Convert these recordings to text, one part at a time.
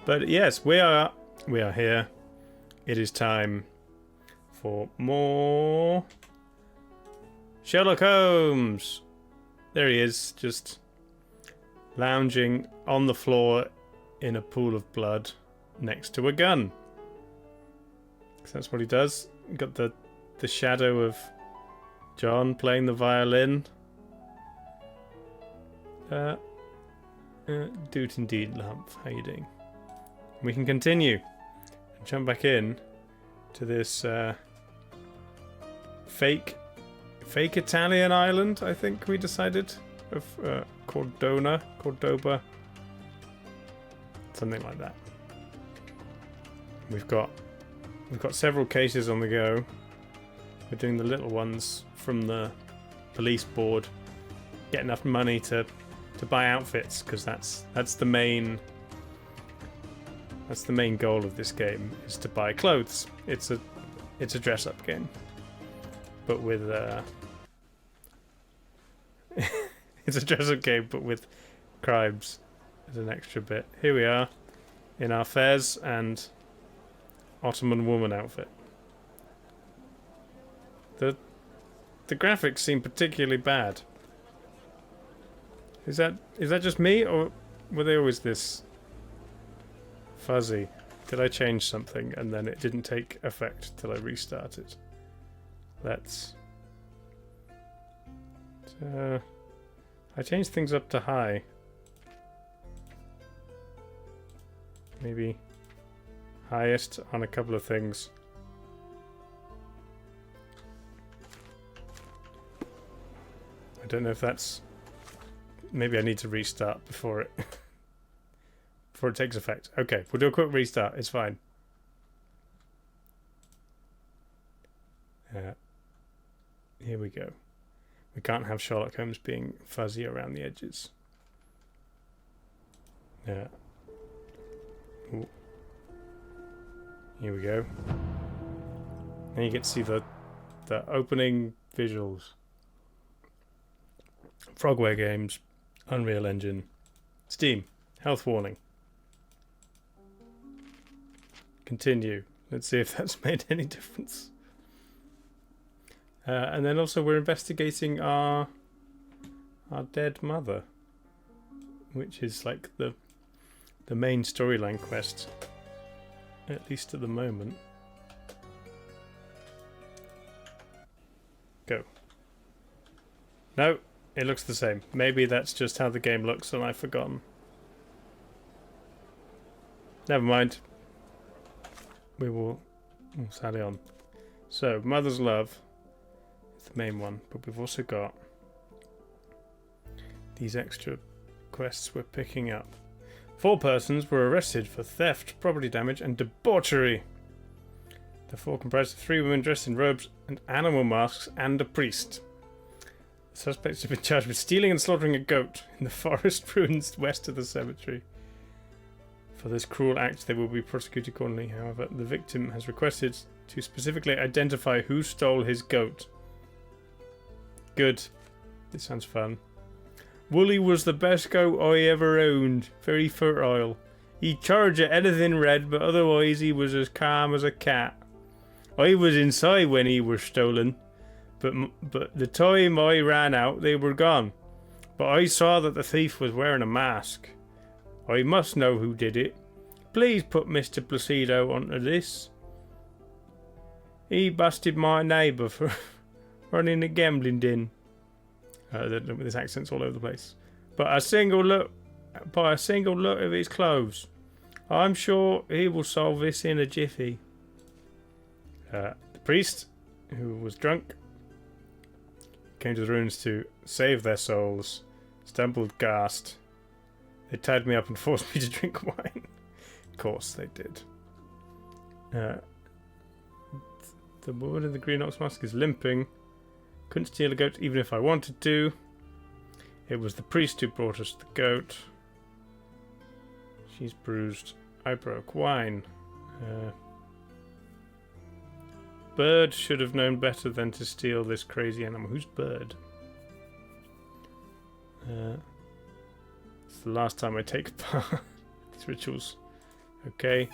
But yes, we are here. It is time for more Sherlock Holmes. There he is, just lounging on the floor in a pool of blood next to a gun. So that's what he does. Got the shadow of John playing the violin. Do it indeed, Lamp. How you doing? We can continue and jump back in to this fake Italian island, I think we decided, of Cordoba, something like that. We've got several cases on the go. We're doing the little ones from the police board, get enough money to buy outfits, because that's the main goal of this game, is to buy clothes. It's a dress up game, but with it's a dress up game but with crimes as an extra bit. Here we are in our Fez and Ottoman woman outfit. The graphics seem particularly bad. Is that just me, or were they always this fuzzy? Did I change something and then it didn't take effect till I restarted? Let's... I changed things up to high. Maybe highest on a couple of things. I don't know if that's... Maybe I need to restart before it takes effect. Okay, we'll do a quick restart. It's fine. Here we go. We can't have Sherlock Holmes being fuzzy around the edges. Yeah. Ooh. Here we go. And you get to see the opening visuals. Frogware Games, Unreal Engine, Steam, health warning. Continue. Let's see if that's made any difference. And then also we're investigating our dead mother, which is like the main storyline quest, at least at the moment. Go. No, it looks the same. Maybe that's just how the game looks and I've forgotten. Never mind. We'll sally on. So, Mother's Love is the main one, but we've also got these extra quests we're picking up. 4 persons were arrested for theft, property damage, and debauchery. The 4 comprised of 3 women dressed in robes and animal masks and a priest. The suspects have been charged with stealing and slaughtering a goat in the forest ruins west of the cemetery. For this cruel act, they will be prosecuted accordingly. However, the victim has requested to specifically identify who stole his goat. Good. This sounds fun. Wooly was the best goat I ever owned. Very fertile. He'd charge at anything red, but otherwise he was as calm as a cat. I was inside when he was stolen, but the time I ran out, they were gone. But I saw that the thief was wearing a mask. I must know who did it. Please put Mr. Placido onto this. He busted my neighbour for running a gambling den. This accent's all over the place. By a single look of his clothes, I'm sure he will solve this in a jiffy. The priest, who was drunk, came to the ruins to save their souls, stumbled, gasped. They tied me up and forced me to drink wine. Of course they did. The woman in the green ox mask is limping. Couldn't steal a goat even if I wanted to. It was the priest who brought us the goat. She's bruised. I broke wine. Bird should have known better than to steal this crazy animal. Who's Bird? It's the last time I take part. these rituals. Okay.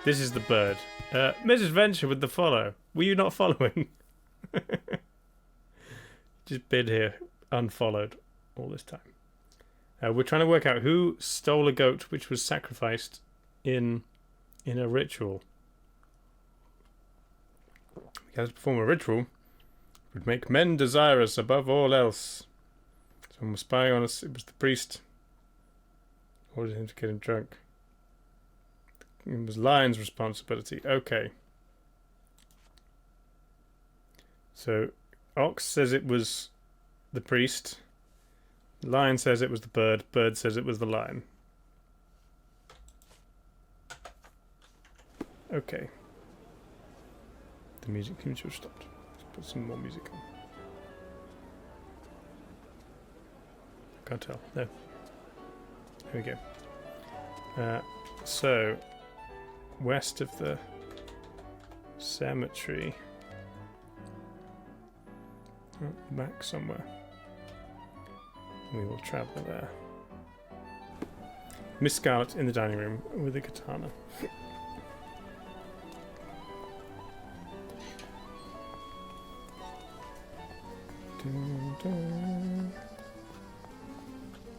This is the bird. Misadventure with the follow. Were you not following? Just been here, unfollowed all this time. We're trying to work out who stole a goat which was sacrificed in a ritual. Because to perform a ritual would make men desire us above all else. Someone was spying on us. It was the priest. Ordered him to get him drunk. It was Lion's responsibility. Okay. So, Ox says it was the priest. Lion says it was the bird. Bird says it was the lion. Okay. The music seems to have stopped. Let's put some more music on. Can't tell. No. There we go. So, west of the cemetery. Oh, back somewhere. We will travel there. Miss Scarlet in the dining room with a katana. Dun, dun.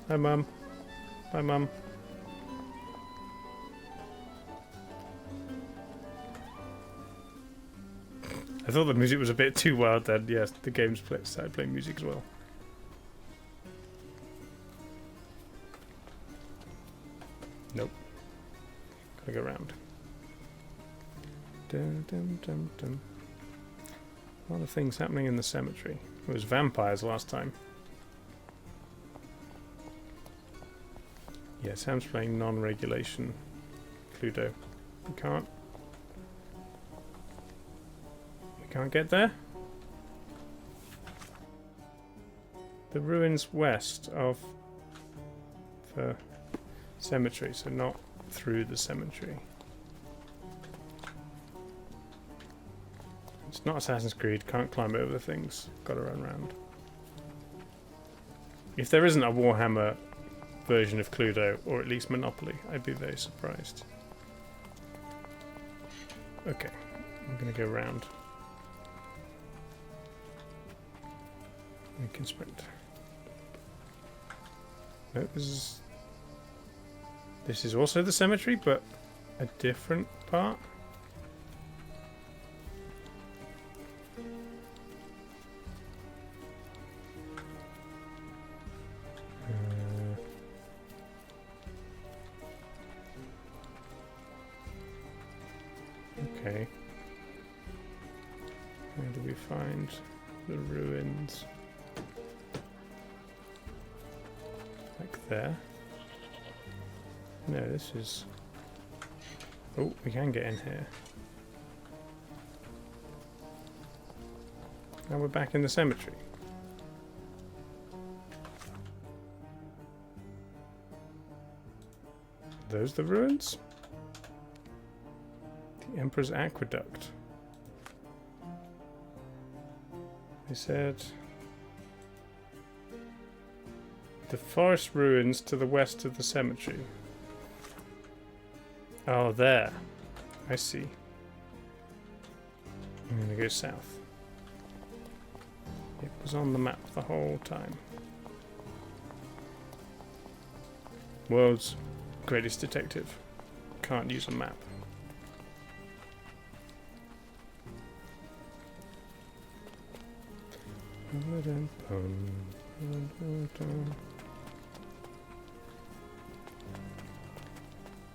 Hi, Mum. Bye, Mum. I thought the music was a bit too wild then. Yes, the game started playing music as well. Nope. Gotta go around. Dun, dun, dun, dun. A lot of things happening in the cemetery. It was vampires last time. Yeah, Sam's playing non-regulation Cluedo. We can't get there. The ruins west of the cemetery, so not through the cemetery. It's not Assassin's Creed, can't climb over the things, gotta run around. If there isn't a Warhammer version of Cluedo, or at least Monopoly, I'd be very surprised. Okay, I'm gonna go round. We can sprint. No, this is also the cemetery, but a different part. Okay. Where do we find the ruins? Like there. No, this is... Oh, we can get in here. Now we're back in the cemetery. Are those the ruins? The Emperor's Aqueduct. They said... the forest ruins to the west of the cemetery. Oh, there. I see. I'm going to go south. It was on the map the whole time. World's greatest detective. Can't use a map.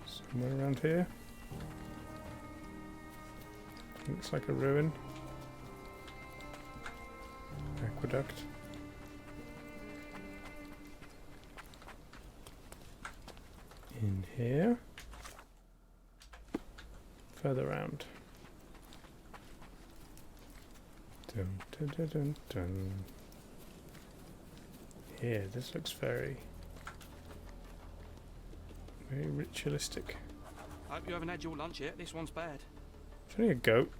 Somewhere around here. Looks like a ruin. Aqueduct. In here. Further round. Dun, dun, dun, dun, dun. Here, this looks very ritualistic. Hope you haven't had your lunch yet. This one's bad. It's only a goat.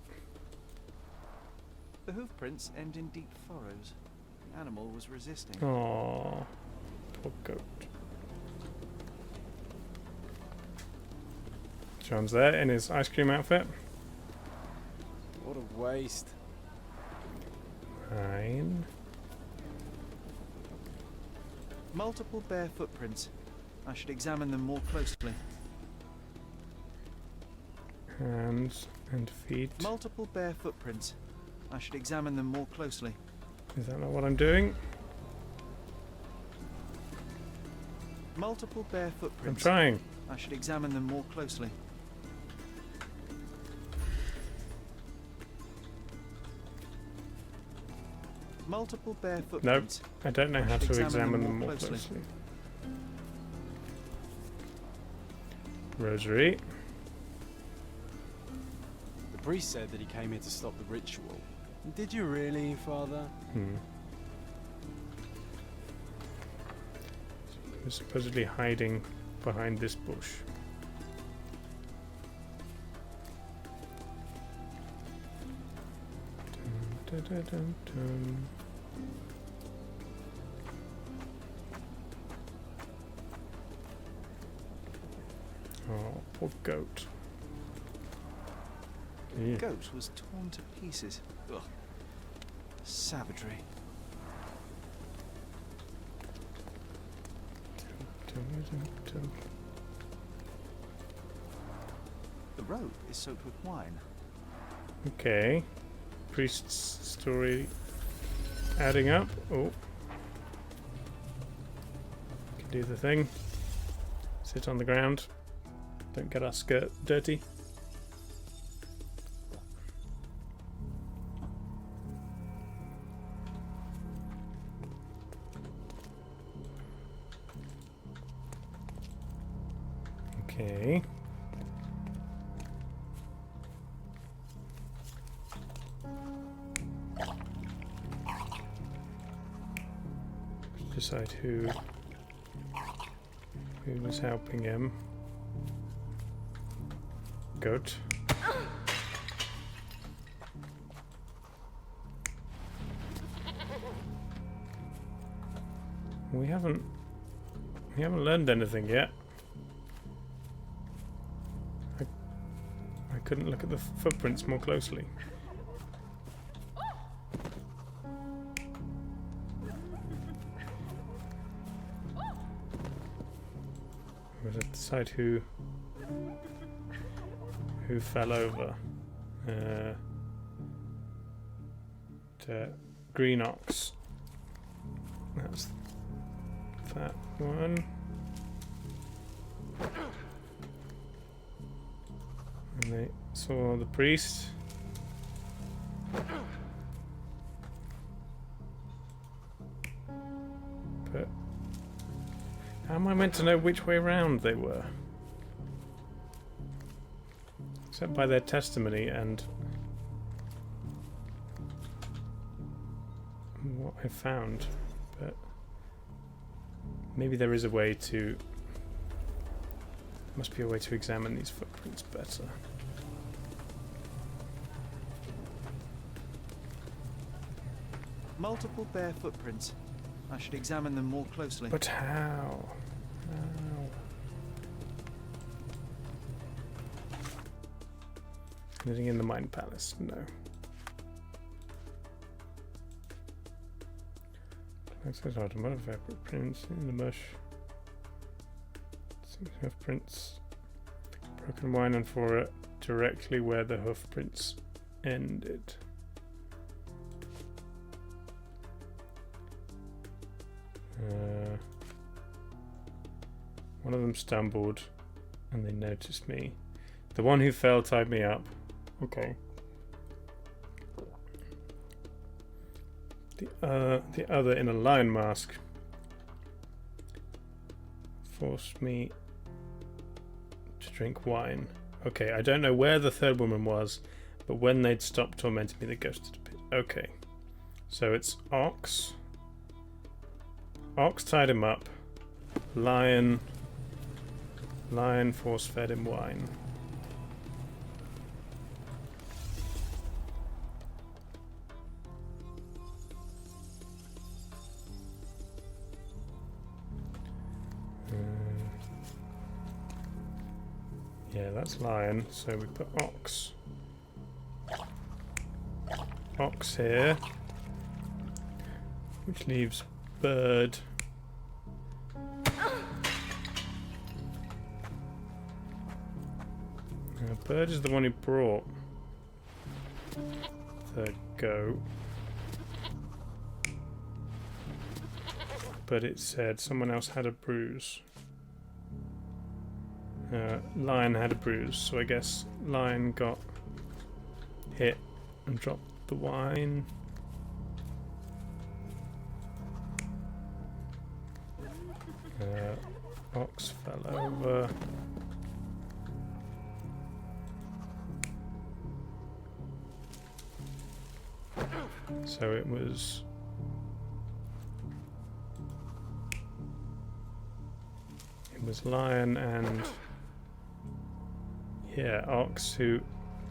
The hoof prints end in deep furrows. The animal was resisting. Aww, poor goat. John's there in his ice cream outfit. What a waste. Fine. Multiple bare footprints. I should examine them more closely. Hands and feet. Multiple bare footprints. I should examine them more closely. Is that not what I'm doing? Multiple bare I'm footprints. trying. I should examine them more closely. Multiple bare footprints. I don't know I how should to examine them more closely. closely. Rosary. The priest said that he came here to stop the ritual. Did you really, Father? He was supposedly hiding behind this bush. Dun, dun, dun, dun, dun. Oh, poor goat. Yeah. Goat was torn to pieces. Ugh. Savagery. Dun, dun, dun. The rope is soaked with wine. Okay. Priest's story adding up. Oh. Can do the thing. Sit on the ground. Don't get our skirt dirty. Okay. Decide who was helping him. Goat. We haven't learned anything yet. I couldn't look at the footprints more closely. Was it decide who fell over? The green ox. That's that one. And they saw the priest. But how am I meant to know which way round they were? Except by their testimony and what I found. But maybe there is a way to... Must be a way to examine these footprints better. Multiple bare footprints. I should examine them more closely. But how? How? Living in the Mind Palace? No. Access automotive footprints in the bush. Hoof prints. Broken wine and flora directly where the hoof prints ended. One of them stumbled and they noticed me. The one who fell tied me up. Okay. The other in a lion mask forced me to drink wine. Okay, I don't know where the third woman was, but when they'd stopped tormenting me, the ghost had appeared. Okay. So it's Ox. Ox tied him up. Lion force fed him wine. Yeah, that's lion. So we put ox. Ox here. Which leaves bird. Bird is the one who brought the goat. But it said someone else had a bruise. Lion had a bruise, so I guess lion got hit and dropped the wine. Ox fell over. So it was lion and yeah, ox who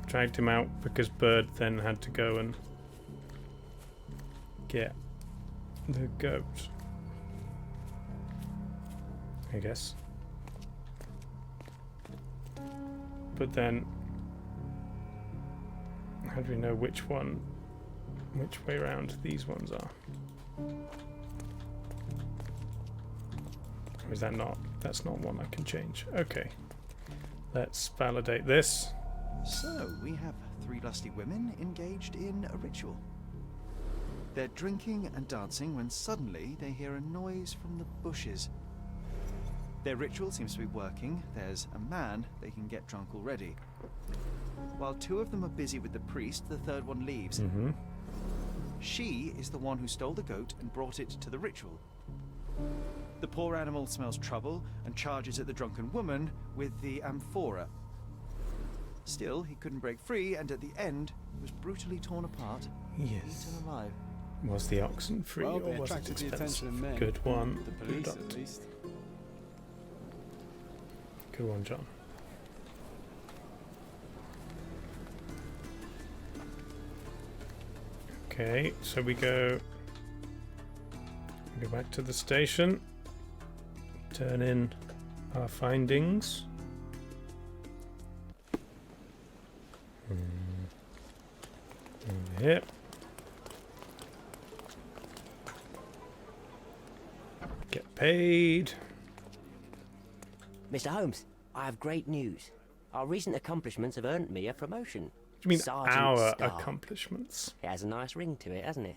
dragged him out because bird then had to go and get the goat, I guess. But then how do we know which way round these ones are? Or is that not? That's not one I can change. Okay. Let's validate this. So, we have 3 lusty women engaged in a ritual. They're drinking and dancing when suddenly they hear a noise from the bushes. Their ritual seems to be working. There's a man they can get drunk already. While 2 of them are busy with the priest, the 3rd one leaves. Mm-hmm. She is the one who stole the goat and brought it to the ritual. The poor animal smells trouble and charges at the drunken woman with the amphora. Still, he couldn't break free, and at the end, was brutally torn apart, Yes. eaten alive. Was the oxen free Well, or they was it attracted the attention expensive? of men. Good one. The Good police, dot. at least. Good one, John. Okay, so we go back to the station, turn in our findings. Over here. Get paid. Mr. Holmes, I have great news. Our recent accomplishments have earned me a promotion. Do you mean Sergeant our Stark. accomplishments? It has a nice ring to it, hasn't it?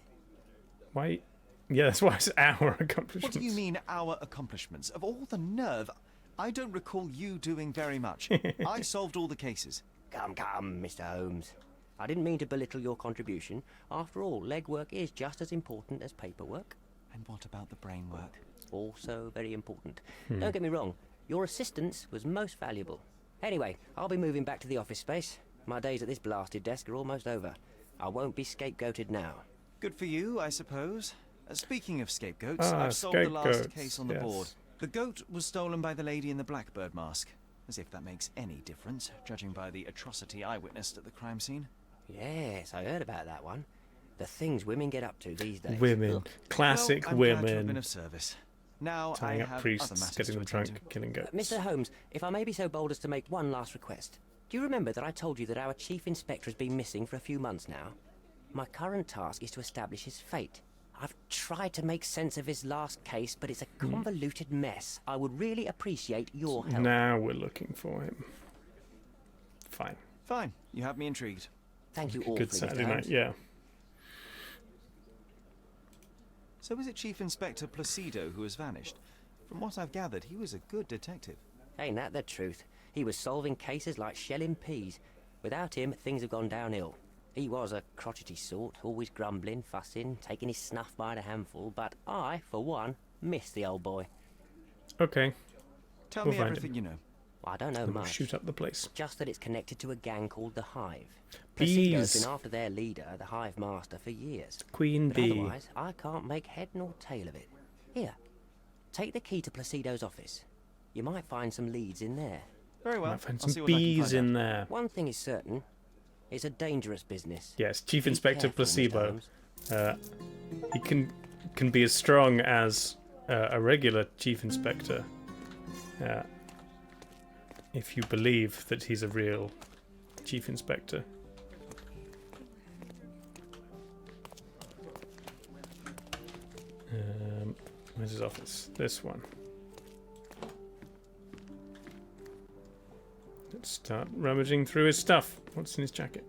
Why? Yeah, that's why it's our What accomplishments. do you mean, our accomplishments? Of all the nerve, I don't recall you doing very much. I solved all the cases. Come, Mr. Holmes. I didn't mean to belittle your contribution. After all, legwork is just as important as paperwork. And what about the brain work? Also very important. Don't get me wrong, your assistance was most valuable. Anyway, I'll be moving back to the office space. My days at this blasted desk are almost over. I won't be scapegoated now. Good for you, I suppose. Speaking of scapegoats, I've solved the last scapegoats, case on the yes. board. The goat was stolen by the lady in the blackbird mask. As if that makes any difference, judging by the atrocity I witnessed at the crime scene. Yes, I heard about that one. The things women get up to these days. Women. Ugh. Classic Well, I'm glad to have been women. of service. Now Tying I up have other priests, matters getting to them attend drunk, to. killing goats. Mr. Holmes, if I may be so bold as to make one last request. Do you remember that I told you that our chief inspector has been missing for a few months now? My current task is to establish his fate. I've tried to make sense of his last case, but it's a convoluted mess. I would really appreciate your help. Now we're looking for him. Fine. Fine, you have me intrigued. Thank you Good awfully, Mr. Saturday night, Holmes. yeah. So is it Chief Inspector Placido who has vanished? From what I've gathered, he was a good detective. Ain't that the truth? He was solving cases like shelling peas. Without him, things have gone downhill. He was a crotchety sort, always grumbling, fussing, taking his snuff by the handful, but I, for one, miss the old boy. Okay. Tell We'll me find everything him. you know. I don't know Then we'll much. shoot up the place. Just that it's connected to a gang called the Hive. Bees. Placido's been after their leader, the Hive Master, for years. Queen But bee. otherwise, I can't make head nor tail of it. Here, take the key to Placido's office. You might find some leads in there. Very well. Might find I'll see some what I can bees find in out. there. One thing is certain, it's a dangerous business. Yes, Chief Be Inspector careful, Mr. Placebo. Holmes. He can be as strong as a regular Chief Inspector. if you believe that he's a real chief inspector. Where's his office? This one. Let's start rummaging through his stuff. What's in his jacket?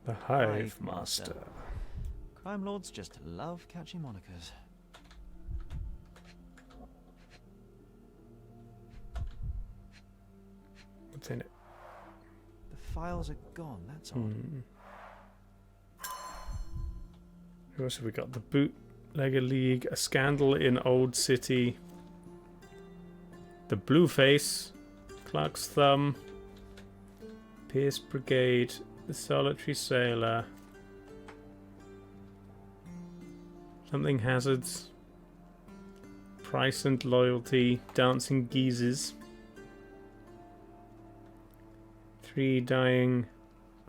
The Hive Master. Crime lords just love catchy monikers. What's in it? The files are gone, that's odd. Who else have we got? The Bootlegger League, A Scandal in Old City, The Blueface, Clark's Thumb, Pierce Brigade, The Solitary Sailor, Something Hazards, Price and Loyalty, Dancing Geezers, Three Dying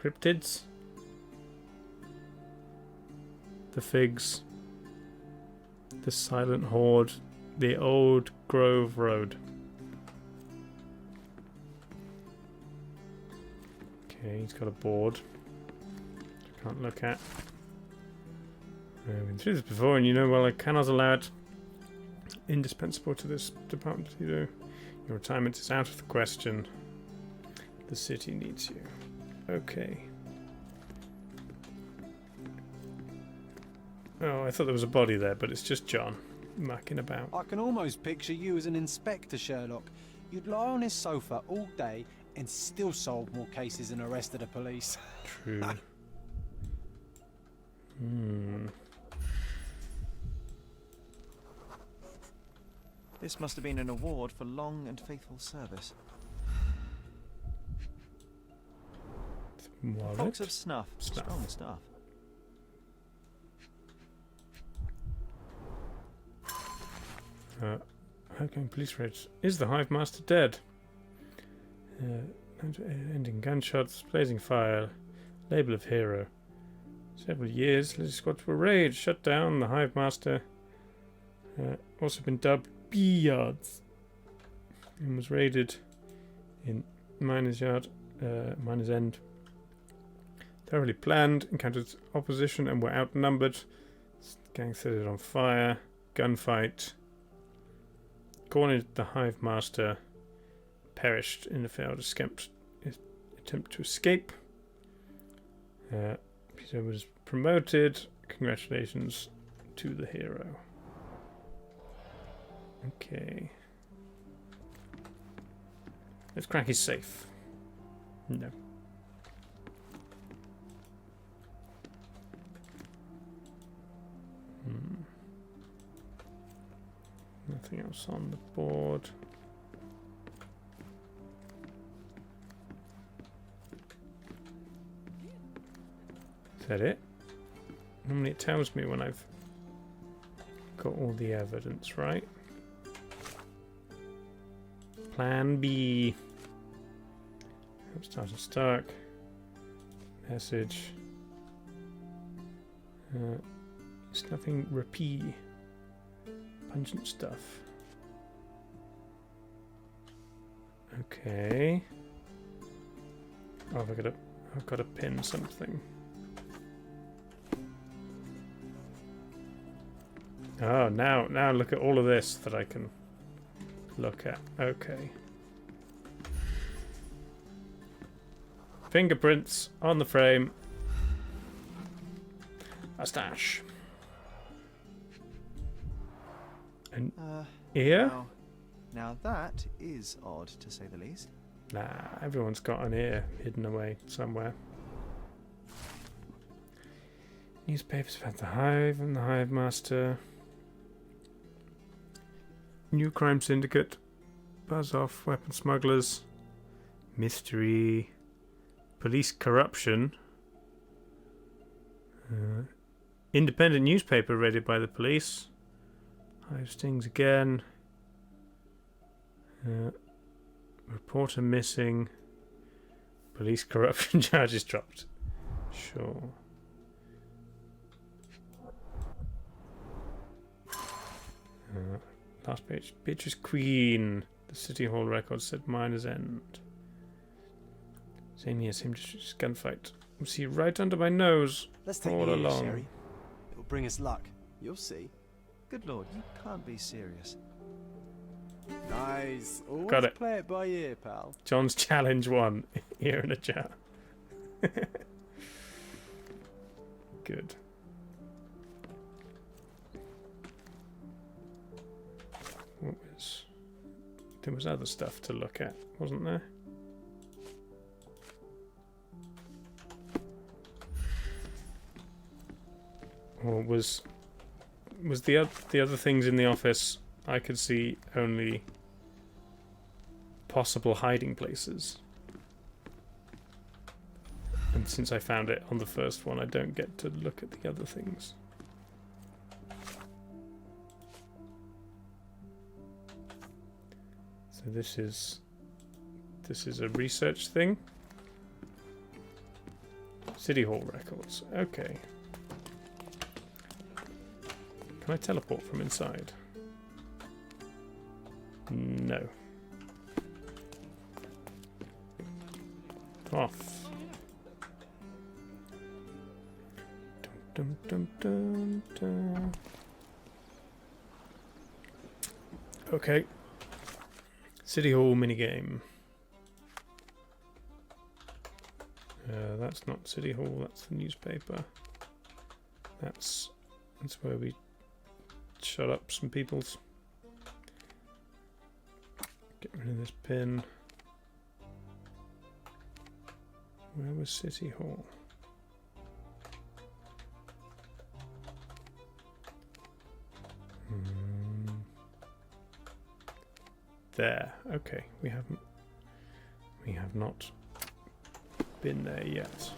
Cryptids, The Figs, The Silent Horde, The Old Grove Road. Okay, he's got a board. I can't look at. I've been through this before, and you know well I cannot allow it. Indispensable to this department, you know. Your retirement is out of the question. The city needs you. Okay. Oh, I thought there was a body there, but it's just John mucking about. I can almost picture you as an inspector, Sherlock. You'd lie on his sofa all day and still solve more cases than arrested the police. True. This must have been an award for long and faithful service. Wallet. Box of snuff. Snuff. Strong stuff. Outgoing police raids. Is the Hive Master dead? Ending gunshots, blazing fire, label of hero. Several years, Lizzie Squads were raided, shut down. The Hive Master, also been dubbed B-Yards, and was raided in Miner's Yard, Miner's End. Thoroughly planned, encountered opposition and were outnumbered. Gang set it on fire, gunfight. Cornered the Hive Master, perished in a failed attempt to escape. Peter was promoted. Congratulations to the hero. Okay. Let's crack his safe. No. Nothing else on the board. Is that it? Normally it tells me when I've got all the evidence, right? Plan B. Sergeant Stark. Message. It's nothing repeat. Pungent stuff. Okay. Oh, I've got to pin something. Oh, now look at all of this that I can look at. Okay. Fingerprints on the frame. A stash. An ear? Now that is odd, to say the least. Nah, everyone's got an ear hidden away somewhere. Newspapers about the Hive and the Hive Master. New crime syndicate. Buzz off, weapon smugglers. Mystery. Police corruption. Independent newspaper raided by the police. Hive stings again. Reporter missing. Police corruption charges dropped. Sure. Last page. Beatrice Queen. The City Hall record said Miner's End. Zania seemed to just gunfight. You see right under my nose. Let's take all the along. Sherry. It'll bring us luck. You'll see. Good lord, you can't be serious. Nice. Always Got it. play it by ear, pal. John's challenge 1. Ear in a jar. Good. What was... There was other stuff to look at, wasn't there? Or was the other things in the office I could see only possible hiding places? And since I found it on the first one, I don't get to look at the other things. So this is a research thing. City Hall records. Okay. Can I teleport from inside? No. Off. Dum, dum, dum, dum. Okay. City Hall minigame. That's not City Hall, that's the newspaper. That's where we shut up some peoples. Get rid of this pin. Where was City Hall? There. Okay, we have not been there yet.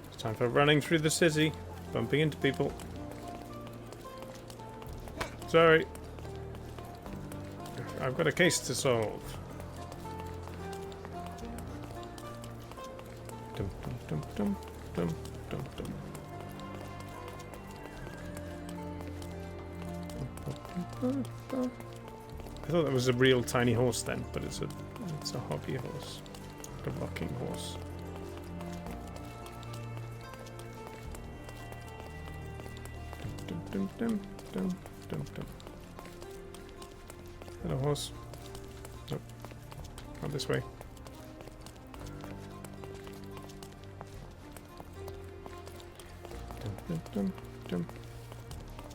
It's time for running through the city, bumping into people. Sorry. I've got a case to solve. Dum dum dum dum dum dum dum. I thought that was a real tiny horse then, but it's a hobby horse, a rocking horse. Dum dum dum dum dum dum. Hello, horse. Nope, not this way. Dum dum dum dum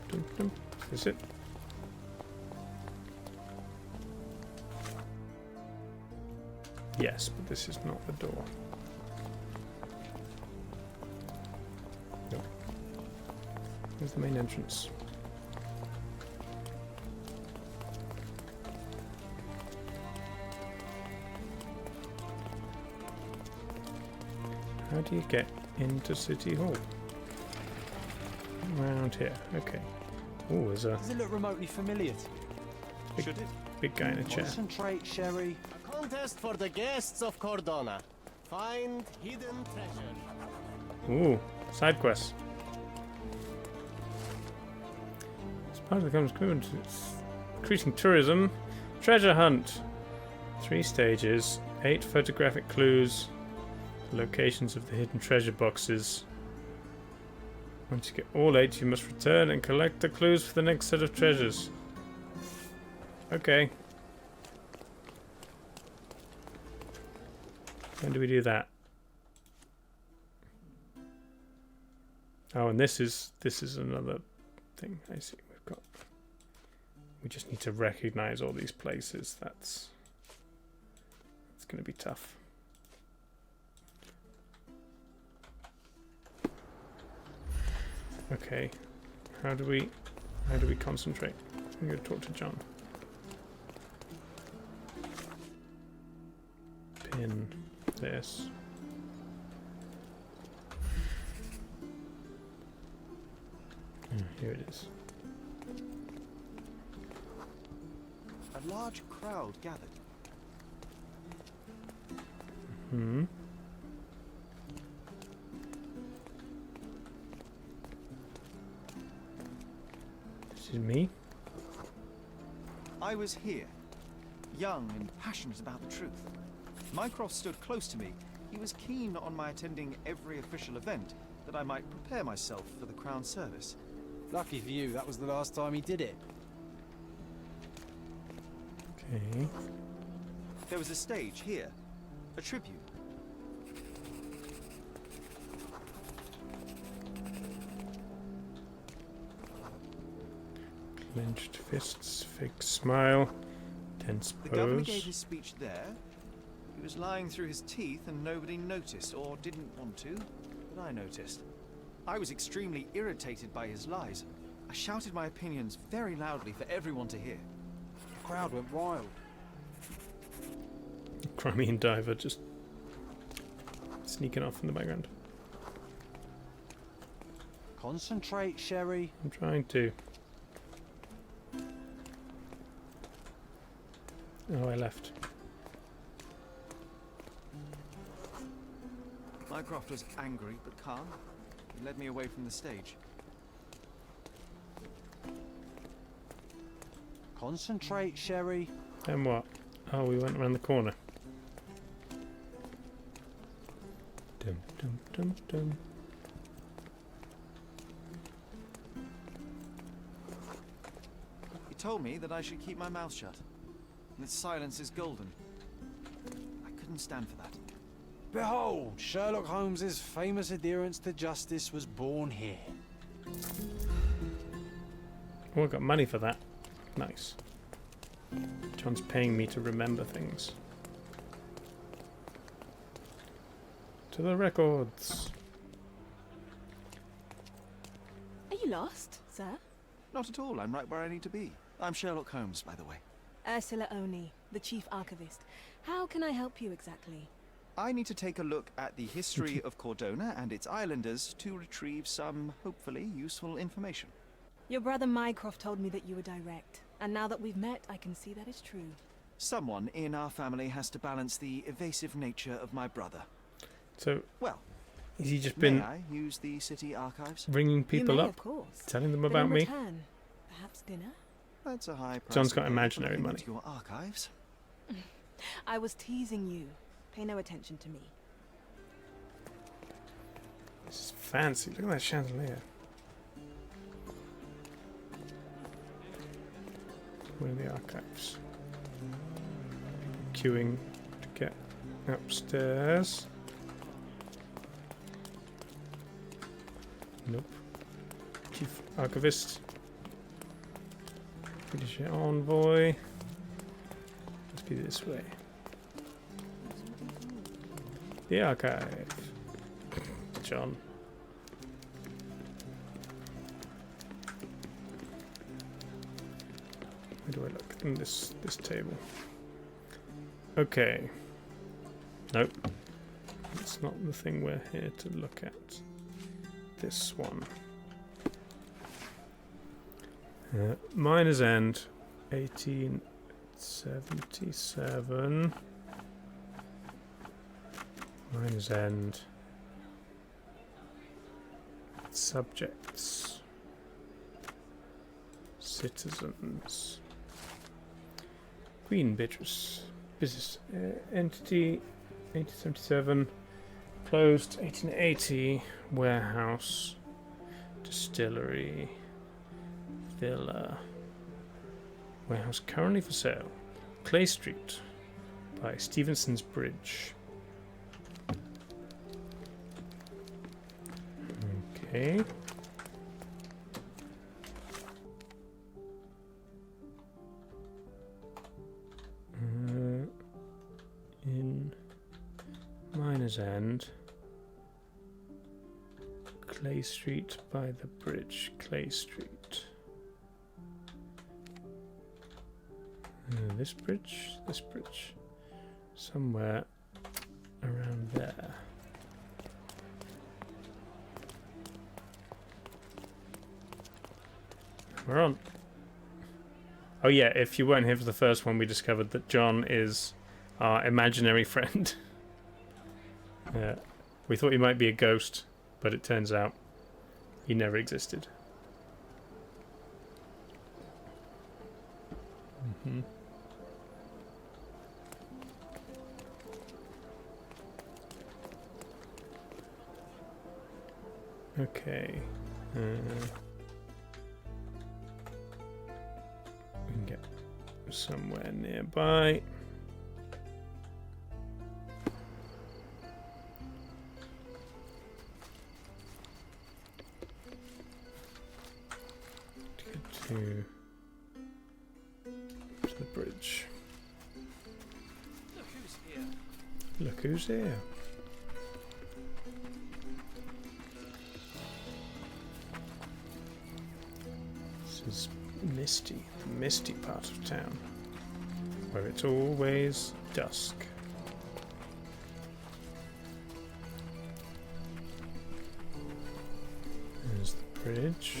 dum dum. Is this it? Yes, but this is not the door. Nope. Here's the main entrance. How do you get into City Hall? Around here. Okay. Oh, there's a Does it look remotely familiar to you? Should it? big guy in a chair. Concentrate, Sherry. A contest for the guests of Cordona. Find hidden treasure. Ooh, side quests. As part of the conference, it's increasing tourism. Treasure hunt. 3 stages, 8 photographic clues, the locations of the hidden treasure boxes. Once you get all 8, you must return and collect the clues for the next set of treasures. Okay. When do we do that? Oh, and this is another thing. I see. We just need to recognize all these places. That's going to be tough. Okay. How do we concentrate? I'm going to talk to John. Pin this. Here it is. A large crowd gathered. Hmm. This is me. I was here, young and passionate about the truth. Mycroft stood close to me. He was keen on my attending every official event, that I might prepare myself for the Crown service. Lucky for you, that was the last time he did it. Okay. There was a stage here, a tribute. Clenched fists, fake smile, tense The governor pose. gave his speech there. He was lying through his teeth and nobody noticed, or didn't want to, but I noticed. I was extremely irritated by his lies. I shouted my opinions very loudly for everyone to hear. The crowd went wild. Crimean diver just sneaking off in the background. Concentrate, Sherry. I'm trying to. Oh, I left. Mycroft was angry but calm. He led me away from the stage. Concentrate, Sherry. And what? Oh, we went around the corner. Dum dum dum dum. He told me that I should keep my mouth shut, and that silence is golden. I couldn't stand for that. Behold, Sherlock Holmes's famous adherence to justice was born here. Oh, I got money for that. Nice. John's paying me to remember things. To the records. Are you lost, sir? Not at all. I'm right where I need to be. I'm Sherlock Holmes, by the way. Ursula Oni, the chief archivist. How can I help you exactly? I need to take a look at the history of Cordona and its islanders to retrieve some, hopefully, useful information. Your brother Mycroft told me that you were direct, and now that we've met, I can see that is true. Someone in our family has to balance the evasive nature of my brother. So, Well, has he just may been I use the city archives? ringing people you may, up, of course. telling them But about in me? return, perhaps dinner? That's a high price. John's to got pay for imaginary looking money. into your archives. I was teasing you. Pay no attention to me. This is fancy. Look at that chandelier. Where are the archives? Queuing to get upstairs. Nope. Chief Archivist. British Envoy. Must be this way. The archive. John. Where do I look? In this table. Okay. Nope. It's not the thing we're here to look at. This one. Miner's End, 1877. Miner's End. Subjects. Citizens. Queen Beatrice. Business entity, 1877. Closed, 1880. Warehouse. Distillery. Villa. Warehouse currently for sale. Clay Street by Stevenson's Bridge. Okay. In Miner's End. Clay Street by the bridge. Clay Street. This bridge? This bridge. Somewhere around there. We're on. Oh yeah, if you weren't here for the first one, we discovered that John is our imaginary friend. We thought he might be a ghost, but it turns out he never existed. Okay. We can get somewhere nearby. To the bridge. Look who's here. Look who's here. This is Misty, the misty part of town, where it's always dusk. There's the bridge.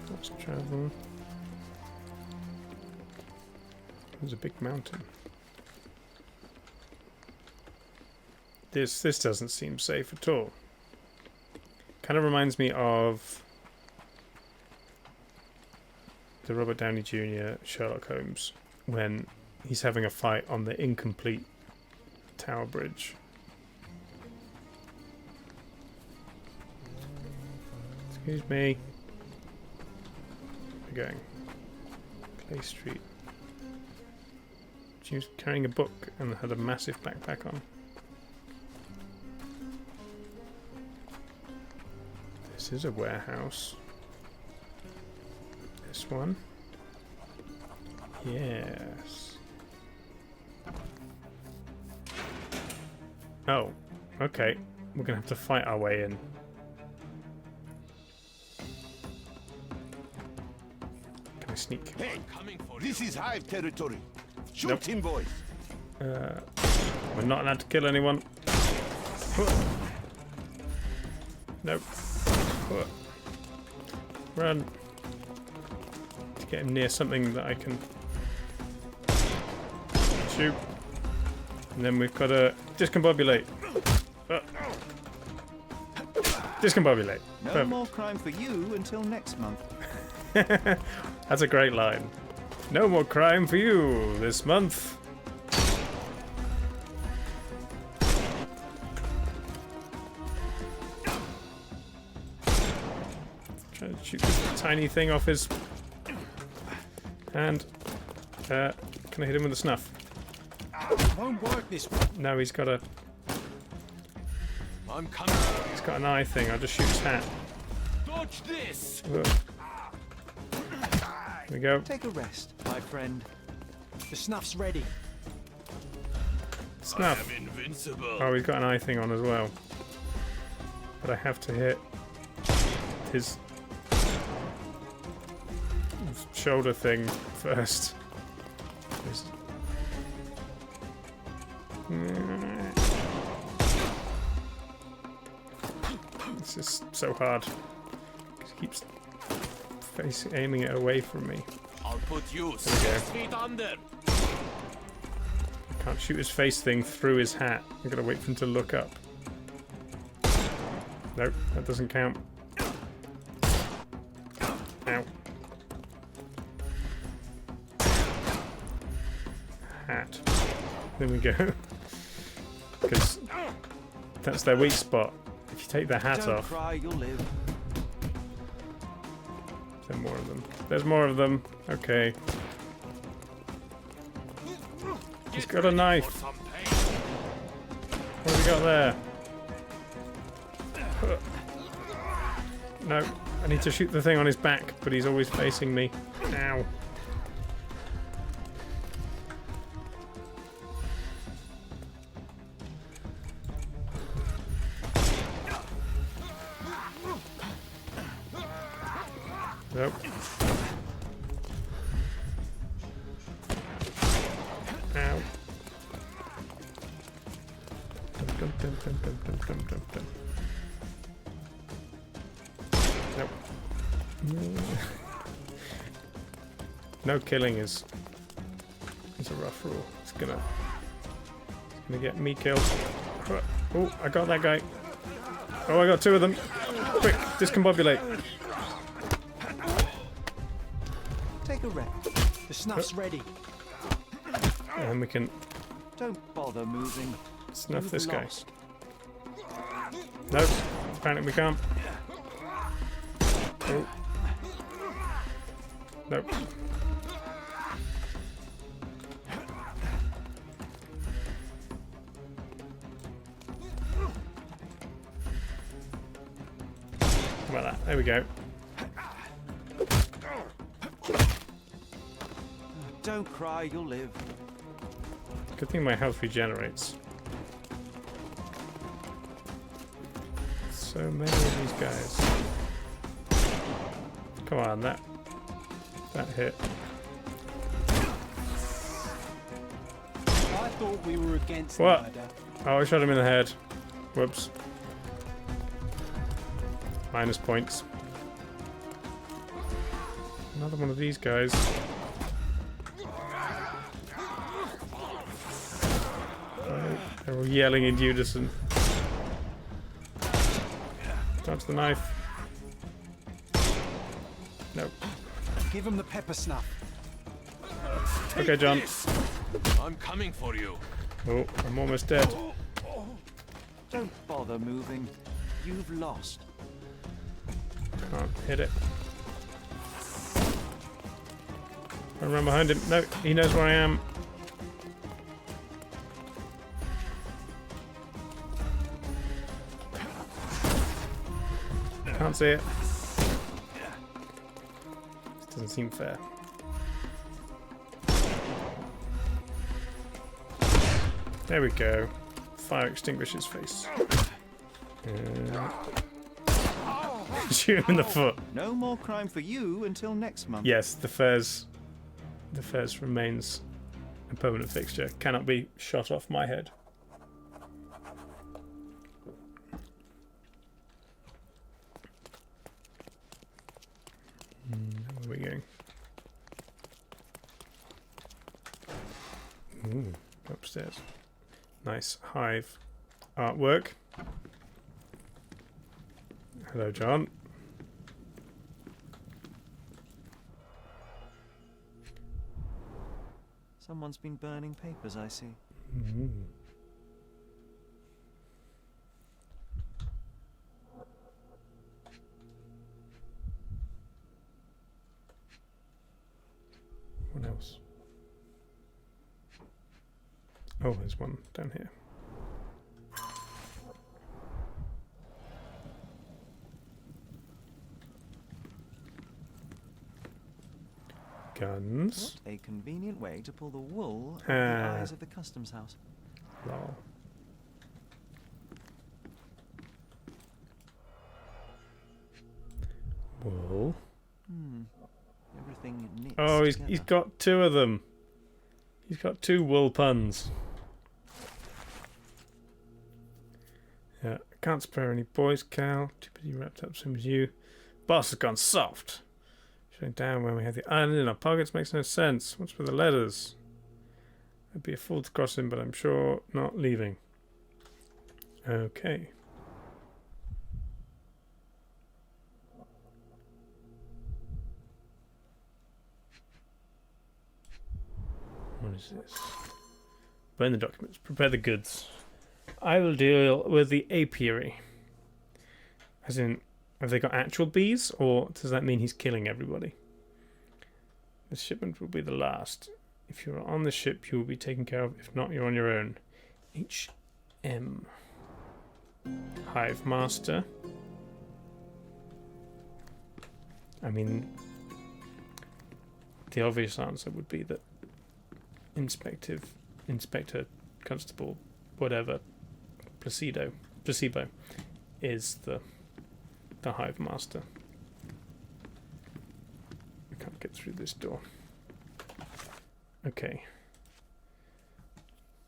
Let's travel. There's a big mountain. This doesn't seem safe at all. Kind of reminds me of the Robert Downey Jr. Sherlock Holmes when he's having a fight on the incomplete Tower Bridge. Excuse me. Where are we going? Clay Street. She was carrying a book and had a massive backpack on. This is a warehouse. This one. Yes. Oh, okay. We're gonna have to fight our way in. Can I sneak? Hey, this is Hive territory. Shoot Nope. him, boys. We're not allowed to kill anyone. Nope. Run. To get him near something that I can shoot. And then we've got to discombobulate. Discombobulate. No Perfect. more crime for you until next month. That's a great line. No more crime for you this month. Trying to shoot this tiny thing off his hand. Can I hit him with a snuff? Won't work this way. No, he's got a. I'm coming. He's got an eye thing. I'll just shoot his hat. Dodge this. There we go. Take a rest, my friend. The snuff's ready. Snuff. I'm invincible. Oh, he's got an eye thing on as well. But I have to hit his shoulder thing first. This is so hard. He keeps aiming it away from me. I'll put you There 6 feet under. I can't shoot his face thing through his hat. I've got to wait for him to look up. Nope, that doesn't count. Ow. Hat. There we go. Because that's their weak spot. If you take their hat Don't off, cry, you'll live. there's more of them. There's more of them. Okay. He's got a knife. Some pain. What have we got there? No, I need to shoot the thing on his back, but he's always facing me. Ow. Nope. Ow. Dum, dum, dum, dum, dum, dum, dum, dum. Nope. No killing is a rough rule. It's gonna get me killed. Oh, I got that guy. Oh, I got two of them. Quick, discombobulate. Take a rep. The snuff's ready. And then we can Don't bother moving. snuff You've this guy. lost. Nope. Apparently we can't. Oh. Nope. How about that? There we go. Don't cry, you'll live. Good thing my health regenerates. So many of these guys. Come on, that hit. I thought we were against What? murder. Oh, I shot him in the head. Whoops. Minus points. Another one of these guys. Oh, they're all yelling in unison. Touch the knife. Nope. Give him the pepper snuff. Okay, John. I'm coming for you. Oh, I'm almost dead. Don't bother moving. You've lost. Can't hit it. I run behind him. No, he knows where I am. Can't see it. This doesn't seem fair. There we go. Fire extinguishes face. Shoot him in the foot. No more crime for you until next month. Yes, the fairs remains a permanent fixture. Cannot be shot off my head. Where are we going? Ooh, go upstairs. Nice hive artwork. Hello, John. Someone's been burning papers, I see. What else? Oh, there's one down here. Guns. What a convenient way to pull the wool over Ah. the eyes of the customs house. Lol. Wool. Everything knits Oh, he's together. got two of them. He's got two wool puns. Yeah, I can't spare any boys, Cal. Too busy wrapped up, same as you. Boss has gone soft. Shutting down when we have the island in our pockets makes no sense. What's with the letters? I'd be a fool to cross him, but I'm sure not leaving. Okay. What is this? Burn the documents. Prepare the goods. I will deal with the apiary. As in, have they got actual bees, or does that mean he's killing everybody? This shipment will be the last. If you're on the ship, you will be taken care of. If not, you're on your own. HM. Hive Master. I mean, the obvious answer would be that Inspector, Constable, whatever, placebo is the Hive Master. I can't get through this door. Okay.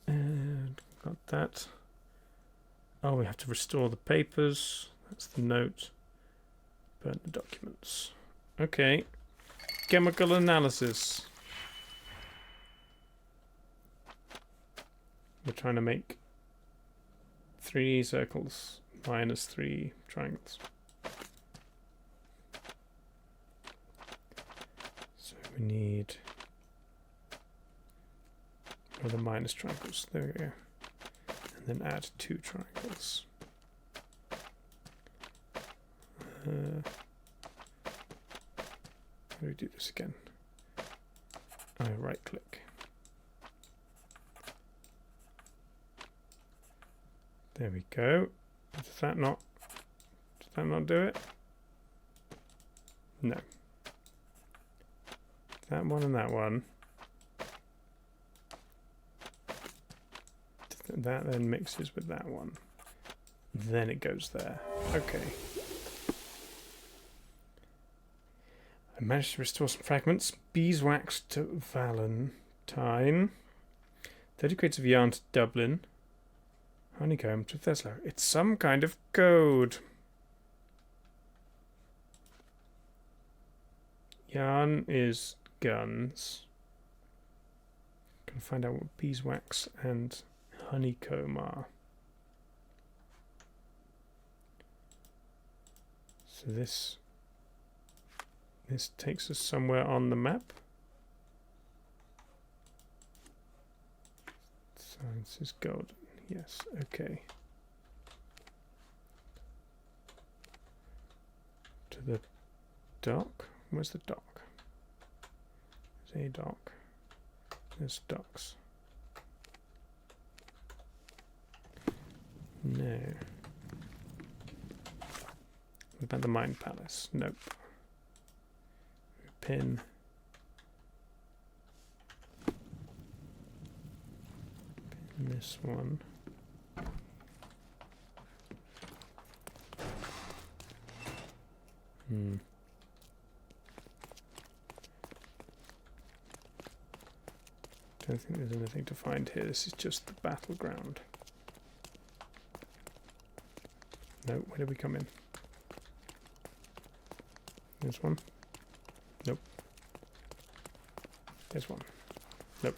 And got that. Oh, we have to restore the papers. That's the note. Burn the documents. Okay. Chemical analysis. We're trying to make 3 circles minus 3 triangles. we need... Oh, the minus triangles. There we go. And then add 2 triangles. How do we do this again? I right click. There we go. Does that not do it? No. That one and that one. That then mixes with that one. Then it goes there. Okay. I managed to restore some fragments. Beeswax to Valentine. 30 crates of yarn to Dublin. Honeycomb to Theslo. It's some kind of code. Yarn is guns. Can find out what beeswax and honeycomb are. So this takes us somewhere on the map. Science is golden. Yes, okay. To the dock. Where's the dock? There's a dock. There's docks. No. What about the Mine Palace? Nope. Pin. Pin this one. Don't think there's anything to find here. This is just the battleground. No, where did we come in? There's one. Nope. There's one. Nope.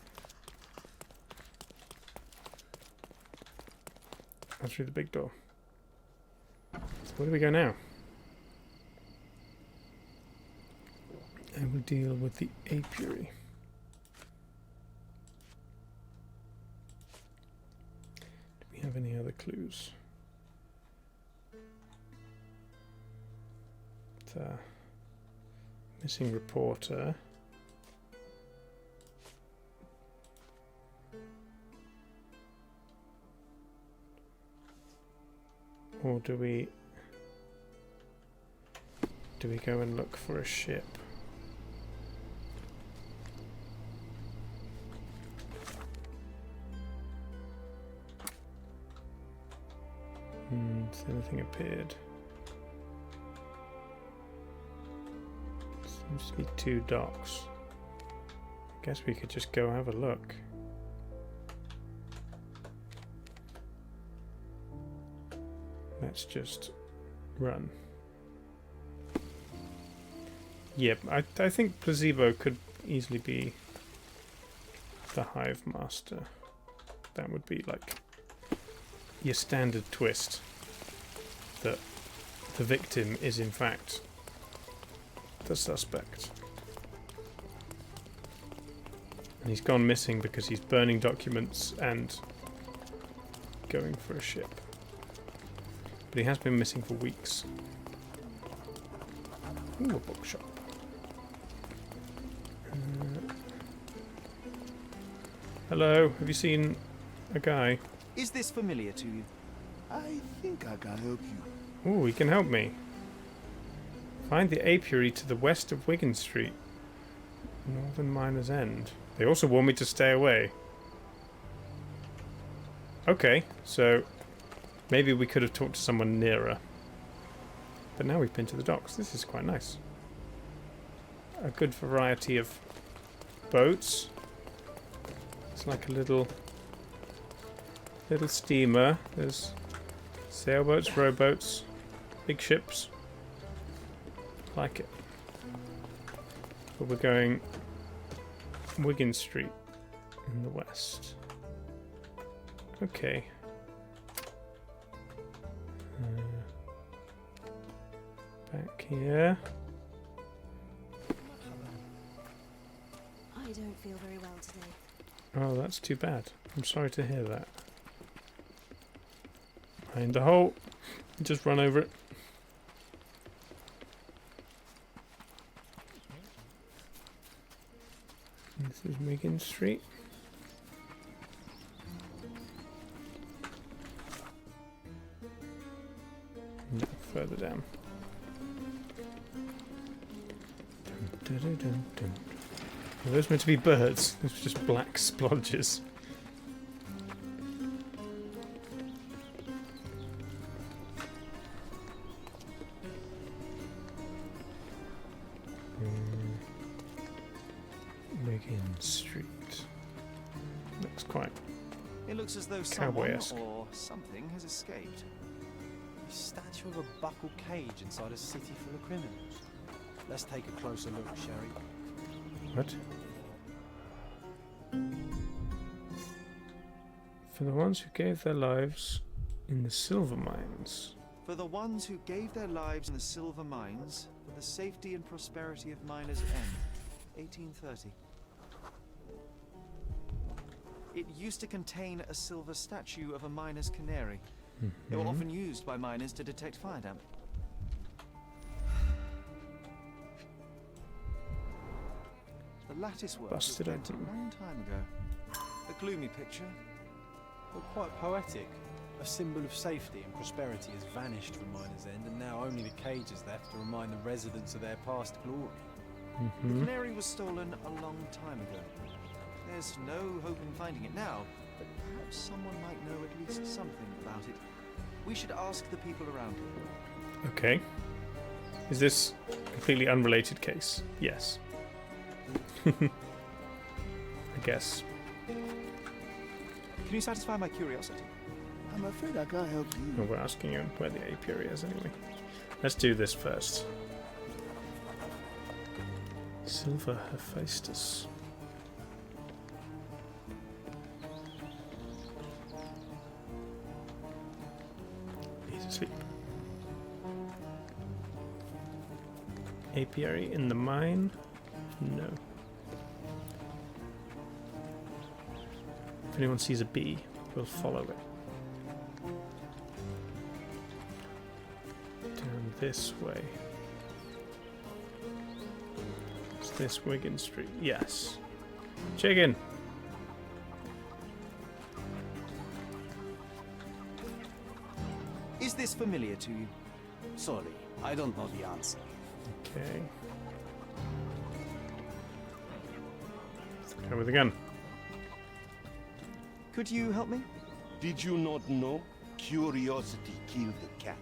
That's through the big door. So where do we go now? I will deal with the apiary. Do we have any other clues? The missing reporter. Or do we go and look for a ship? Has anything appeared? Seems to be 2 docks. I guess we could just go have a look. Let's just run. Yep, I think Placebo could easily be the Hive Master. That would be like your standard twist that the victim is in fact the suspect. And he's gone missing because he's burning documents and going for a ship. But he has been missing for weeks. Ooh, a bookshop. Hello, have you seen a guy? Is this familiar to you? I think I can help you. Ooh, he can help me. Find the apiary to the west of Wigan Street. Northern Miner's End. They also warn me to stay away. Okay, so maybe we could have talked to someone nearer. But now we've been to the docks. This is quite nice. A good variety of boats. It's like a little steamer. There's sailboats, rowboats, big ships. Like it. But we're going Wigan Street in the west. Okay. Back here. I don't feel very well today. Oh, that's too bad. I'm sorry to hear that. Find the hole. Just run over it. This is Wigan Street. No, further down. Dun, dun, dun, dun. Are those meant to be birds? Those are just black splodges. Wigan Street. Looks quite It looks as though someone cowboy-esque. or something has escaped. A statue of a buckled cage inside a city full of criminals. Let's take a closer look, Sherry. What? For the ones who gave their lives in the silver mines. For the ones who gave their lives in the silver mines, for the safety and prosperity of Miners End, 1830. It used to contain a silver statue of a miner's canary. They were often used by miners to detect fire damp. The lattice work was Busted built a open. long time ago. A gloomy picture. But quite poetic. A symbol of safety and prosperity has vanished from Miners End, and now only the cage is left to remind the residents of their past glory. The canary was stolen a long time ago. There's no hope in finding it now, but perhaps someone might know at least something about it. We should ask the people around here. Okay. Is this a completely unrelated case? Yes. I guess. Can you satisfy my curiosity? I'm afraid I can't help you. Well, we're asking you where the apiary is anyway. Let's do this first. Silver Hephaestus. He's asleep. Apiary in the mine? No. If anyone sees a bee, we'll follow it. Down this way. Is this Wigan Street? Yes. Chicken! Is this familiar to you? Sorry, I don't know the answer. Okay. Let's go with the gun. Could you help me? Did you not know? Curiosity killed the cat.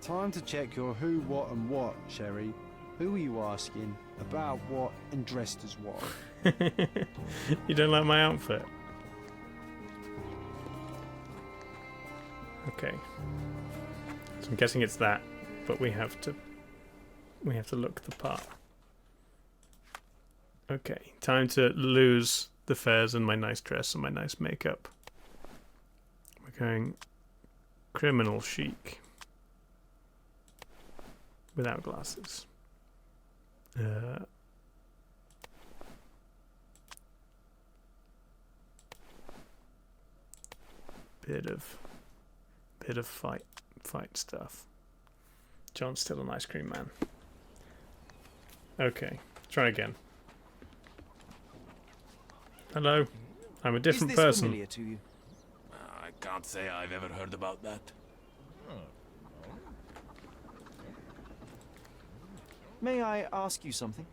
Time to check your who, what, and what, Sherry. Who are you asking? About what and dressed as what? You don't like my outfit? Okay. So I'm guessing it's that, but we have to look the part. Okay, time to lose the fares and my nice dress and my nice makeup. We're going criminal chic. Without glasses. Bit of fight stuff. John's still an ice cream man. Okay, try again. Hello, I'm a different Is this person. familiar to you? I can't say I've ever heard about that. May I ask you something?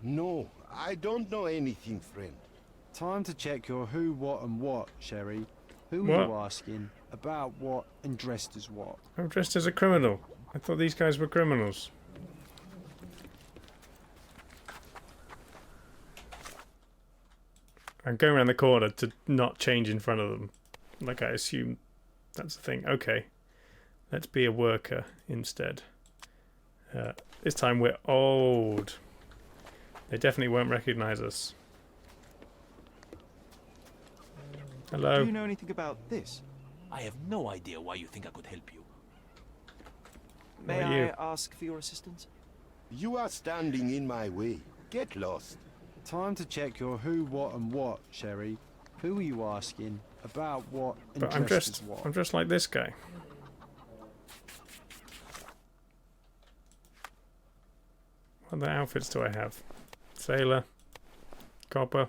No, I don't know anything, friend. Time to check your who, what, and what, Sherry. Who What? are you asking? About what and dressed as what? I'm dressed as a criminal. I thought these guys were criminals. I'm going around the corner to not change in front of them. Like I assume that's the thing. Okay. Let's be a worker instead. This time we're old. They definitely won't recognize us. Hello. Do you know anything about this? I have no idea why you think I could help you. May Who are I you? ask for your assistance? You are standing in my way. Get lost. Time to check your who, what, and what, Sherry. Who are you asking? About what? And But I'm dressed as dressed. what? I'm dressed like this guy. What other outfits do I have? Sailor, copper.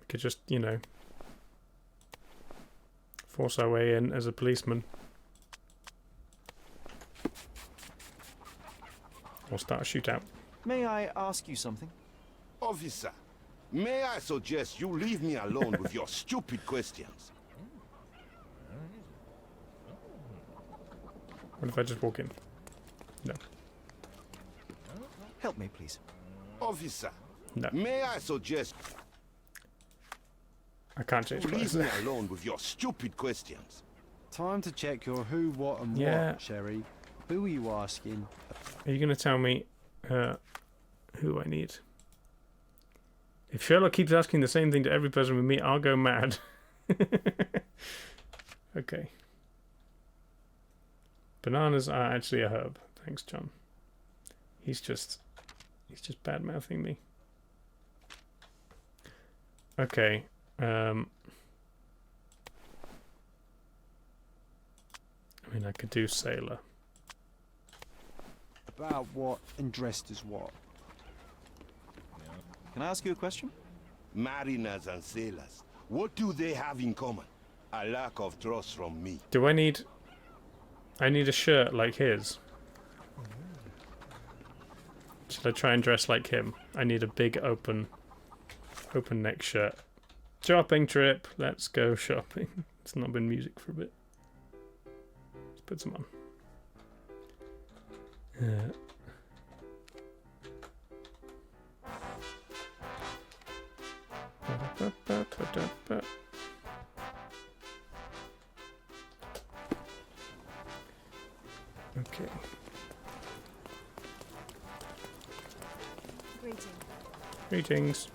We could just, you know, force our way in as a policeman. Or start a shootout. May I ask you something? Officer, may I suggest you leave me alone with your stupid questions? What if I just walk in? No. Help me, please. Officer, No. may I suggest I can't change you leave clothes. me alone with your stupid questions? Time to check your who, what, and Yeah. what, Sherry. Who are you asking? Are you going to tell me who I need? If Sherlock keeps asking the same thing to every person with me, I'll go mad. Okay. Bananas are actually a herb. Thanks, John. He's just bad-mouthing me. Okay. I mean, I could do sailor. About what and dressed as what? Can I ask you a question? Mariners and sailors, what do they have in common? A lack of trust from me. Do I need a shirt like his? Should I try and dress like him? I need a big open neck shirt. Shopping trip. Let's go shopping. It's not been music for a bit. Let's put some on. Okay. Greetings.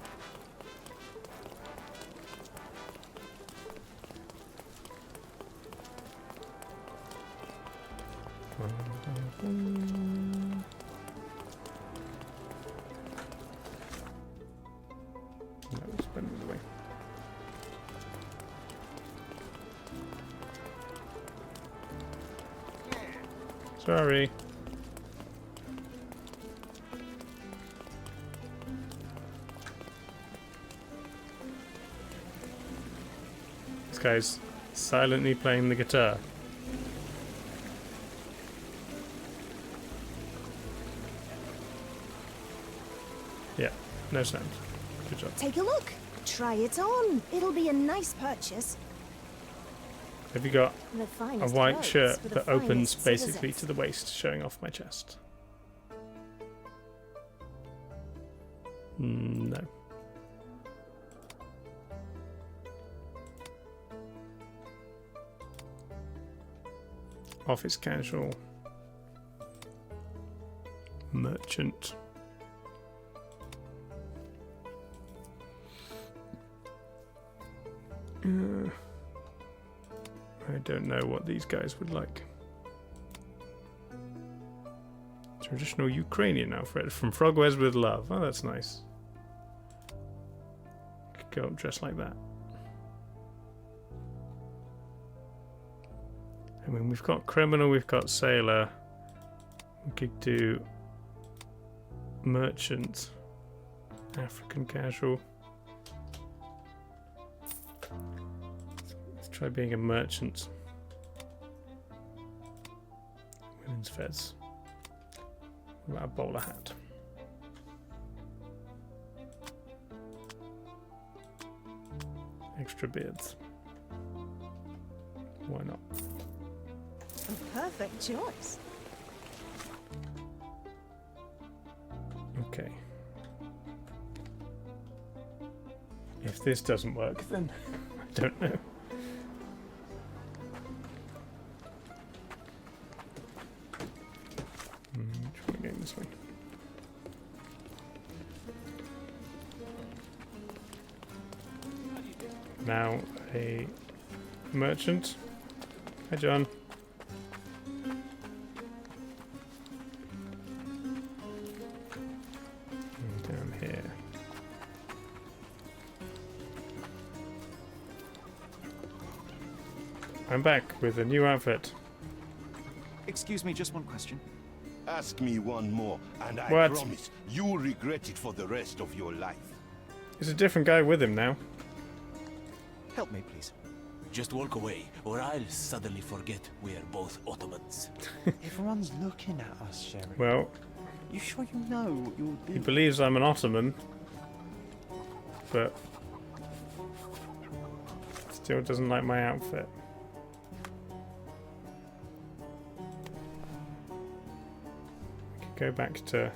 No, spend it away. Sorry. This guy's silently playing the guitar. Yeah, no sound. Good job. Take a look. Try it on. It'll be a nice purchase. Have you got The a finest white clothes shirt for the that opens finest basically citizens. to the waist, showing off my chest? No. Office casual. Merchant. I don't know what these guys would like. Traditional Ukrainian outfit from Frogwares with Love. Oh, that's nice. Could go up dressed like that. I mean, we've got criminal, we've got sailor. We could do merchant, African casual. Let's try being a merchant. Women's fez. What about a bowler hat? Extra beards. Why not? A perfect choice. Okay. If this doesn't work, then I don't know. Which one again? This way. Now a merchant. Hi, John. I'm back with a new outfit. Excuse me, just one question. Ask me one more, and I What? promise you'll regret it for the rest of your life. There's a different guy with him now. Help me, please. Just walk away, or I'll suddenly forget we are both Ottomans. Everyone's looking at us, Sherry. Well, You sure you know what you're he doing? believes I'm an Ottoman, but still doesn't like my outfit. We could go back to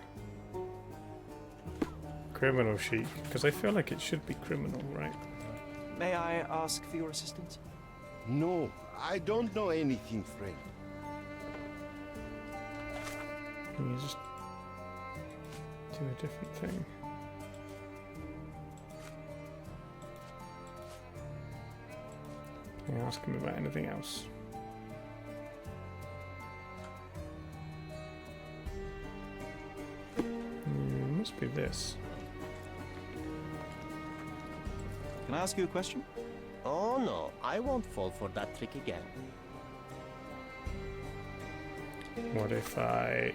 criminal chic, because I feel like it should be criminal, right? May I ask for your assistance? No, I don't know anything, friend. Can you just do a different thing? Can I ask him about anything else? Must be this. Can I ask you a question? Oh no, I won't fall for that trick again. What if I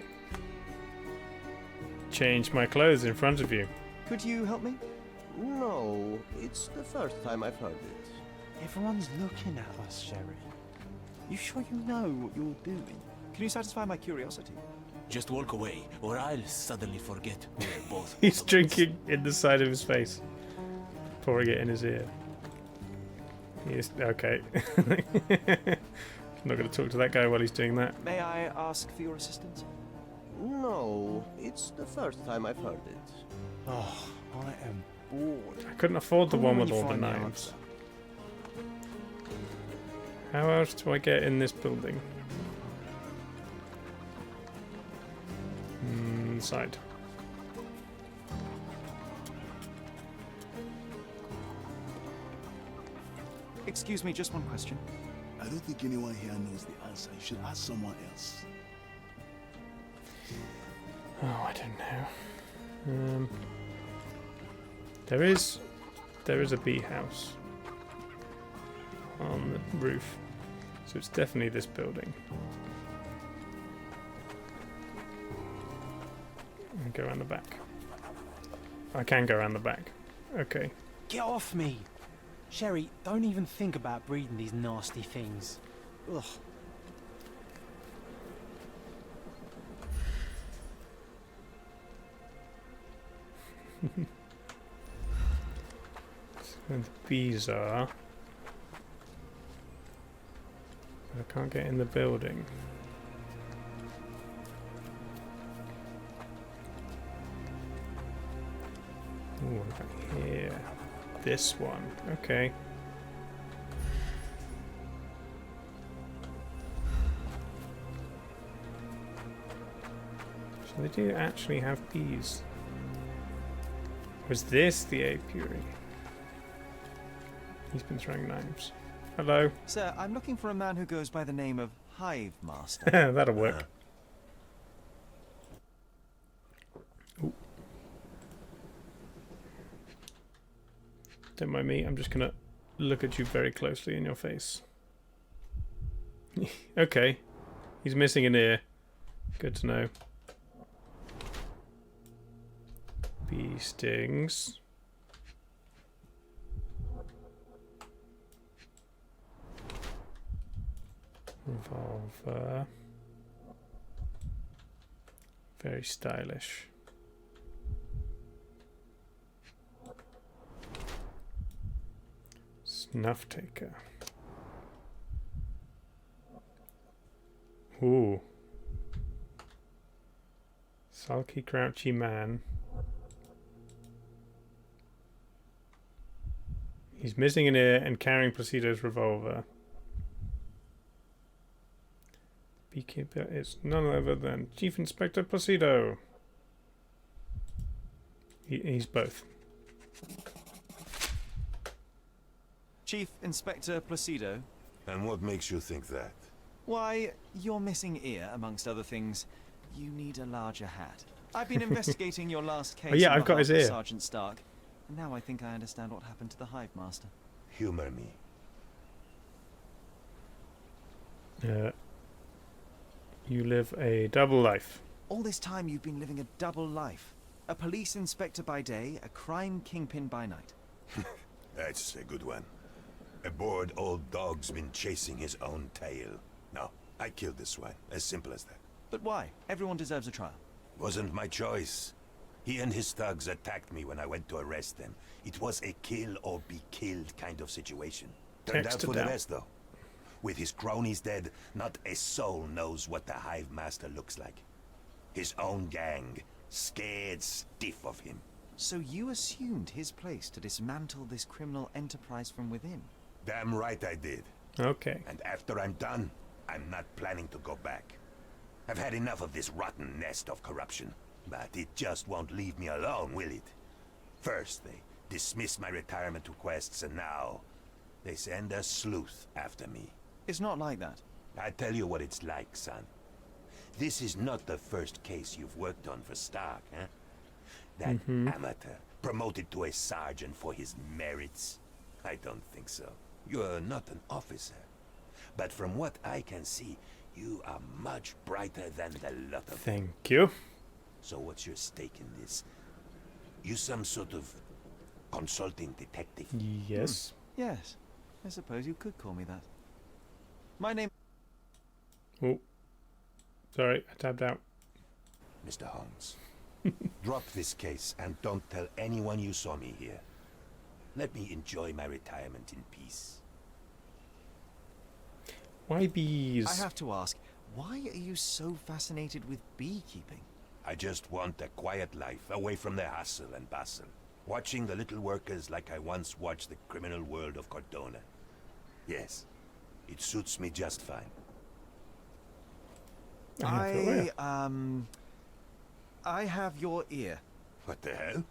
change my clothes in front of you? Could you help me? No, it's the first time I've heard it. Everyone's looking at us, Sherry. You sure you know what you're doing? Can you satisfy my curiosity? Just walk away, or I'll suddenly forget we are both He's Ottomans. drinking in the side of his face, pouring it in his ear. He is okay. I'm not going to talk to that guy while he's doing that. May I ask for your assistance? No, it's the first time I've heard it. Oh, I am bored. I couldn't afford the Call one me with when you all the find the knives. answer. How else do I get in this building? Inside. Excuse me, just one question. I don't think anyone here knows the answer. You should ask someone else. Oh, I don't know. There is a bee house on the roof, so it's definitely this building. And go around the back. I can go around the back. Okay. Get off me! Sherry, don't even think about breeding these nasty things. Ugh. Where the bees are. But I can't get in the building. Ooh, what about here? This one. Okay. So they do actually have bees. Was this the apiary? He's been throwing knives. Hello. Sir, I'm looking for a man who goes by the name of Hive Master. That'll work. Ooh. Don't mind me, I'm just gonna look at you very closely in your face. Okay. He's missing an ear. Good to know. Bee stings. Revolver. Very stylish. Snuff taker. Ooh. Sulky, grouchy man. He's missing an ear and carrying Placido's revolver. Beekeeper is none other than Chief Inspector Placido. He's both. Chief Inspector Placido. And what makes you think that? Why, your missing ear, amongst other things. You need a larger hat. I've been investigating your last case. Oh yeah, on I've got his behalf of ear. Sergeant Stark. And now I think I understand what happened to the Hive Master. Humor me. You live a double life. All this time you've been living a double life. A police inspector by day, a crime kingpin by night. That's a good one. A bored old dog's been chasing his own tail. No, I killed this one. As simple as that. But why? Everyone deserves a trial. Wasn't my choice. He and his thugs attacked me when I went to arrest them. It was a kill or be killed kind of situation. Turned out for the best, though. With his cronies dead, not a soul knows what the Hive Master looks like. His own gang, scared stiff of him. So you assumed his place to dismantle this criminal enterprise from within? Damn right I did. Okay. And after I'm done, I'm not planning to go back. I've had enough of this rotten nest of corruption. But it just won't leave me alone, will it? First, they dismiss my retirement requests, and now they send a sleuth after me. It's not like that. I tell you what it's like, son. This is not the first case you've worked on for Stark, huh? That amateur, promoted to a sergeant for his merits? I don't think so. You're not an officer. But from what I can see, you are much brighter than the lot of them. Thank you. So what's your stake in this? You some sort of consulting detective? Yes. Yes. I suppose you could call me that. My name... Oh. Sorry, I tabbed out. Mr. Holmes. Drop this case and don't tell anyone you saw me here. Let me enjoy my retirement in peace. Why bees? I have to ask, why are you so fascinated with beekeeping? I just want a quiet life, away from the hustle and bustle. Watching the little workers like I once watched the criminal world of Cordona. Yes, it suits me just fine. I have your ear. What the hell?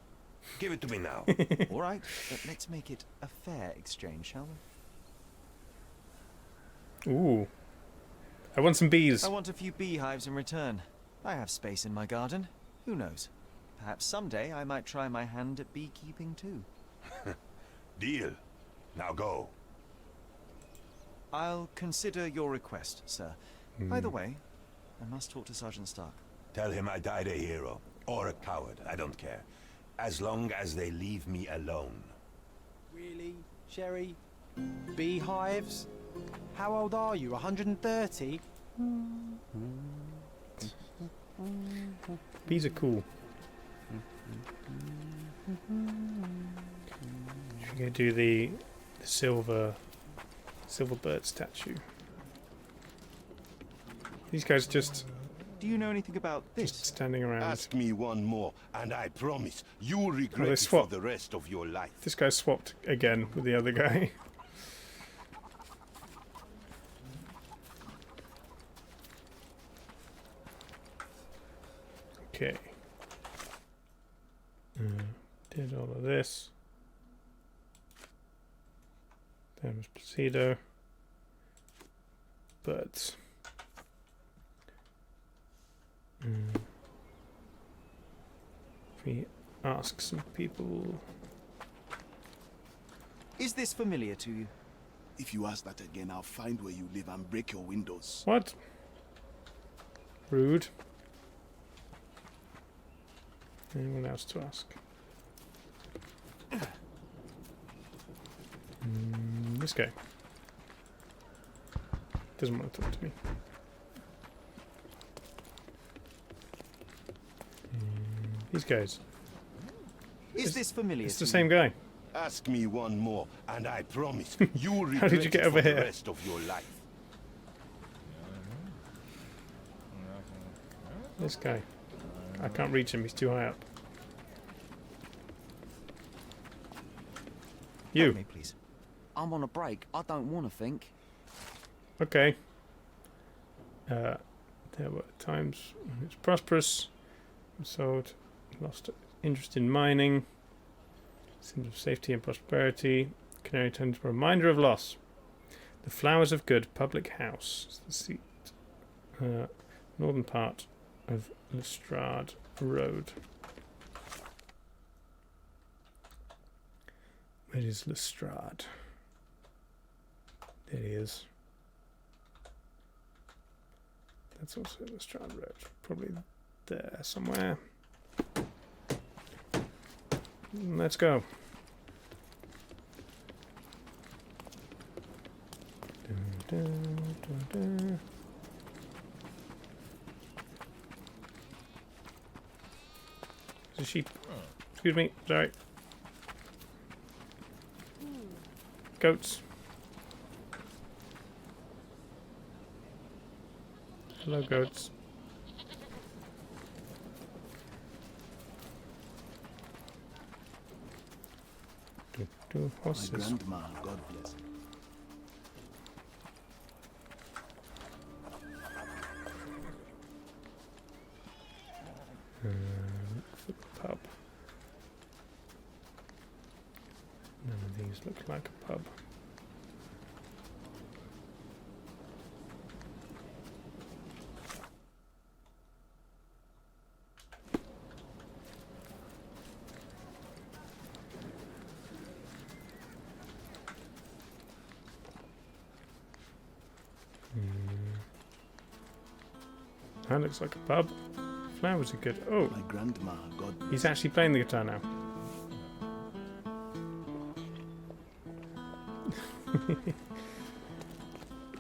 Give it to me now. All right, but let's make it a fair exchange, shall we? Ooh. I want some bees. I want a few beehives in return. I have space in my garden. Who knows? Perhaps someday I might try my hand at beekeeping too. Deal. Now go. I'll consider your request, sir. By the way, I must talk to Sergeant Stark. Tell him I died a hero. Or a coward, I don't care. As long as they leave me alone. Really? Sherry? Beehives? How old are you? 130? Bees are cool. Should we go do the silver bird statue? These guys just... Do you know anything about this? Just standing around. Ask me one more, and I promise you will regret they it for swap. the rest of your life. This guy swapped again with the other guy. Okay. Did all of this. There was Placido. Birds. If we ask some people... Is this familiar to you? If you ask that again, I'll find where you live and break your windows. What? Rude. Anyone else to ask? This guy. Doesn't want to talk to me. These guys. Is this familiar It's to the you? same guy. Ask me one more, and I promise you will How regret did you get it over for here? the rest of your life. This guy. I can't reach him, he's too high up. You. Help me, please. I'm on a break. I don't want to think. Okay. There were times when it's prosperous, sold, lost interest in mining, sins of safety and prosperity. Canary turns a reminder of loss. The Flowers of Good public house. It's the seat. Northern part of Lestrade Road. Where is Lestrade? There he is. That's also the Strand Road. Probably there somewhere. Let's go. There's a sheep. Excuse me, sorry. Goats. Hello, goats. Horses. My grandma, God bless. Look for the pub. None of these look like a pub. That looks like a pub. Flowers are good. Oh, My grandma, God bless. he's actually playing the guitar now.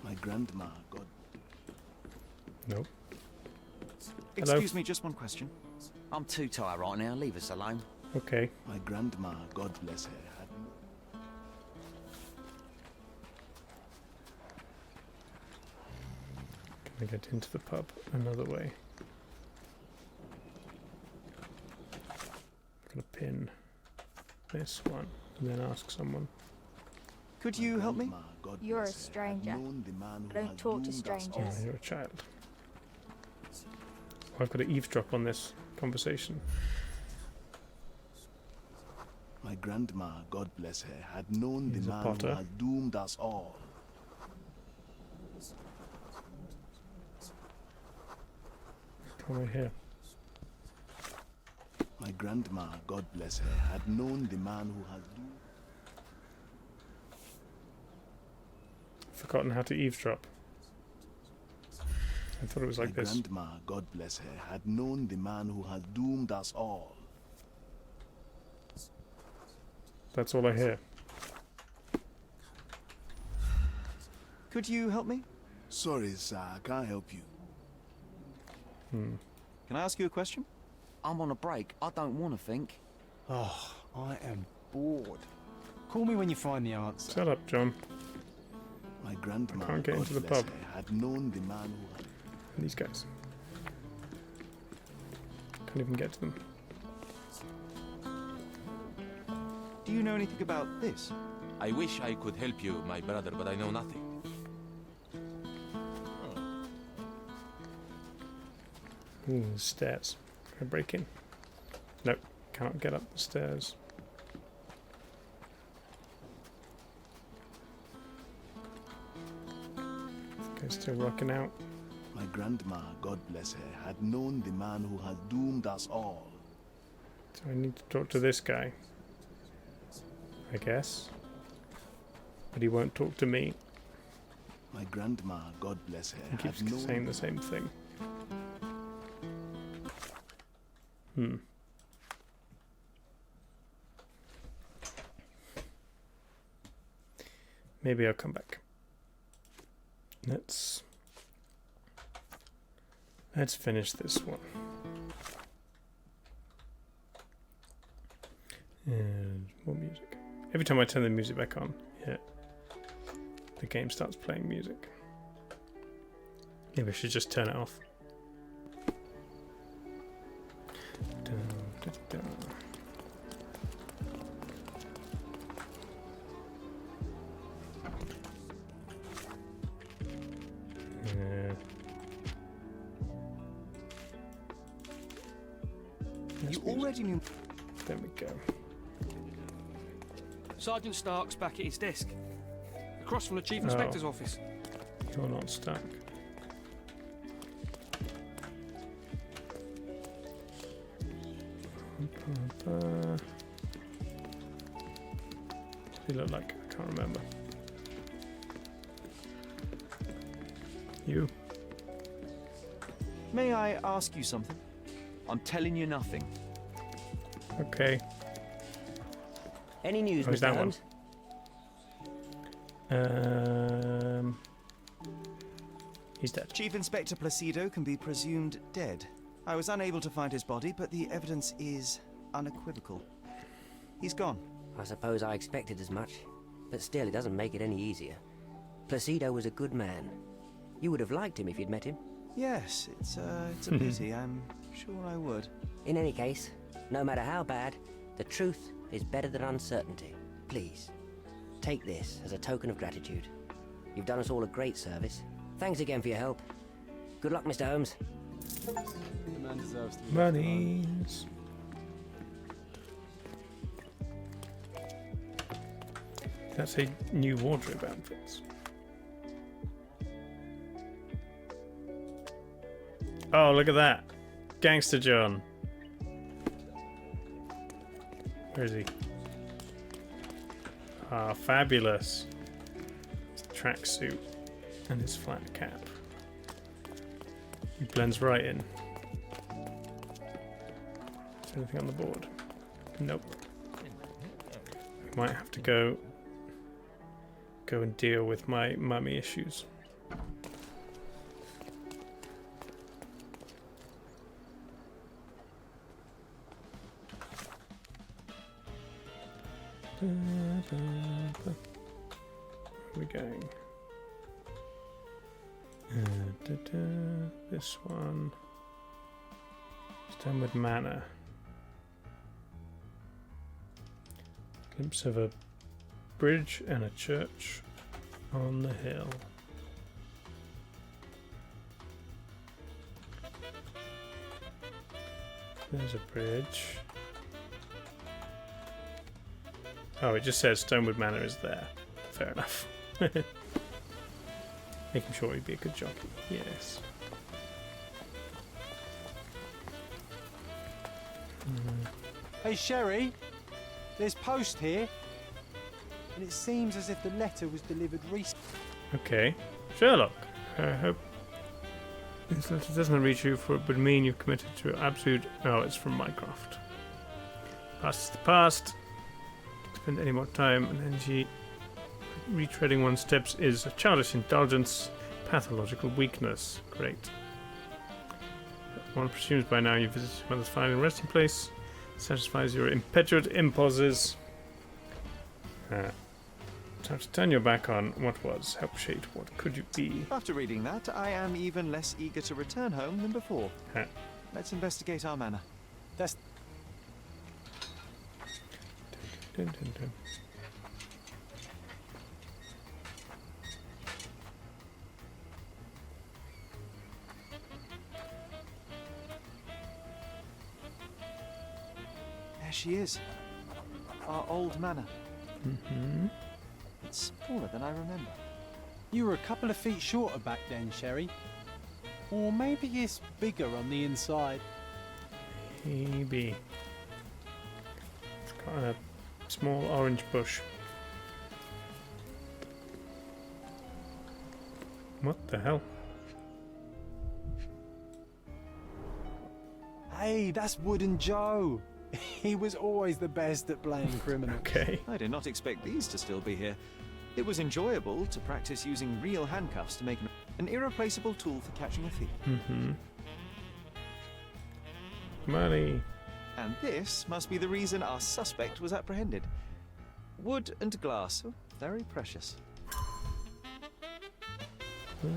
My grandma, God. Nope. Excuse me, just one question. I'm too tired right now. Leave us alone. Okay. My grandma, God bless her, had Can I get into the pub another way? I'm gonna pin this one and then ask someone. Could you help me? grandma, God You're a bless her, had stranger. known the man who I don't had talk to doomed us Oh, strangers. you're a child. Oh, I've got to eavesdrop on this conversation. My grandma, God bless her, had known He's the a man who potter. had doomed us all. Come right here. My grandma, God bless her, had known the man who had doomed. Forgotten how to eavesdrop. I thought it was like My this. grandma, God bless her, had known the man who had doomed us all. That's all I hear. Could you help me? Sorry, sir, I can't help you. Can I ask you a question? I'm on a break. I don't want to think. Oh, I am bored. Call me when you find the answer. Shut up, John. My grandma, can't get God into the bless pub. her, had known the man who had. These guys. Can't even get to them. Do you know anything about this? I wish I could help you, my brother, but I know nothing. Ooh, stairs. Can I break in? Nope, cannot get up the stairs. Okay, still rocking out. My grandma, God bless her, had known the man who had doomed us all. So I need to talk to this guy. I guess. But he won't talk to me. My grandma, God bless her, He keeps had known. saying the same thing. Maybe I'll come back. Let's finish this one. And more music. Every time I turn the music back on, yeah, the game starts playing music. Maybe I should just turn it off. Dun, dun, dun. You already knew. There we go. Sergeant Stark's back at his desk, across from the Chief Inspector's office. You're not stuck. What do they look like? I can't remember. May I ask you something? I'm telling you nothing. Okay. Any news, Oh, Mr. that one. Holmes? He's dead. Chief Inspector Placido can be presumed dead. I was unable to find his body, but the evidence is unequivocal. He's gone. I suppose I expected as much, but still it doesn't make it any easier. Placido was a good man. You would have liked him if you'd met him. Yes, it's a pity. I'm sure I would. In any case, no matter how bad, the truth is better than uncertainty. Please, take this as a token of gratitude. You've done us all a great service. Thanks again for your help. Good luck, Mr. Holmes. The man deserves to be Bunnies. That's a new wardrobe outfits. Oh, look at that. Gangster John. Where is he? Ah, fabulous. His tracksuit and his flat cap. He blends right in. Is there anything on the board? Nope. Might have to go and deal with my mummy issues. Where are we going? This one. Stanwood Manor. Glimpse of a bridge and a church on the hill. There's a bridge. Oh, it just says Stonewood Manor is there. Fair enough. Making sure he'd be a good jockey. Yes. Hey, Sherry, there's post here, and it seems as if the letter was delivered recently. Okay. Sherlock, I hope this letter doesn't reach you, for it would mean you've committed to absolute... Oh, it's from Mycroft. Past is the past. Spend any more time and energy retreading one's steps is a childish indulgence, pathological weakness. Great. One presumes by now you've visited your mother's final resting place. Satisfies your impetuous impulses. Time to turn your back on what was. Help shape what could you be. After reading that, I am even less eager to return home than before. Huh. Let's investigate our manor. That's Dun, dun, dun. There she is. Our old manor. Mm-hmm. It's smaller than I remember. You were a couple of feet shorter back then, Sherry. Or maybe it's bigger on the inside. Maybe. It's got a small orange bush. What the hell? Hey, that's Wooden Joe. He was always the best at playing criminal. Okay. I did not expect these to still be here. It was enjoyable to practice using real handcuffs to make an irreplaceable tool for catching a thief. Mm-hmm. Money. And this must be the reason our suspect was apprehended. Wood and glass. Oh, very precious. It's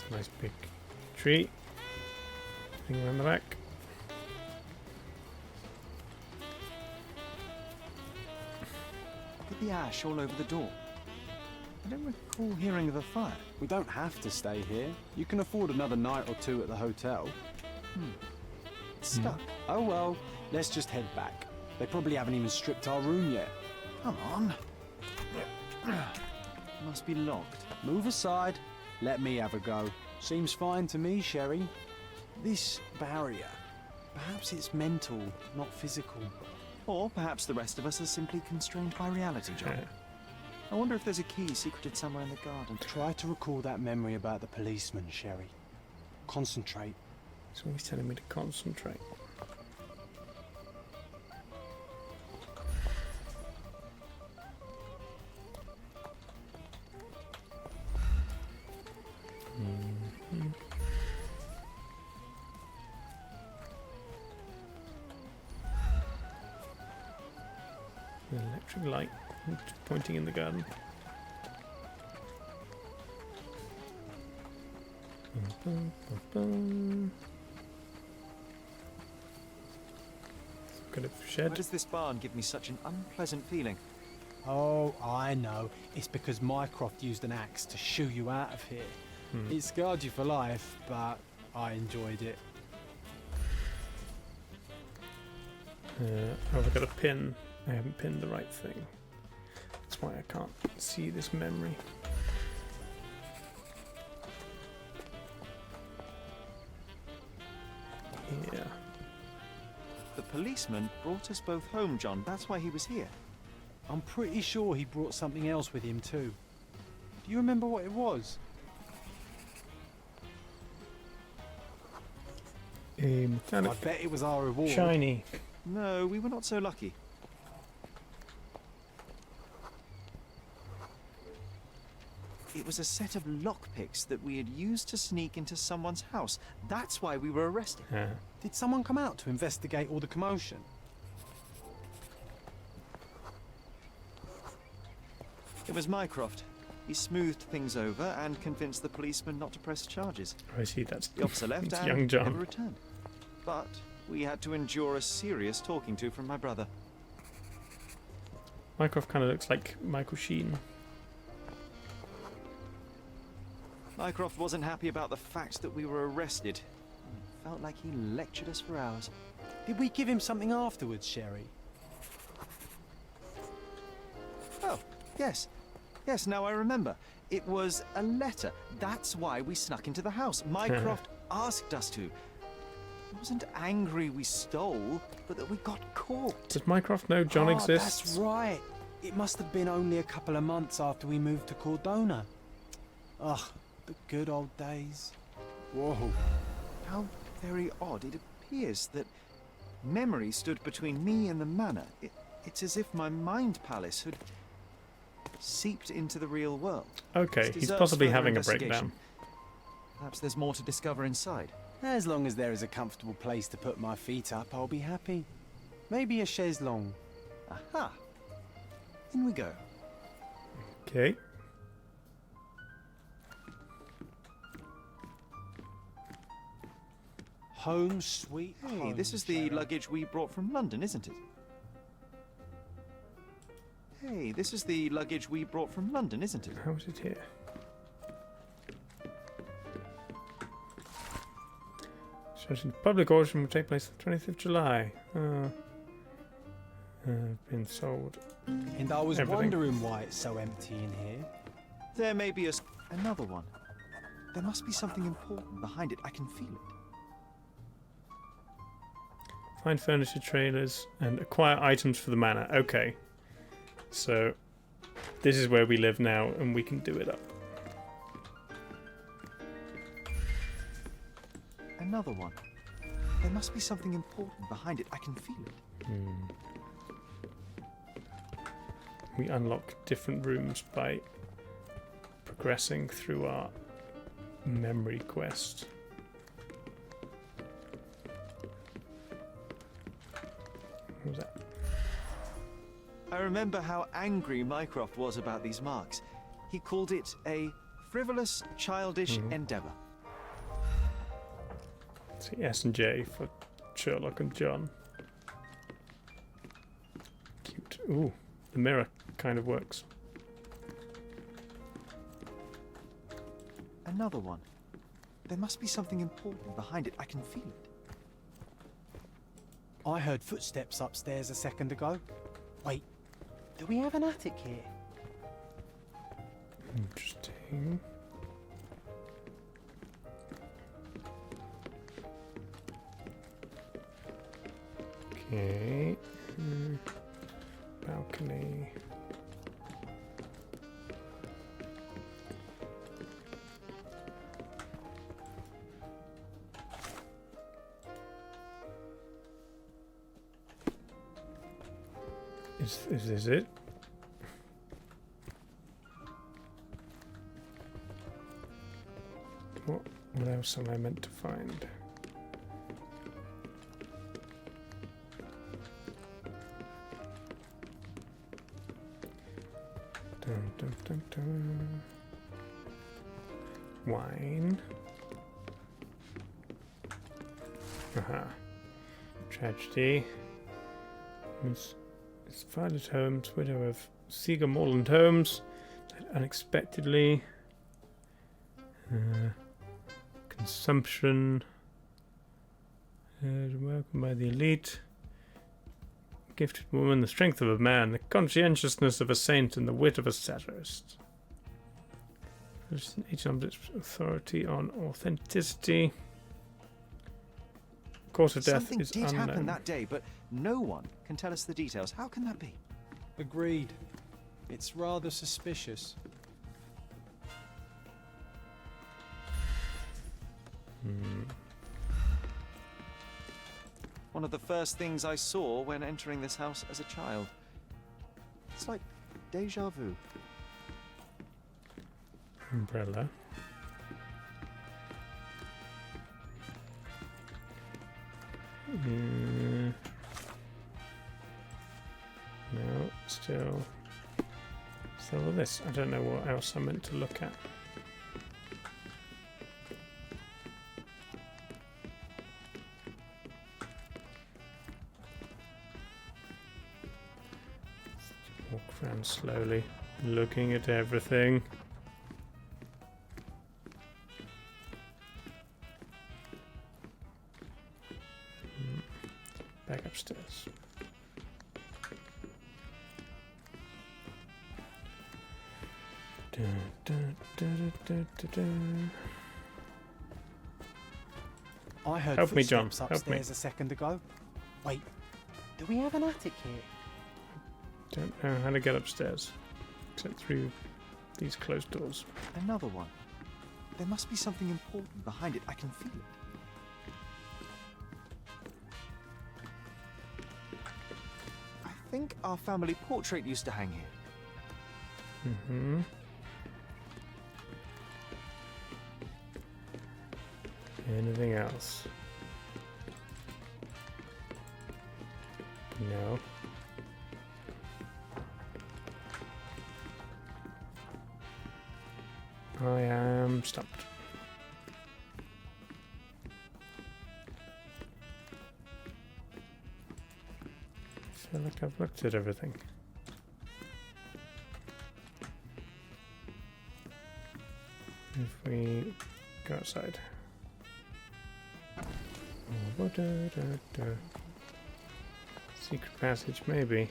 a nice big tree. Thing around the back. Look at the ash all over the door. I don't recall hearing of a fire. We don't have to stay here. You can afford another night or two at the hotel. It's stuck. Oh well, let's just head back. They probably haven't even stripped our room yet. Come on. Must be locked. Move aside. Let me have a go. Seems fine to me, Sherry. This barrier. Perhaps it's mental, not physical. Or perhaps the rest of us are simply constrained by reality, John. I wonder if there's a key secreted somewhere in the garden. Try to recall that memory about the policeman, Sherry. Concentrate. He's always telling me to concentrate. The electric light pointing in the garden. Kind of shed. Why does this barn give me such an unpleasant feeling? Oh, I know. It's because Mycroft used an axe to shoo you out of here. It scarred you for life, but I enjoyed it. Oh, I've got a pin. I haven't pinned the right thing. That's why I can't see this memory. Yeah. The policeman brought us both home, John. That's why he was here. I'm pretty sure he brought something else with him too. Do you remember what it was? I bet it was our reward. Shiny. No, we were not so lucky. It was a set of lockpicks that we had used to sneak into someone's house. That's why we were arrested. Did someone come out to investigate all the commotion? It was Mycroft. He smoothed things over and convinced the policeman not to press charges. I see, that's The officer left it's and young John. never returned. But we had to endure a serious talking to from my brother. Mycroft kind of looks like Michael Sheen. Mycroft wasn't happy about the fact that we were arrested. Felt like he lectured us for hours. Did we give him something afterwards, Sherry? Oh, yes. Yes, now I remember. It was a letter. That's why we snuck into the house. Mycroft asked us to. He wasn't angry we stole, but that we got caught. Does Mycroft know John exists? That's right. It must have been only a couple of months after we moved to Cordona. Ugh, the good old days. Whoa. How very odd. It appears that memory stood between me and the manor. It's as if my mind palace had seeped into the real world. Okay, This he's deserves possibly further having a investigation. breakdown. Perhaps there's more to discover inside. As long as there is a comfortable place to put my feet up, I'll be happy. Maybe a chaise longue. Aha! In we go. Okay. Home sweet home. Hey, this is the Sherry. luggage we brought from London, isn't it? Hey, this is the luggage we brought from London, isn't it? How is it here? Certain public auction will take place on the 20th of July. Been sold. And I was Everything. wondering why it's so empty in here. There may be another one. There must be something important behind it. I can feel it. Find furniture trailers and acquire items for the manor. Okay. So, this is where we live now, and we can do it up. Another one. There must be something important behind it. I can feel it. We unlock different rooms by progressing through our memory quest. What was that? I remember how angry Mycroft was about these marks. He called it a frivolous, childish endeavour. See, S and J for Sherlock and John. Cute. Ooh, the mirror kind of works. Another one. There must be something important behind it. I can feel it. I heard footsteps upstairs a second ago. Wait, do we have an attic here? Interesting. Okay. Balcony. Is this it? What else am I meant to find? Dun, dun, dun, dun. Wine. Aha. Tragedy. It's Violet Holmes, widow of Seager Morland Holmes, died unexpectedly. Consumption. Welcome by the elite. Gifted woman, the strength of a man, the conscientiousness of a saint, and the wit of a satirist. Each object's authority on authenticity. Cause of death Something is did unknown. happen that day, but no one can tell us the details. How can that be? Agreed. It's rather suspicious. One of the first things I saw when entering this house as a child. It's like deja vu. Umbrella. No, still all this. I don't know what else I'm meant to look at. Walk around slowly, looking at everything. Back upstairs. I heard Help me, John. footsteps Help me. upstairs a second ago. Wait, do we have an attic here? Don't know how to get upstairs, except through these closed doors. Another one. There must be something important behind it. I can feel it. I think our family portrait used to hang here. Mm-hmm. Anything else? No. I am stumped. I feel like I've looked at everything. If we go outside. Secret passage, maybe.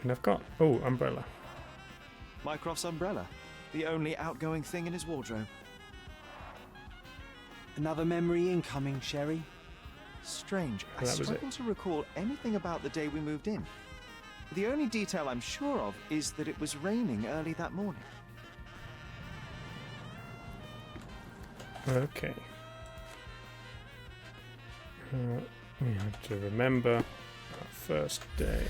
And I've got umbrella. Mycroft's umbrella, the only outgoing thing in his wardrobe. Another memory incoming, Sherry. Strange. I Well, that was struggle to recall anything about the day we moved in. The only detail I'm sure of is that it was raining early that morning. Okay. We have to remember our first day.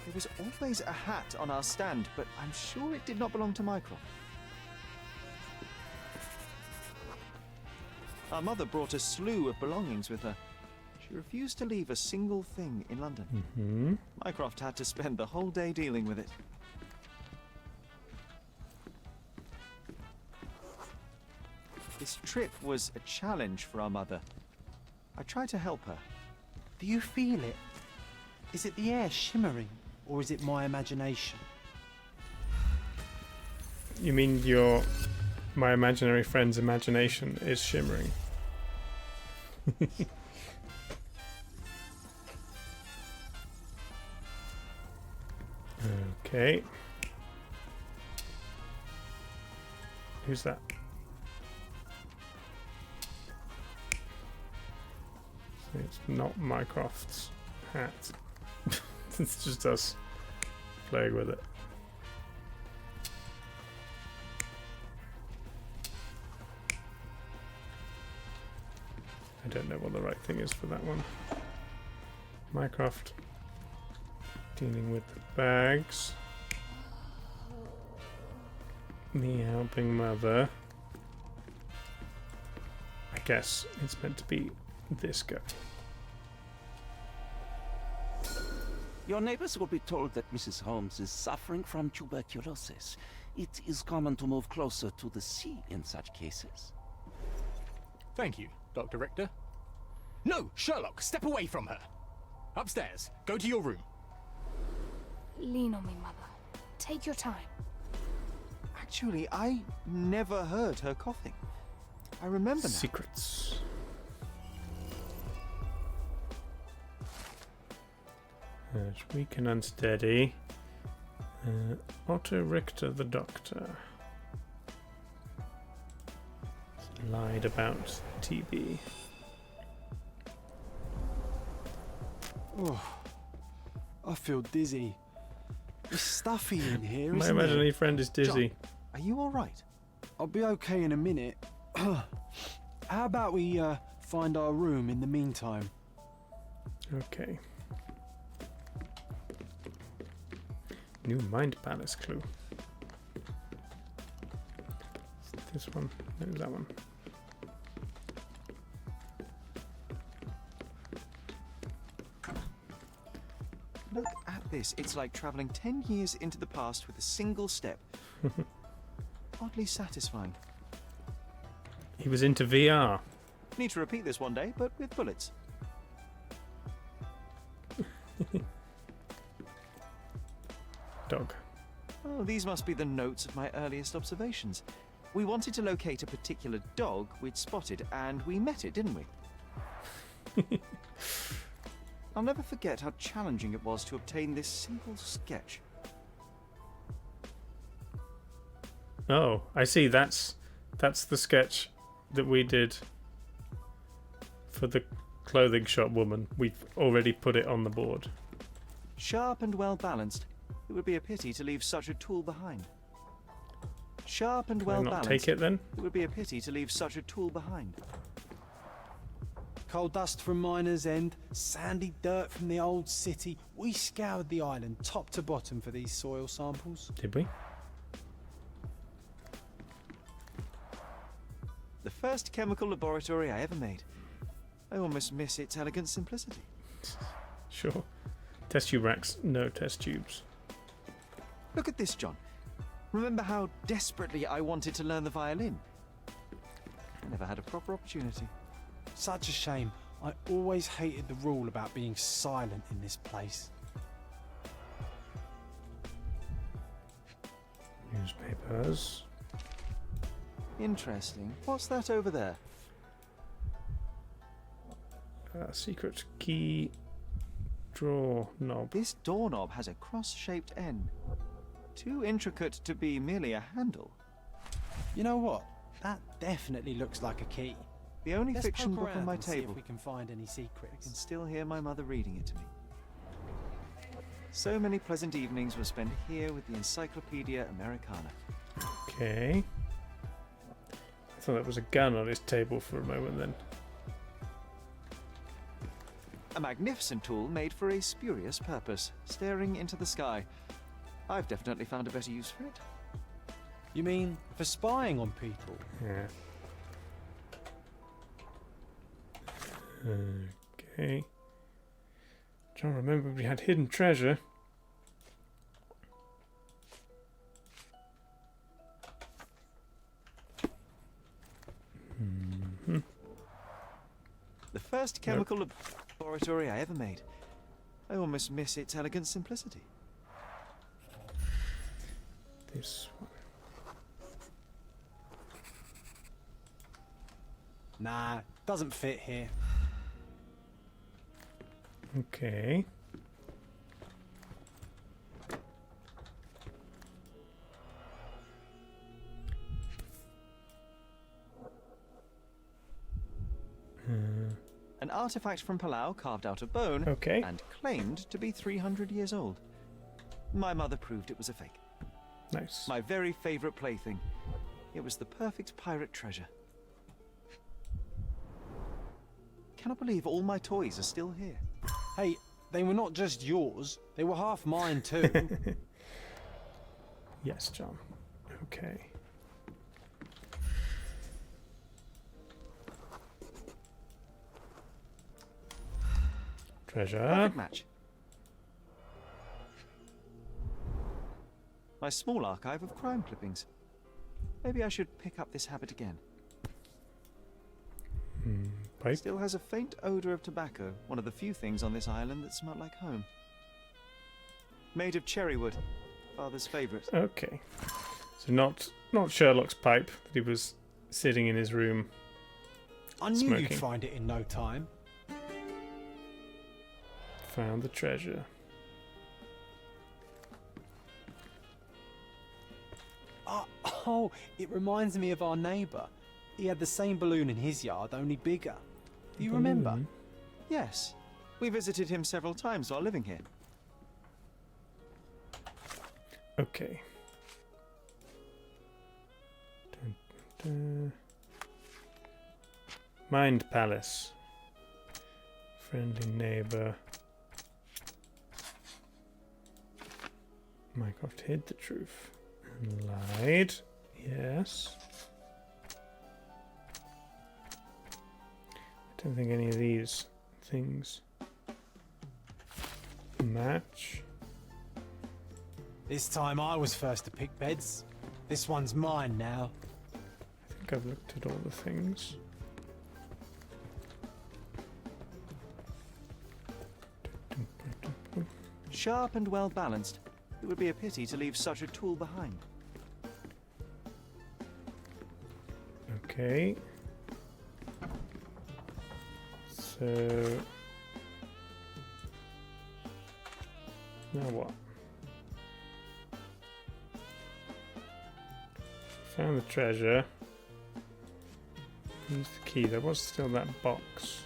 There was always a hat on our stand, but I'm sure it did not belong to Mycroft. Our mother brought a slew of belongings with her. She refused to leave a single thing in London. Mm-hmm. Mycroft had to spend the whole day dealing with it. This trip was a challenge for our mother. I tried to help her. Do you feel it? Is it the air shimmering, or is it my imagination? You mean my imaginary friend's imagination is shimmering? Okay. Who's that? So it's not Mycroft's hat. It's just us playing with it. don't know what the right thing is for that one. Mycroft dealing with the bags. Me helping Mother. I guess it's meant to be this guy. Your neighbors will be told that Mrs. Holmes is suffering from tuberculosis. It is common to move closer to the sea in such cases. Thank you, Dr. Richter. No, Sherlock, step away from her. Upstairs, go to your room. Lean on me, Mother. Take your time. Actually, I never heard her coughing. I remember now. Secrets. Weak and unsteady. Otto Richter, the doctor. Lied about TB. Oh, I feel dizzy. It's stuffy in here, My isn't it? imaginary friend is dizzy. John, are you all right? I'll be okay in a minute. How about we find our room in the meantime? Okay. New Mind Palace clue. This one. No, that one. Look at this. It's like traveling 10 years into the past with a single step. Oddly satisfying. He was into VR. Need to repeat this one day, but with bullets. Dog. Oh, these must be the notes of my earliest observations. We wanted to locate a particular dog we'd spotted, and we met it, didn't we? I'll never forget how challenging it was to obtain this simple sketch. Oh, I see. That's the sketch that we did for the clothing shop woman. We've already put it on the board. Sharp and well balanced. It would be a pity to leave such a tool behind. Sharp and well Can I not balanced. take it then? It would be a pity to leave such a tool behind. Coal dust from Miner's End, sandy dirt from the old city. We scoured the island top to bottom for these soil samples. Did we? The first chemical laboratory I ever made. I almost miss its elegant simplicity. Sure. Test tube racks, no test tubes. Look at this, John. Remember how desperately I wanted to learn the violin? I never had a proper opportunity. Such a shame. I always hated the rule about being silent in this place. Newspapers. Interesting. What's that over there? Secret key drawer knob. This doorknob has a cross-shaped end. Too intricate to be merely a handle. You know what? That definitely looks like a key. The only Let's fiction poke book on around my and see table. if we can find any I secrets. can still hear my mother reading it to me. So many pleasant evenings were spent here with the Encyclopedia Americana. Okay. I thought that was a gun on his table for a moment then. A magnificent tool made for a spurious purpose, staring into the sky. I've definitely found a better use for it. You mean for spying on people? Yeah. Okay. Trying to remember we had hidden treasure. The first chemical laboratory I ever made. I almost miss its elegant simplicity. This one. Nah, doesn't fit here. Okay. An artifact from Palau carved out of bone Okay. and claimed to be 300 years old. My mother proved it was a fake. Nice. My very favorite plaything. It was the perfect pirate treasure. cannot believe all my toys are still here. Hey, they were not just yours, they were half mine too. Yes, John. Okay. Treasure. Perfect match. My small archive of crime clippings. Maybe I should pick up this habit again. Pipe. Still has a faint odor of tobacco, one of the few things on this island that smell like home. Made of cherry wood, father's favourite. Okay. So not Sherlock's pipe that he was sitting in his room I knew smoking. you'd find it in no time. Found the treasure. Oh, it reminds me of our neighbour. He had the same balloon in his yard, only bigger. Do you remember? Yes. We visited him several times while living here. Okay. Dun, dun, dun. Mind Palace. Friendly neighbor. Mycroft hid the truth and lied. Yes. I don't think any of these things match. This time I was first to pick beds. This one's mine now. I think I've looked at all the things. Sharp and well balanced. It would be a pity to leave such a tool behind. Okay. So now what? Found the treasure. Use the key. There was still that box.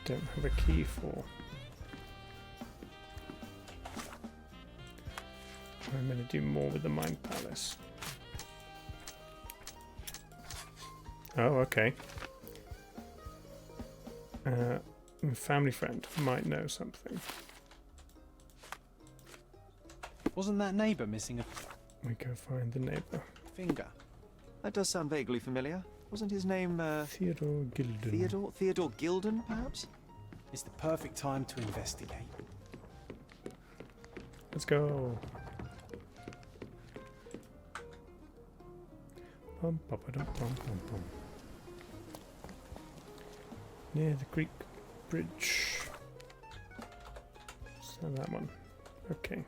Don't have a key for. I'm going to do more with the Mind Palace. Oh, okay. Family friend might know something. Wasn't that neighbour missing a We go find the neighbour. finger? That does sound vaguely familiar. Wasn't his name, Theodore Gilden. Theodore Gilden, perhaps? It's the perfect time to investigate. Let's go. Bum, bum, bum, bum, bum. Near the Greek bridge. So that one. Okay.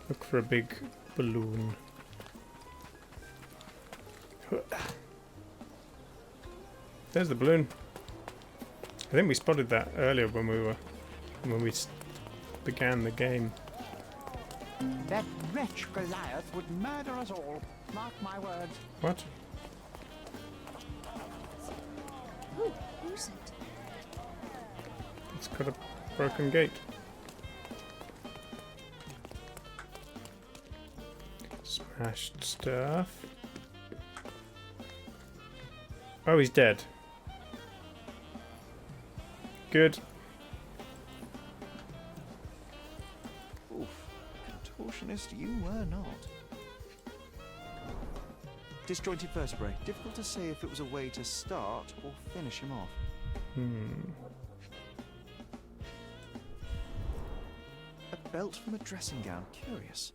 Look for a big balloon. There's the balloon. I think we spotted that earlier when we began the game. That wretch Goliath would murder us all. Mark my words. What? Who's it? It's got a broken gate. Smashed stuff. Oh, he's dead. Good. Oof. Contortionist you were not. Disjointed vertebrae. Difficult to say if it was a way to start or finish him off. A belt from a dressing gown. Curious.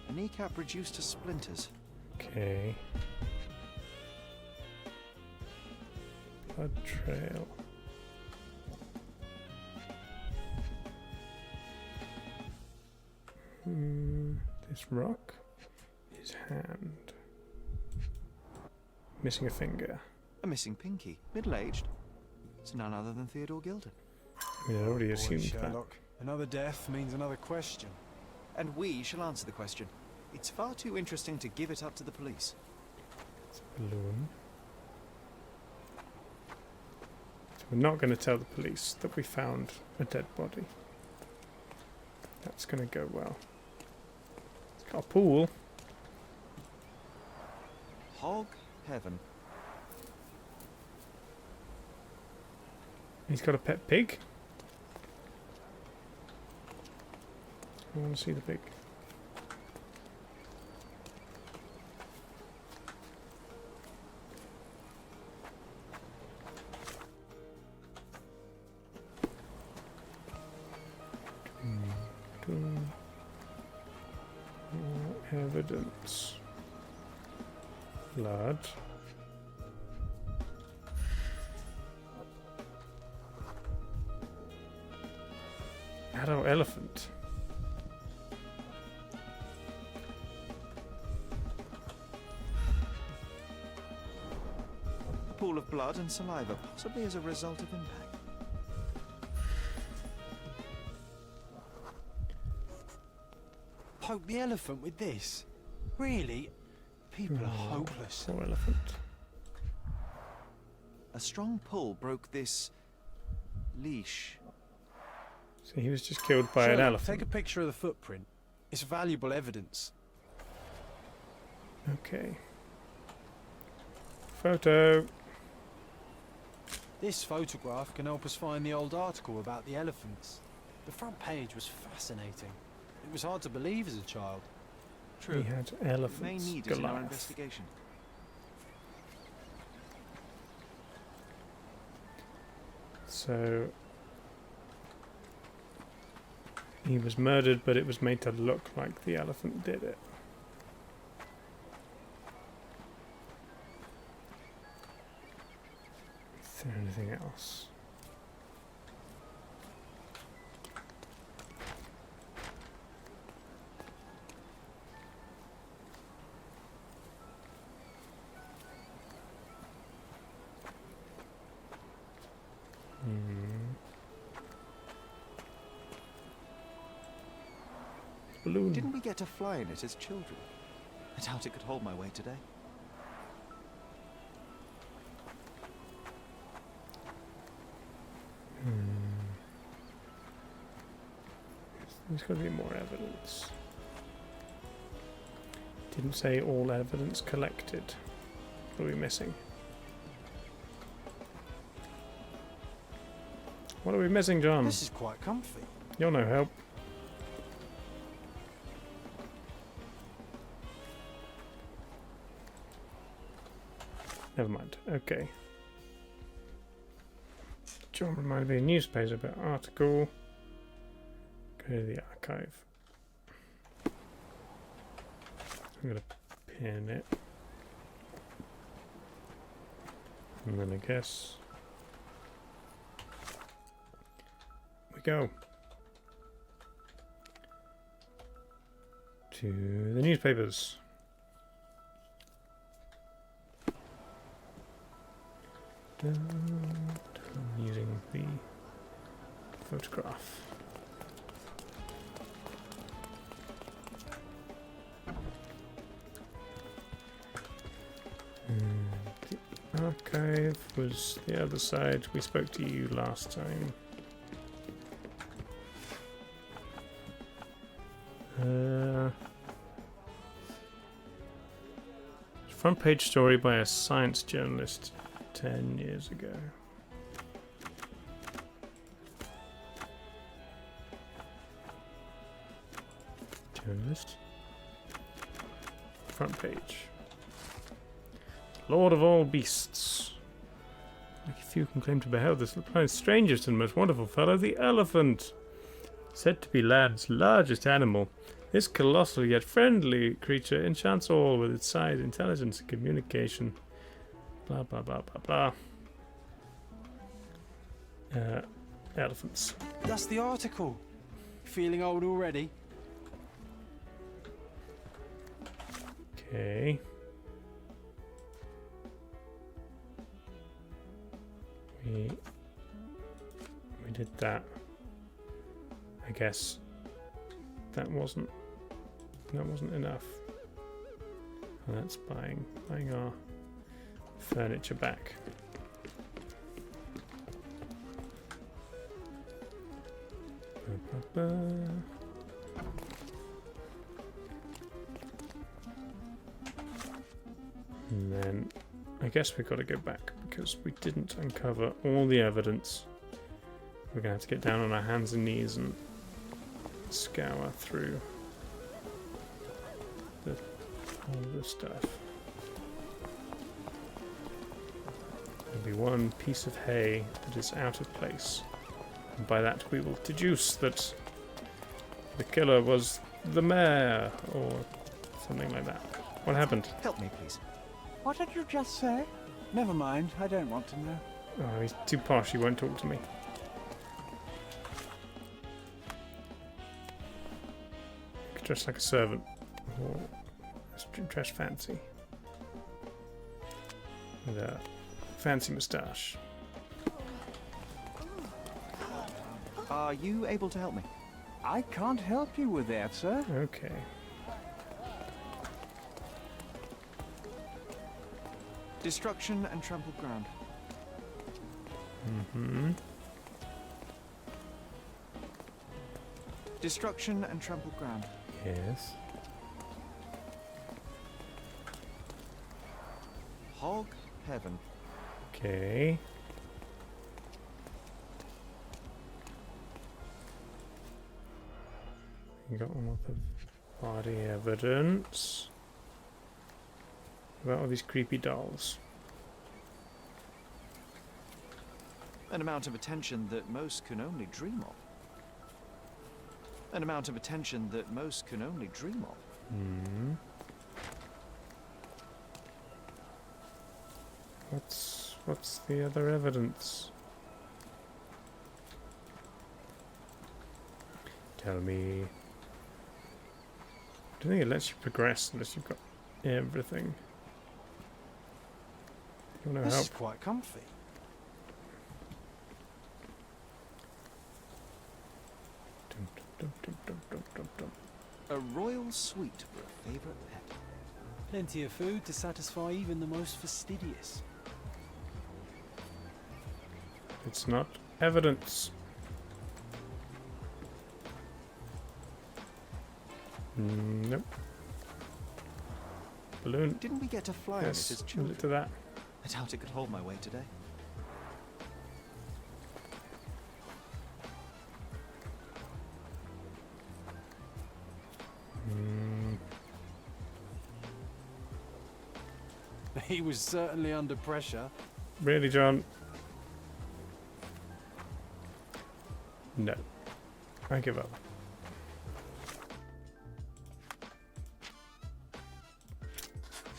A kneecap reduced to splinters. Okay. Blood trail. This rock is hand. Missing a finger. A missing pinky. Middle-aged. It's none other than Theodore Gilden. I mean, I already assumed that. Sherlock. Another death means another question. And we shall answer the question. It's far too interesting to give it up to the police. It's a balloon. We're not going to tell the police that we found a dead body. That's going to go well. It's got a pool. Hog heaven. He's got a pet pig. I want to see the pig. More evidence. Blood. Adult elephant. A pool of blood and saliva, possibly as a result of impact. Poke the elephant with this? Really? People are hopeless. Poor elephant. A strong pull broke this leash. So he was just killed by an Sherlock, elephant. take a picture of the footprint. It's valuable evidence. Okay. Photo. This photograph can help us find the old article about the elephants. The front page was fascinating. It was hard to believe as a child. He had elephants. May need it in our Goliath. investigation. So he was murdered, but it was made to look like the elephant did it. Is there anything else? Balloon. Didn't we get to fly in it as children? I doubt it could hold my weight today. There's got to be more evidence. Didn't say all evidence collected. What are we missing? What are we missing, John? This is quite comfy. You're no help. Never mind. Okay. John reminded me of a newspaper about article. Go to the archive. I'm gonna pin it. And then I guess we go to the newspapers. I'm using the photograph. The archive was the other side. We spoke to you last time. Front page story by a science journalist 10 years ago. Journalist. Front page. Lord of all beasts. Like few can claim to behold this planet strangest and most wonderful fellow, the elephant. Said to be land's largest animal, this colossal yet friendly creature enchants all with its size, intelligence, and communication. Blah blah blah blah blah. Elephants. That's the article. Feeling old already? Okay. We did that. I guess that wasn't enough. And that's buying our furniture back. And then I guess we've got to go back because we didn't uncover all the evidence. We're going to have to get down on our hands and knees and scour through all the stuff. There'll be one piece of hay that is out of place. And by that we will deduce that the killer was the mayor or something like that. What happened? Help me, please. What did you just say? Never mind, I don't want to know. Oh, he's too posh, he won't talk to me. Dressed like a servant. Or dress fancy. With a fancy moustache. Are you able to help me? I can't help you with that, sir. Okay. Destruction and trampled ground. Mm-hmm. Destruction and trampled ground. Yes. Hog heaven. Okay. You got one of the body evidence. What about all these creepy dolls? An amount of attention that most can only dream of. An amount of attention that most can only dream of. Hmm. What's the other evidence? Tell me. I don't think it lets you progress unless you've got everything. You want to This help? is quite comfy. A royal suite for a favourite pet. Plenty of food to satisfy even the most fastidious. It's not evidence. Nope. Balloon. Didn't we get to fly on it Yes, as a children? bit to that. I doubt it could hold my weight today. He was certainly under pressure. Really, John? No. I give up.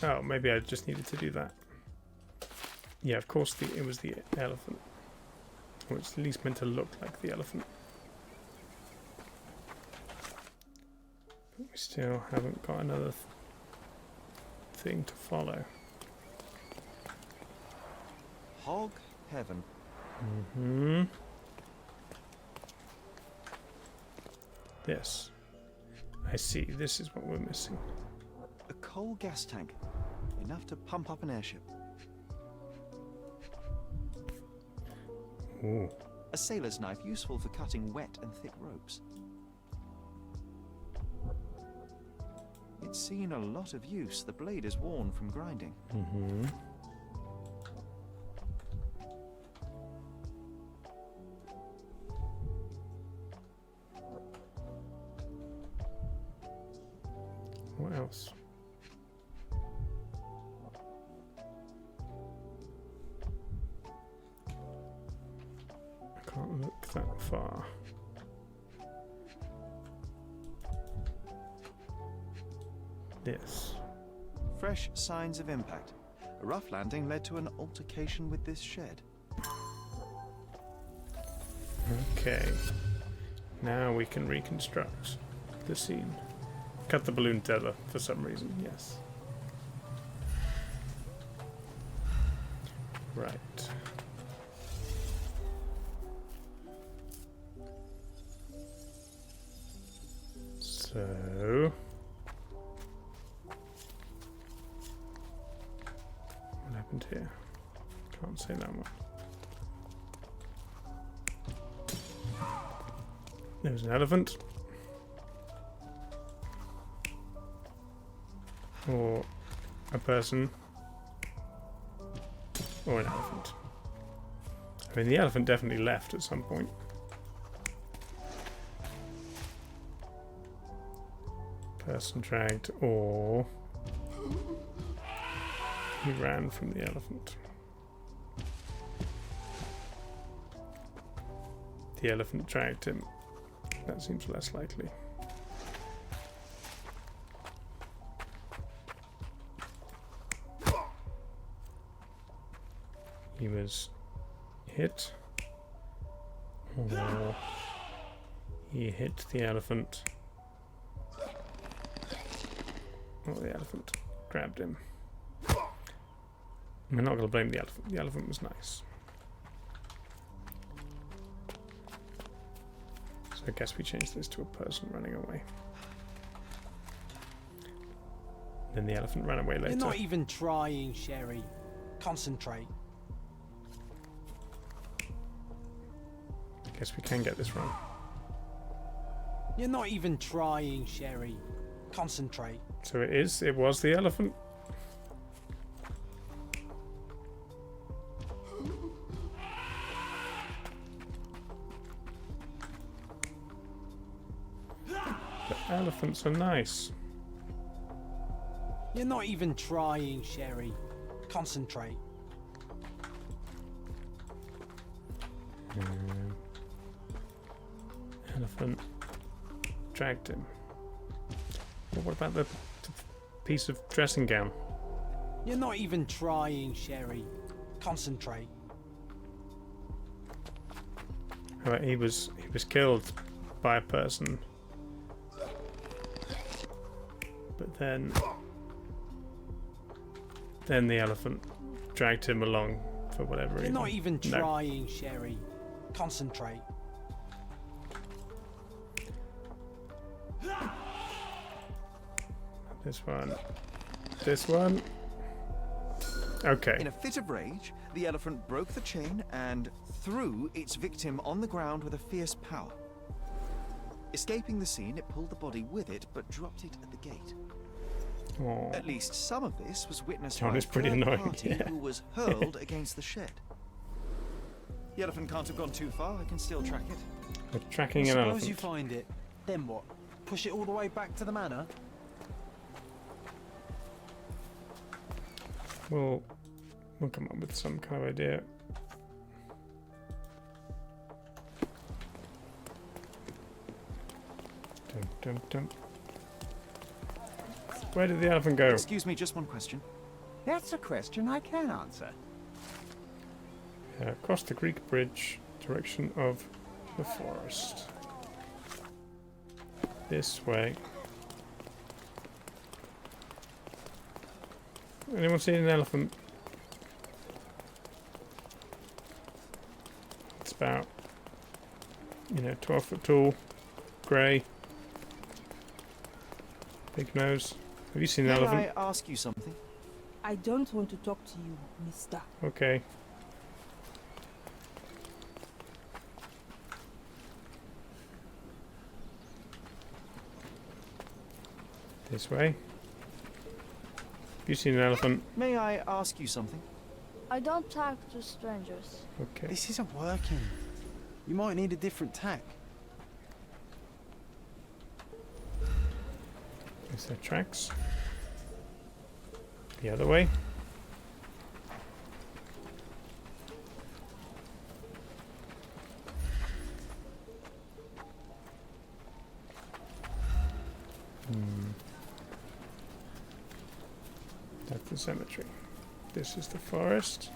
Oh, maybe I just needed to do that. Yeah, of course it was the elephant. Or it's at least meant to look like the elephant. But we still haven't got another thing to follow. Hog heaven. Mm-hmm. Yes. I see. This is what we're missing. A coal gas tank. Enough to pump up an airship. Ooh. A sailor's knife useful for cutting wet and thick ropes. It's seen a lot of use. The blade is worn from grinding. Mm-hmm. What else? I can't look that far. This. Fresh signs of impact. A rough landing led to an altercation with this shed. Okay. Now we can reconstruct the scene. Cut the balloon tether for some reason, yes. Right. So... what happened here? Can't say that one. There's an elephant. Or a person. Or an elephant. I mean, the elephant definitely left at some point. Person dragged, or he ran from the elephant. The elephant dragged him. That seems less likely. He was hit, or he hit the elephant, or the elephant grabbed him. We're not going to blame the elephant. The elephant was nice. So I guess we change this to a person running away. Then the elephant ran away later. You're not even trying, Sherry. Concentrate. I guess we can get this wrong. You're not even trying, Sherry. Concentrate. So it was the elephant. The elephants are nice. You're not even trying, Sherry. Concentrate. Elephant dragged him. Well, what about the piece of dressing gown? You're not even trying, Sherry. Concentrate. How about he was killed by a person, but then the elephant dragged him along for whatever reason. You're not even trying, Sherry. Concentrate. This one. This one. Okay. In a fit of rage, the elephant broke the chain and threw its victim on the ground with a fierce power. Escaping the scene, it pulled the body with it, but dropped it at the gate. Aww. At least some of this was witnessed John by is a pretty third annoying, party yeah. who was hurled against the shed. The elephant can't have gone too far. I can still track it. We're tracking an Suppose elephant. you find it. Then what? Push it all the way back to the manor? We'll come up with some kind of idea. Dum, dum, dum. Where did the elephant go? Excuse me, just one question. That's a question I can answer. Across the Greek bridge, direction of the forest. This way. Anyone seen an elephant? It's about, 12 foot tall, grey, big nose. Have you seen an elephant? May I ask you something? I don't want to talk to you, mister. Okay. This way. Have you seen an elephant? May I ask you something? I don't talk to strangers. Okay. This isn't working. You might need a different tack. Is there tracks? The other way? That's the cemetery. This is the forest.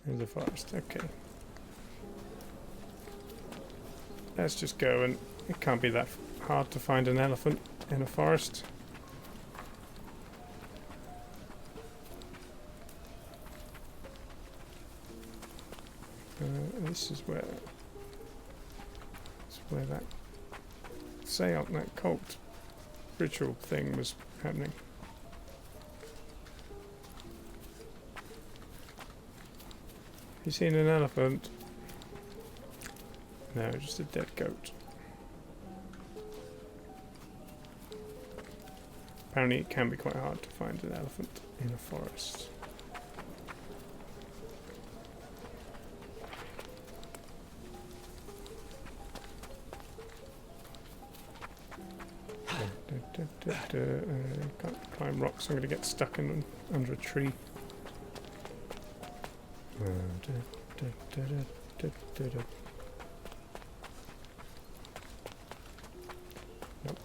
There's the forest, okay. Let's just go, and it can't be that hard to find an elephant in a forest. This is where that seance, that cult ritual thing was happening. Have you seen an elephant? No, just a dead goat. Apparently it can be quite hard to find an elephant in a forest. Can't climb rocks, I'm going to get stuck in under a tree. Nope.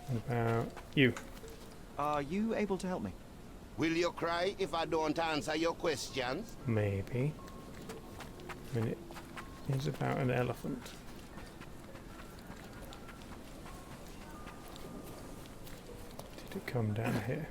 What about you? Are you able to help me? Will you cry if I don't answer your questions? Maybe. I mean, it is about an elephant. Did it come down here?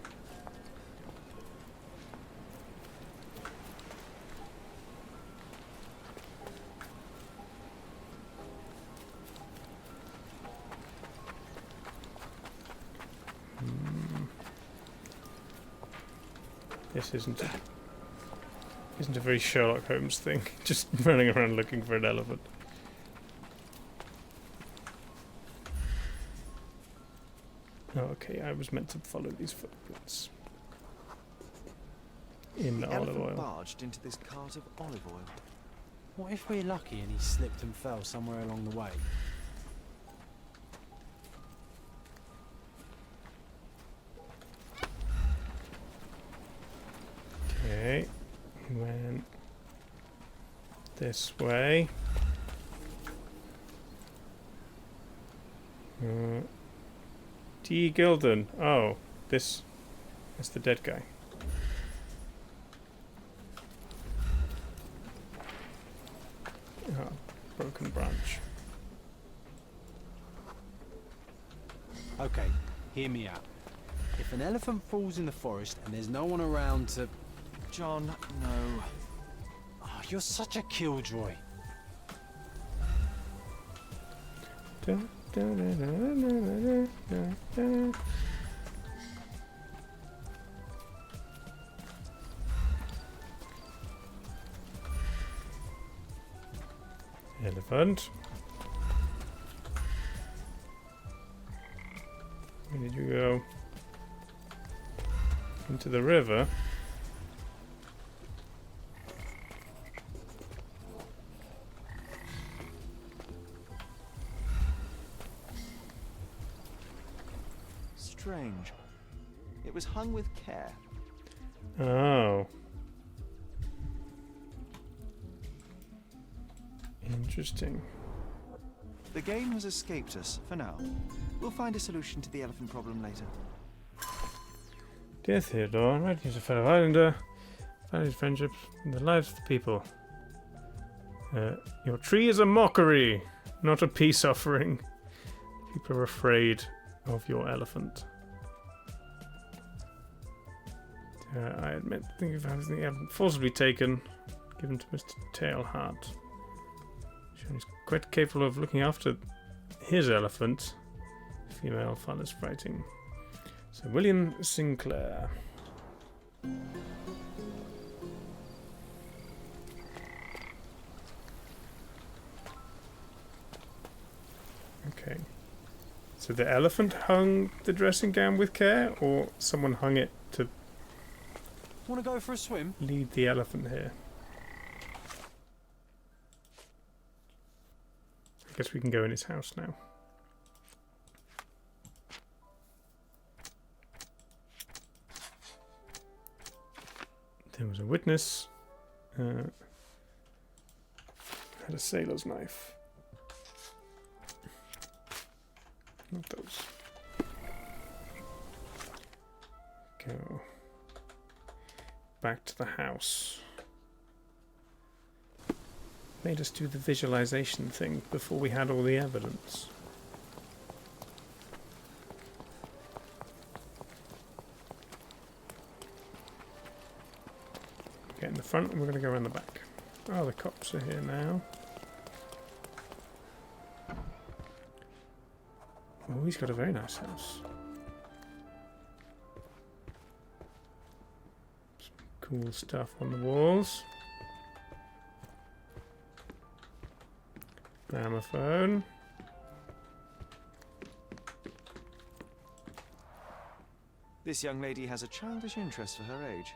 This isn't a very Sherlock Holmes thing. Just running around looking for an elephant. Oh, okay, I was meant to follow these footprints. In the olive elephant oil. barged into this cart of olive oil. What if we're lucky and he slipped and fell somewhere along the way? Okay, he went this way. D. Gilden. Oh, that's the dead guy. Oh, broken branch. Okay, hear me out. If an elephant falls in the forest and there's no one around to... John, no. Oh, you're such a killjoy. Elephant. Where did you go? Into the river. Strange. It was hung with care. Oh. Interesting. The game has escaped us for now. We'll find a solution to the elephant problem later. Dear Theodore, writing as a fellow Islander, values friendships and the lives of the people. Your tree is a mockery, not a peace offering. People are afraid of your elephant. I admit, think of having the elephant forcibly taken, given to Mr. Tailheart. He's quite capable of looking after his elephant. Female fun is fighting. So William Sinclair. Okay. So the elephant hung the dressing gown with care, or someone hung it to Want to go for a swim? lead the elephant here? I guess we can go in his house now. There was a witness. Had a sailor's knife. Not those. Go back to the house. Made us do the visualization thing before we had all the evidence. Get in the front and we're going to go around the back. Oh, the cops are here now. he's got a very nice house. Some cool stuff on the walls. Gramophone. This young lady has a childish interest for her age.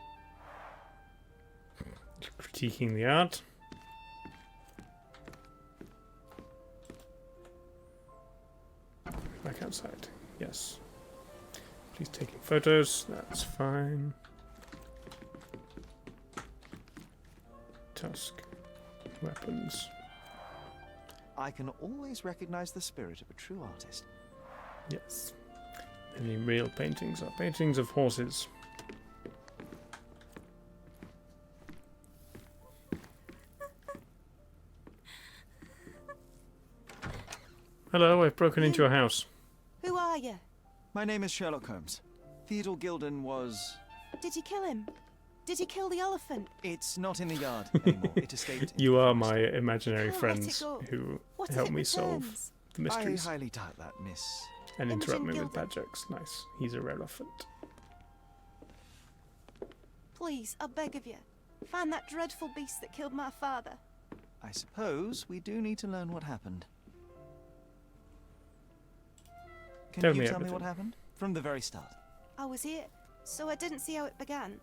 Critiquing the art. Back outside. Yes. She's taking photos. That's fine. Tusk. Weapons. I can always recognize the spirit of a true artist. Yes. Any real paintings are paintings of horses. Hello, I've broken into your house. Who are you? My name is Sherlock Holmes. Theodore Gilden was... Did you kill him? Did you kill the elephant? It's not in the yard anymore. It escaped. You are my imaginary Can't let it friends go. who What if help it me solve returns? the mysteries. I highly doubt that, miss. And interrupt me Imogen with bad jokes. Nice. He's a elephant. Please, I beg of you, find that dreadful beast that killed my father. I suppose we do need to learn what happened. Can Tell you me tell me what everything. happened? From the very start. I was here, so I didn't see how it began.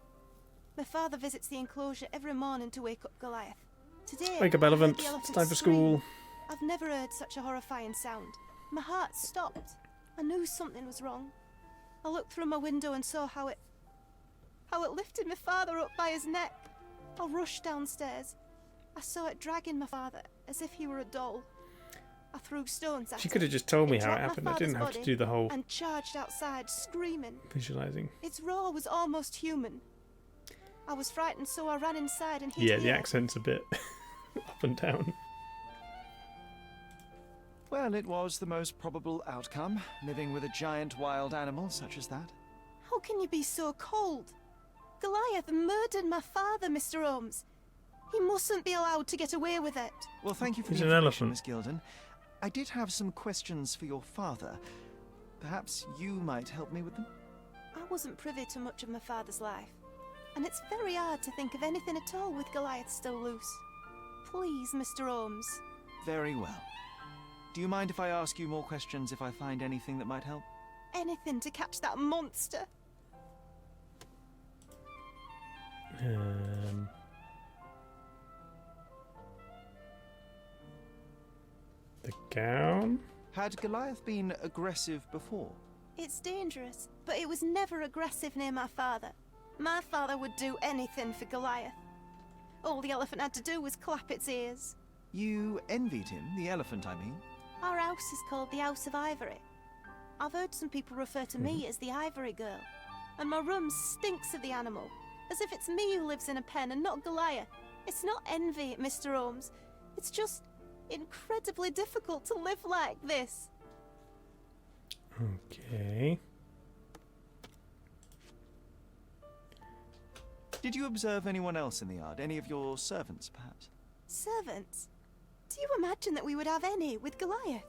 My father visits the enclosure every morning to wake up Goliath. Today, Wake up, I heard elephant. the It's elephant time for scream. school. I've never heard such a horrifying sound. My heart stopped. I knew something was wrong. I looked through my window and saw how it lifted my father up by his neck. I rushed downstairs. I saw it dragging my father as if he were a doll. I threw stones at She it. could have just told me how it dropped my happened. I father's didn't have to body do the whole and charged outside, screaming. visualizing. Its roar was almost human. I was frightened, so I ran inside and hid Yeah, the here. accent's a bit up and down. Well, it was the most probable outcome, living with a giant wild animal such as that. How can you be so cold? Goliath murdered my father, Mr. Holmes. He mustn't be allowed to get away with it. Well, thank you for He's the an information, elephant. Miss Gilden. I did have some questions for your father. Perhaps you might help me with them? I wasn't privy to much of my father's life, and it's very hard to think of anything at all with Goliath still loose. Please, Mr. Holmes. Very well. Do you mind if I ask you more questions if I find anything that might help? Anything to catch that monster. The gown? Had Goliath been aggressive before? It's dangerous, but it was never aggressive near my father. My father would do anything for Goliath. All the elephant had to do was clap its ears. You envied him, the elephant, I mean. Our house is called the House of Ivory. I've heard some people refer to me as the Ivory Girl, and my room stinks of the animal, as if it's me who lives in a pen and not Goliath. It's not envy, Mr. Holmes. It's just incredibly difficult to live like this. Okay. Did you observe anyone else in the yard? Any of your servants, perhaps? Servants? Do you imagine that we would have any with Goliath?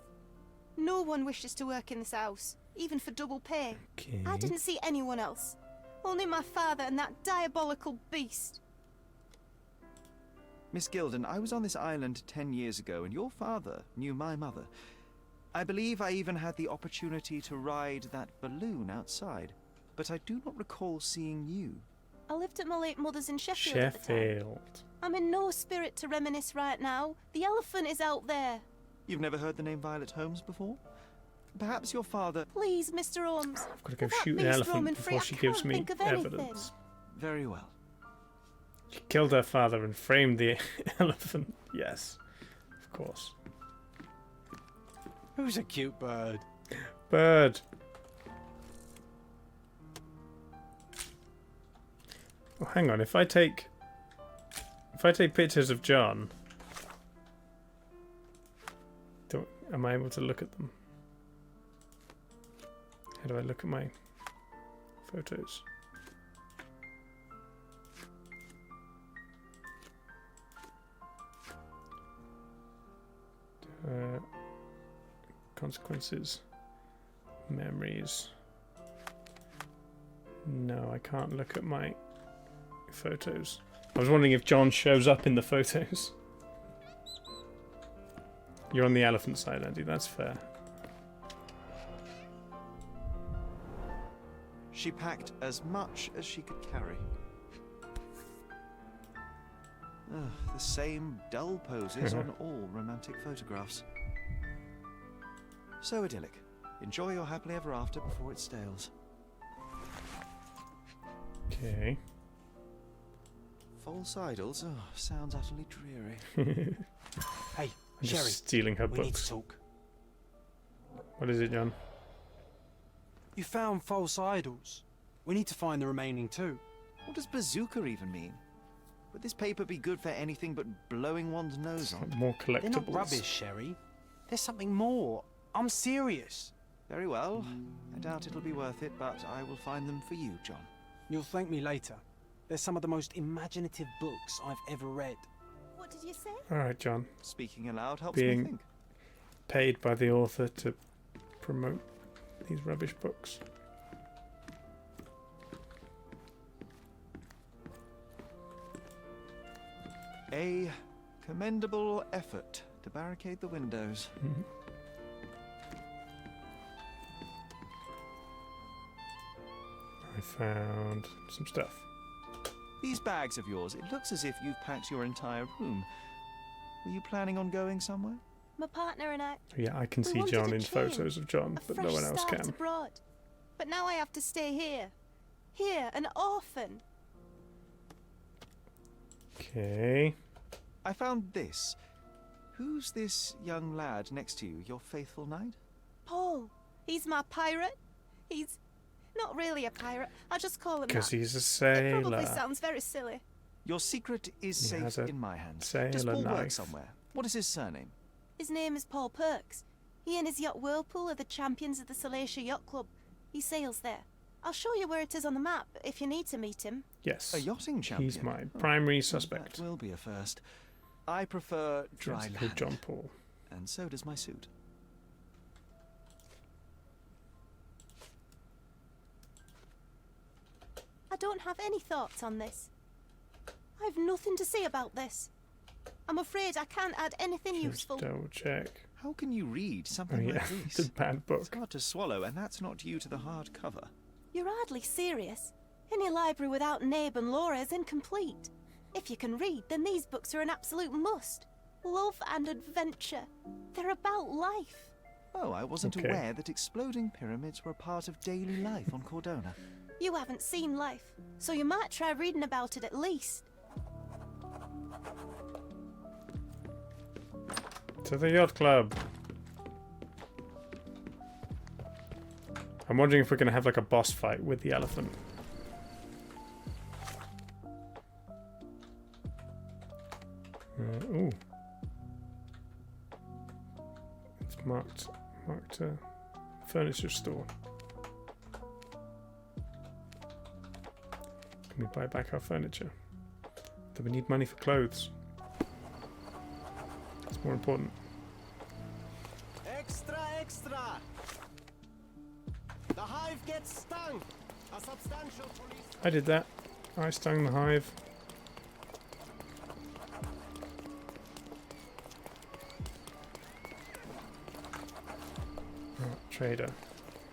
No one wishes to work in this house, even for double pay. Okay. I didn't see anyone else. Only my father and that diabolical beast. Miss Gilden, I was on this island 10 years ago, and your father knew my mother. I believe I even had the opportunity to ride that balloon outside, but I do not recall seeing you. I lived at my late mother's in Sheffield at the time. Sheffield. I'm in no spirit to reminisce right now. The elephant is out there. You've never heard the name Violet Holmes before? Perhaps your father... Please, Mr. Holmes. I've got to go With that shoot an beast elephant roaming free, before I she gives can't me think of anything. evidence. Very well. She killed her father and framed the elephant. Yes, of course. Who's a cute bird? Bird. Oh, hang on. If I take pictures of John, am I able to look at them? How do I look at my photos? Consequences. Memories. No, I can't look at my photos. I was wondering if John shows up in the photos. You're on the elephant side, Andy. That's fair. She packed as much as she could carry. The same dull poses on all romantic photographs. So idyllic. Enjoy your happily ever after before it stales. Okay. False idols? Oh, sounds utterly dreary. Hey, I'm Sherry, just stealing her we need to books. talk. What is it, John? You found false idols. We need to find the remaining two. What does bazooka even mean? Would this paper be good for anything but blowing one's nose on? More collectibles. They're not rubbish, Sherry. There's something more. I'm serious. Very well. I doubt it'll be worth it, but I will find them for you, John. You'll thank me later. They're some of the most imaginative books I've ever read. What did you say? Alright, John. Speaking aloud helps me Being think. paid by the author to promote these rubbish books. A commendable effort to barricade the windows. I found some stuff. These bags of yours, it looks as if you've packed your entire room. Were you planning on going somewhere? My partner and I. Yeah, I can we see wanted John a in change, photos of John, a but no fresh one else start can. abroad. But now I have to stay here. Here, an orphan. Okay. I found this. Who's this young lad next to you, your faithful knight? Paul. He's my pirate. He's not really a pirate. I just call him that. Because he's a It probably sailor. sounds very silly. Your secret is He has safe a in my hands. sailor Does Paul work knife. somewhere? What is his surname? His name is Paul Perks. He and his yacht Whirlpool are the champions of the Salacia Yacht Club. He sails there. I'll show you where it is on the map if you need to meet him. Yes. A yachting champion? He's my primary suspect. That will be a first. I prefer dry Yes, land. John Paul. And so does my suit. I don't have any thoughts on this. I've nothing to say about this. I'm afraid I can't add anything Just useful. double check. How can you read something Oh, yeah. like this? It's a bad book. It's hard to swallow, and that's not due to the hard cover. You're hardly serious. Any library without Nabe and Laura is incomplete. If you can read, then these books are an absolute must. Love and adventure. They're about life. Oh, I wasn't Okay. aware that exploding pyramids were a part of daily life on Cordona. You haven't seen life, so you might try reading about it at least. To the yacht club. I'm wondering if we're going to have like a boss fight with the elephant. Ooh. It's marked furniture store. Can we buy back our furniture? Do we need money for clothes? It's more important. Extra, extra! The hive gets stung! A substantial police... I did that. I stung the hive. Right, trader.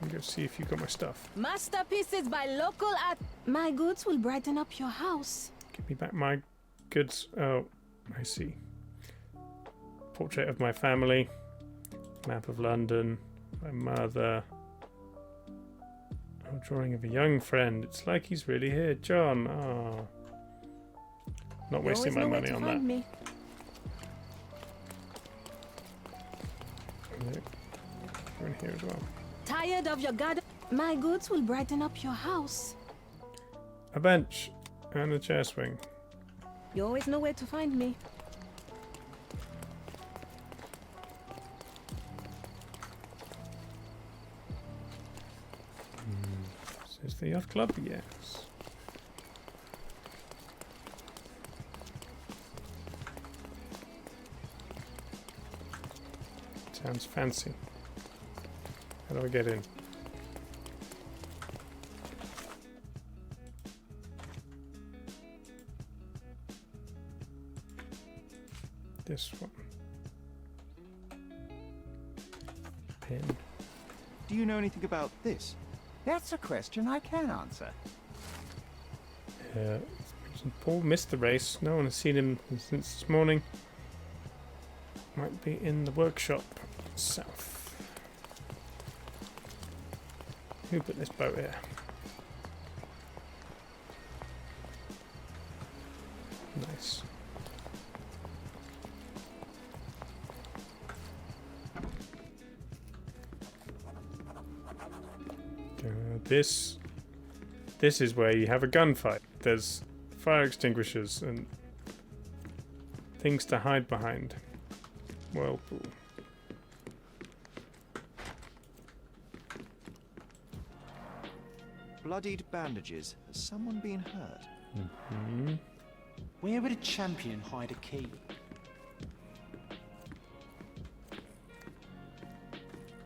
Let me go see if you got my stuff. Masterpieces by local art. My goods will brighten up your house. Give me back my goods. Oh, I see. Portrait of my family. Map of London. My mother. Oh, drawing of a young friend. It's like he's really here. John. Oh. Not You wasting always my know where money to on find that. me. Yeah. You're in here as well. Tired of your garden? My goods will brighten up your house. A bench and a chair swing. You always know where to find me. Is the yacht club? Yes. Sounds fancy. How do I get in? This one. Pin. Do you know anything about this? That's a question I can answer. Paul missed the race. No one has seen him since this morning. Might be in the workshop south. Who put this boat here? Nice. This is where you have a gunfight. There's fire extinguishers and things to hide behind. Whirlpool. Bloodied bandages. Has someone been hurt? Mm-hmm. Where would a champion hide a key?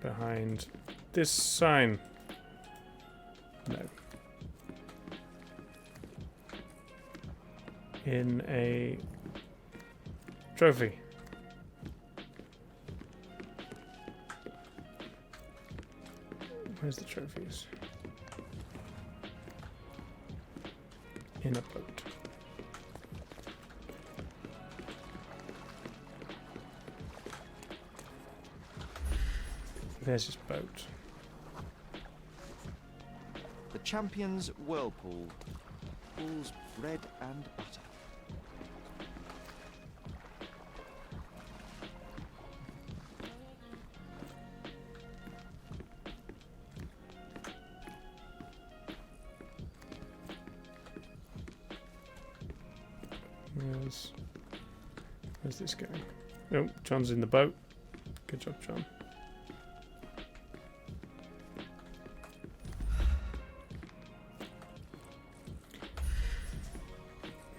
Behind this sign. No. In a trophy. Where's the trophies? In a boat. There's his boat. The champion's whirlpool. Pool's bread and butter. Where's this going? Oh, John's in the boat. Good job, John.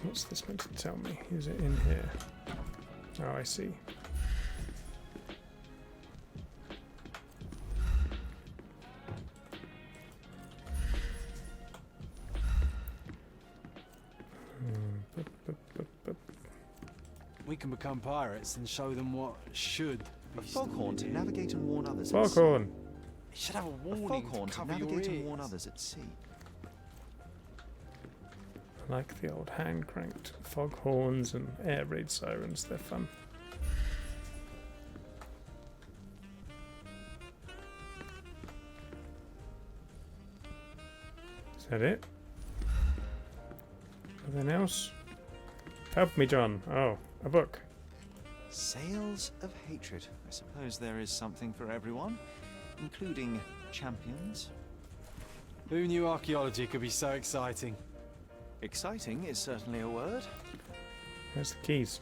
What's this meant to tell me? Is it in here? Oh, I see. We can become pirates and show them what should be. A foghorn to navigate and warn others. Foghorn. It should have a warning. A foghorn to to cover your navigate and ears. warn others at sea. I like the old hand-cranked foghorns and air raid sirens. They're fun. Is that it? Nothing else? Help me, John. Oh, a book. Sails of Hatred. I suppose there is something for everyone, including champions. Who knew archaeology could be so exciting? Exciting is certainly a word. Where's the keys?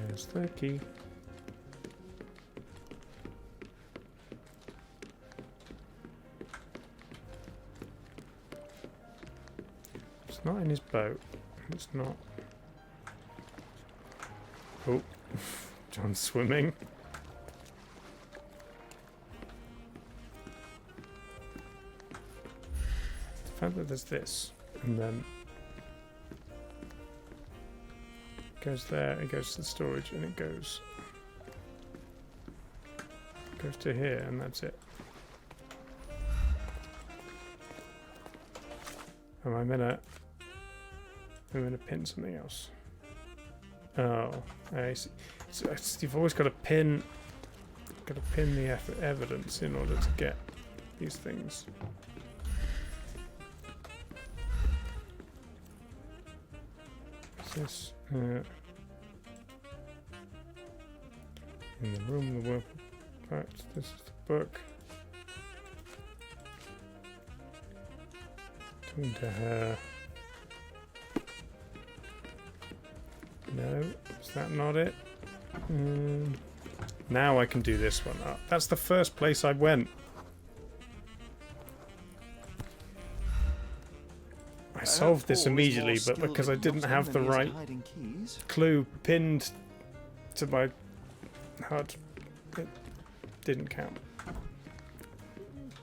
Where's the key? It's not in his boat. It's not. Oh, John's swimming. The fact that there's this, and then it goes there, it goes to the storage, and it goes to here, and that's it. I'm gonna pin something else. Oh, I see. So you've always got to pin the evidence in order to get these things. What's this? In the room, the work. Right, this is the book. Talking to her. No, is that not it? Now I can do this one. Oh, that's the first place I went. I solved this immediately, but because I didn't have the right clue pinned to my HUD, it didn't count.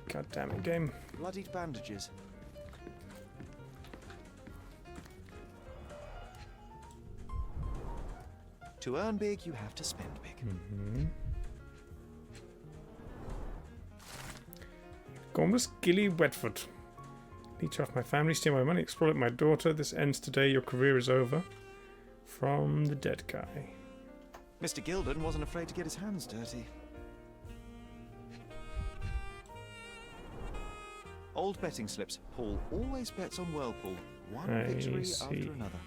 God damn it, game. Bloodied bandages. To earn big, you have to spend big. Mm-hmm. Gormless Gilly Wetfoot. Leech off my family, steal my money, exploit my daughter. This ends today. Your career is over. From the dead guy. Mr. Gilden wasn't afraid to get his hands dirty. Old betting slips. Paul always bets on Whirlpool. One victory after another.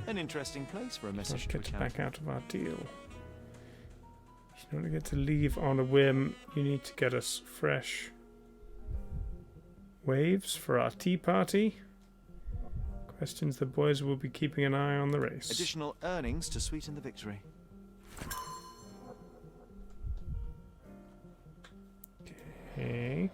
An interesting place for a message to get back out of our deal. In order to get to leave on a whim, you need to get us fresh waves for our tea party. Questions: the boys will be keeping an eye on the race. Additional earnings to sweeten the victory. Okay.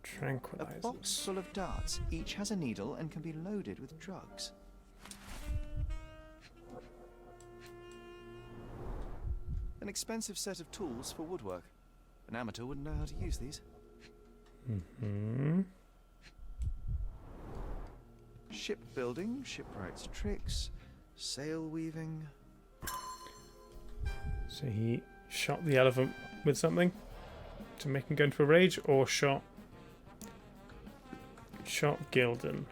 Tranquilizers. A box full of darts. Each has a needle and can be loaded with drugs. An expensive set of tools for woodwork. An amateur wouldn't know how to use these. Mm-hmm. Shipbuilding, shipwright's tricks, sail weaving. So he shot the elephant with something to make him go into a rage, or shot Gilden,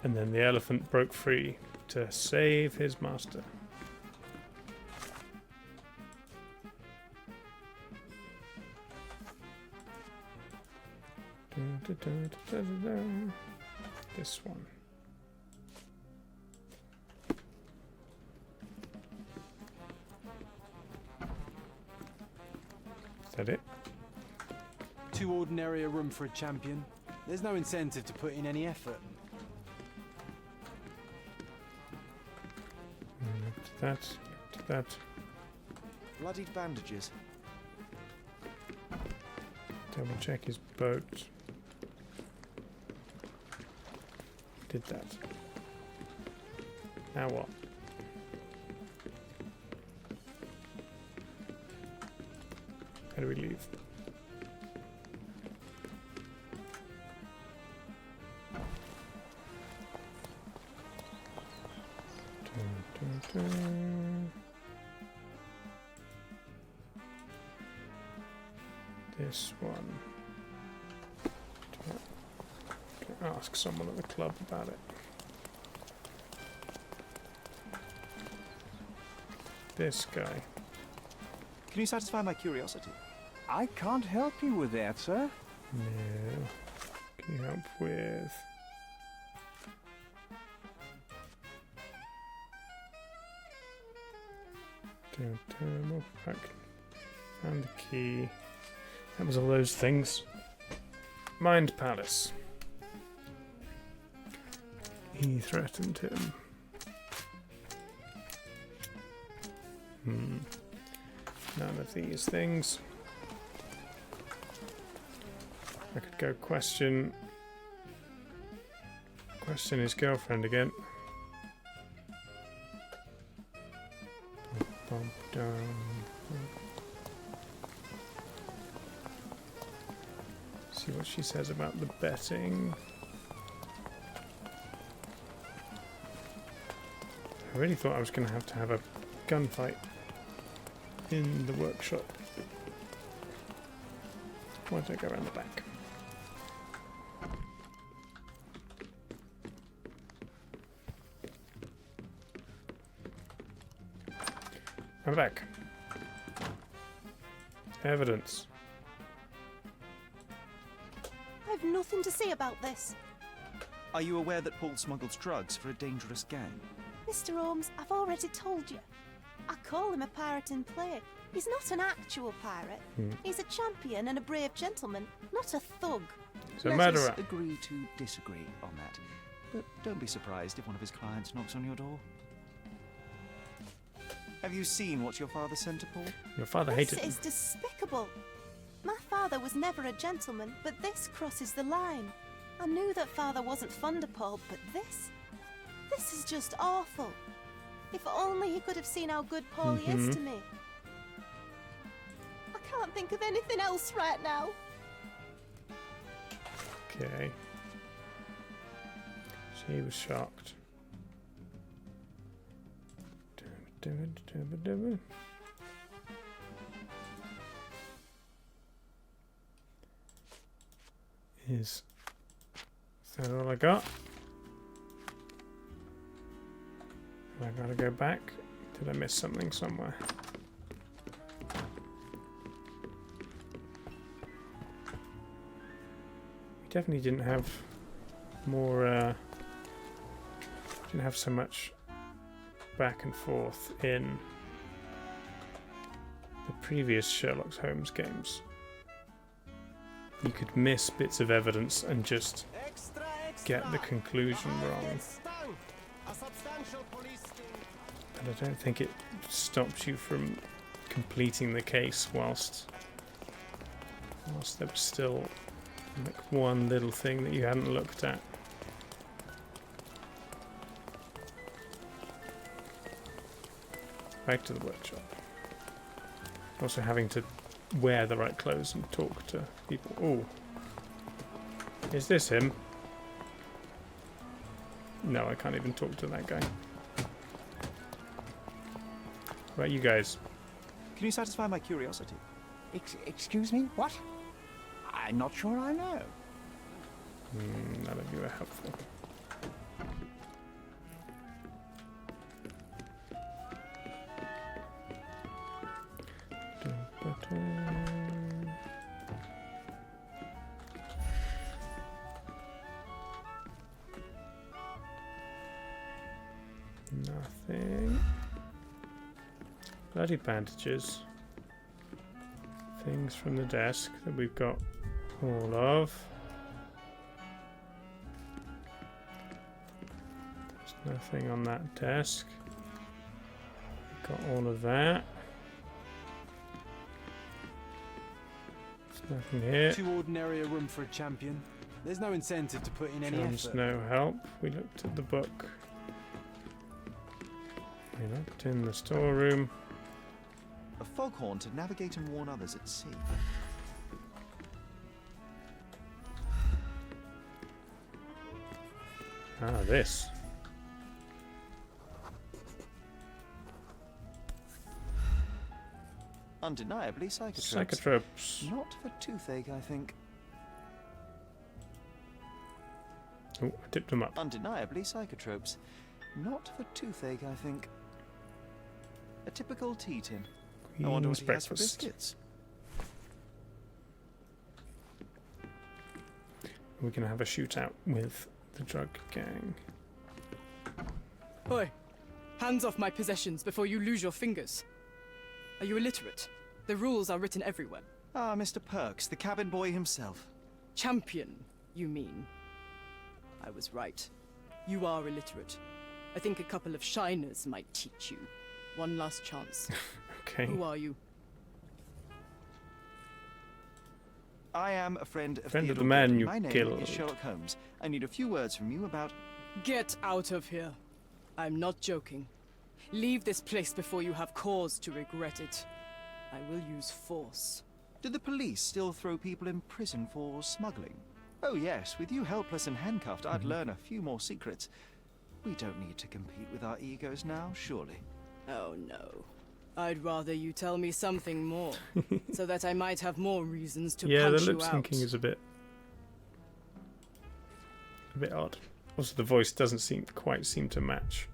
and then the elephant broke free to save his master. This one. Is that it? Too ordinary a room for a champion. There's no incentive to put in any effort. Up to that. Bloodied bandages. Double check his boat. Did that. Now what? How do we leave? This one. Can ask someone at the club about it. This guy. Can you satisfy my curiosity? I can't help you with that, sir. No. Can you help with... Back. Found the key. That was all those things. Mind Palace. He threatened him. None of these things. I could go question his girlfriend again. See what she says about the betting. I really thought I was going to have a gunfight in the workshop. Why don't I go around the back? I'm back. Evidence. I've nothing to say about this. Are you aware that Paul smuggles drugs for a dangerous gang? Mr. Holmes, I've already told you. I call him a pirate in play. He's not an actual pirate. He's a champion and a brave gentleman, not a thug. He's a Let murderer. us agree to disagree on that. But don't be surprised if one of his clients knocks on your door. Have you seen what your father sent to Paul? Your father hated This him. is despicable. My father was never a gentleman, but this crosses the line. I knew that father wasn't fond of Paul, but this is just awful. If only he could have seen how good Paul is to me. I can't think of anything else right now. Okay. She was shocked. Is that all I got? I gotta go back. Did I miss something somewhere? We definitely didn't have more, didn't have so much back and forth in the previous Sherlock Holmes games. You could miss bits of evidence and just get the conclusion wrong. But I don't think it stops you from completing the case whilst there was still like one little thing that you hadn't looked at. Back to the workshop. Also having to wear the right clothes and talk to people. Oh, is this him? No, I can't even talk to that guy. What about you guys? Can you satisfy my curiosity? Excuse me? What? I'm not sure I know. None of you are helpful. Nothing. Bloody bandages. Things from the desk that we've got all of. There's nothing on that desk. Got all of that. There's nothing here. Too ordinary a room for a champion. There's no incentive to put in any John's effort. no help. We looked at the book. We looked in the storeroom. A foghorn to navigate and warn others at sea. Ah, this. Undeniably psychotropes. Psychotropes. Not for toothache, I think. Oh, I tipped them up. Undeniably psychotropes. Not for toothache, I think. A typical tea tin. I wonder what he has for breakfast. biscuits. We're going to have a shootout with the drug gang. Oi! Hands off my possessions before you lose your fingers. Are you illiterate? The rules are written everywhere. Ah, Mr. Perks, the cabin boy himself. Champion, you mean? I was right. You are illiterate. I think a couple of shiners might teach you. One last chance. Okay. Who are you? I am a friend of Friend of Theodore the man Gilden. you My name killed. is Sherlock Holmes. I need a few words from you about... Get out of here. I'm not joking. Leave this place before you have cause to regret it. I will use force. Do the police still throw people in prison for smuggling? Oh yes, with you helpless and handcuffed, I'd learn a few more secrets. We don't need to compete with our egos now, surely. Oh no. I'd rather you tell me something more, so that I might have more reasons to Yeah, the punch you lip out. syncing is a bit odd. Also, the voice doesn't quite seem to match.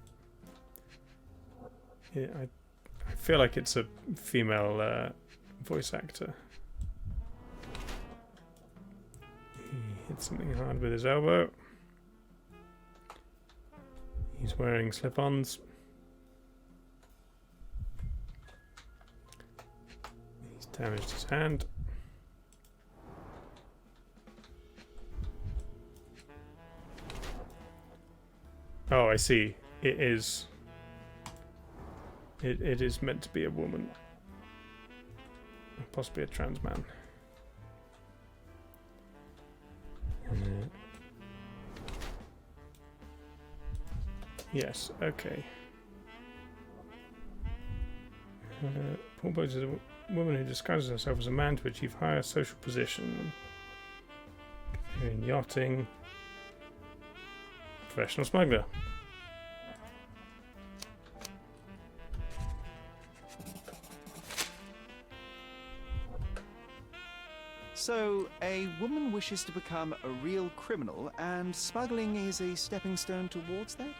Yeah, I feel like it's a female voice actor. He hit something hard with his elbow. He's wearing slip-ons. Damaged his hand. Oh, I see. It is. It is meant to be a woman. Possibly a trans man. Yes, okay. Paul Bones is a woman who disguises herself as a man to achieve higher social position. In yachting. Professional smuggler. So, a woman wishes to become a real criminal, and smuggling is a stepping stone towards that?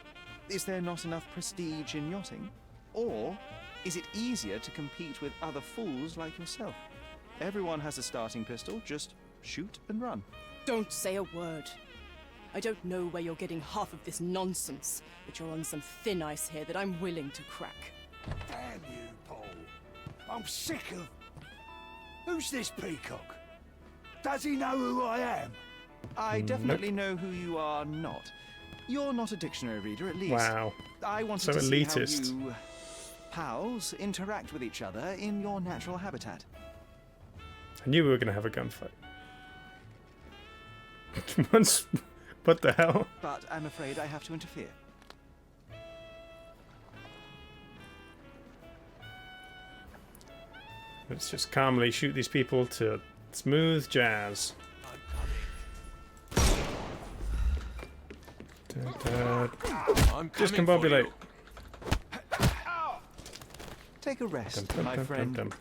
Is there not enough prestige in yachting? Or is it easier to compete with other fools like yourself? Everyone has a starting pistol, just shoot and run. Don't say a word. I don't know where you're getting half of this nonsense, but you're on some thin ice here that I'm willing to crack. Damn you, Paul. I'm sick of... Who's this peacock? Does he know who I am? I definitely know who you are not. You're not a dictionary reader, at least. Wow. I wanted So to see elitist. how you pals interact with each other in your natural habitat. I knew we were going to have a gunfight. Once... What the hell? But I'm afraid I have to interfere. Let's just calmly shoot these people to smooth jazz. Discombobulate. Take a rest, my friend.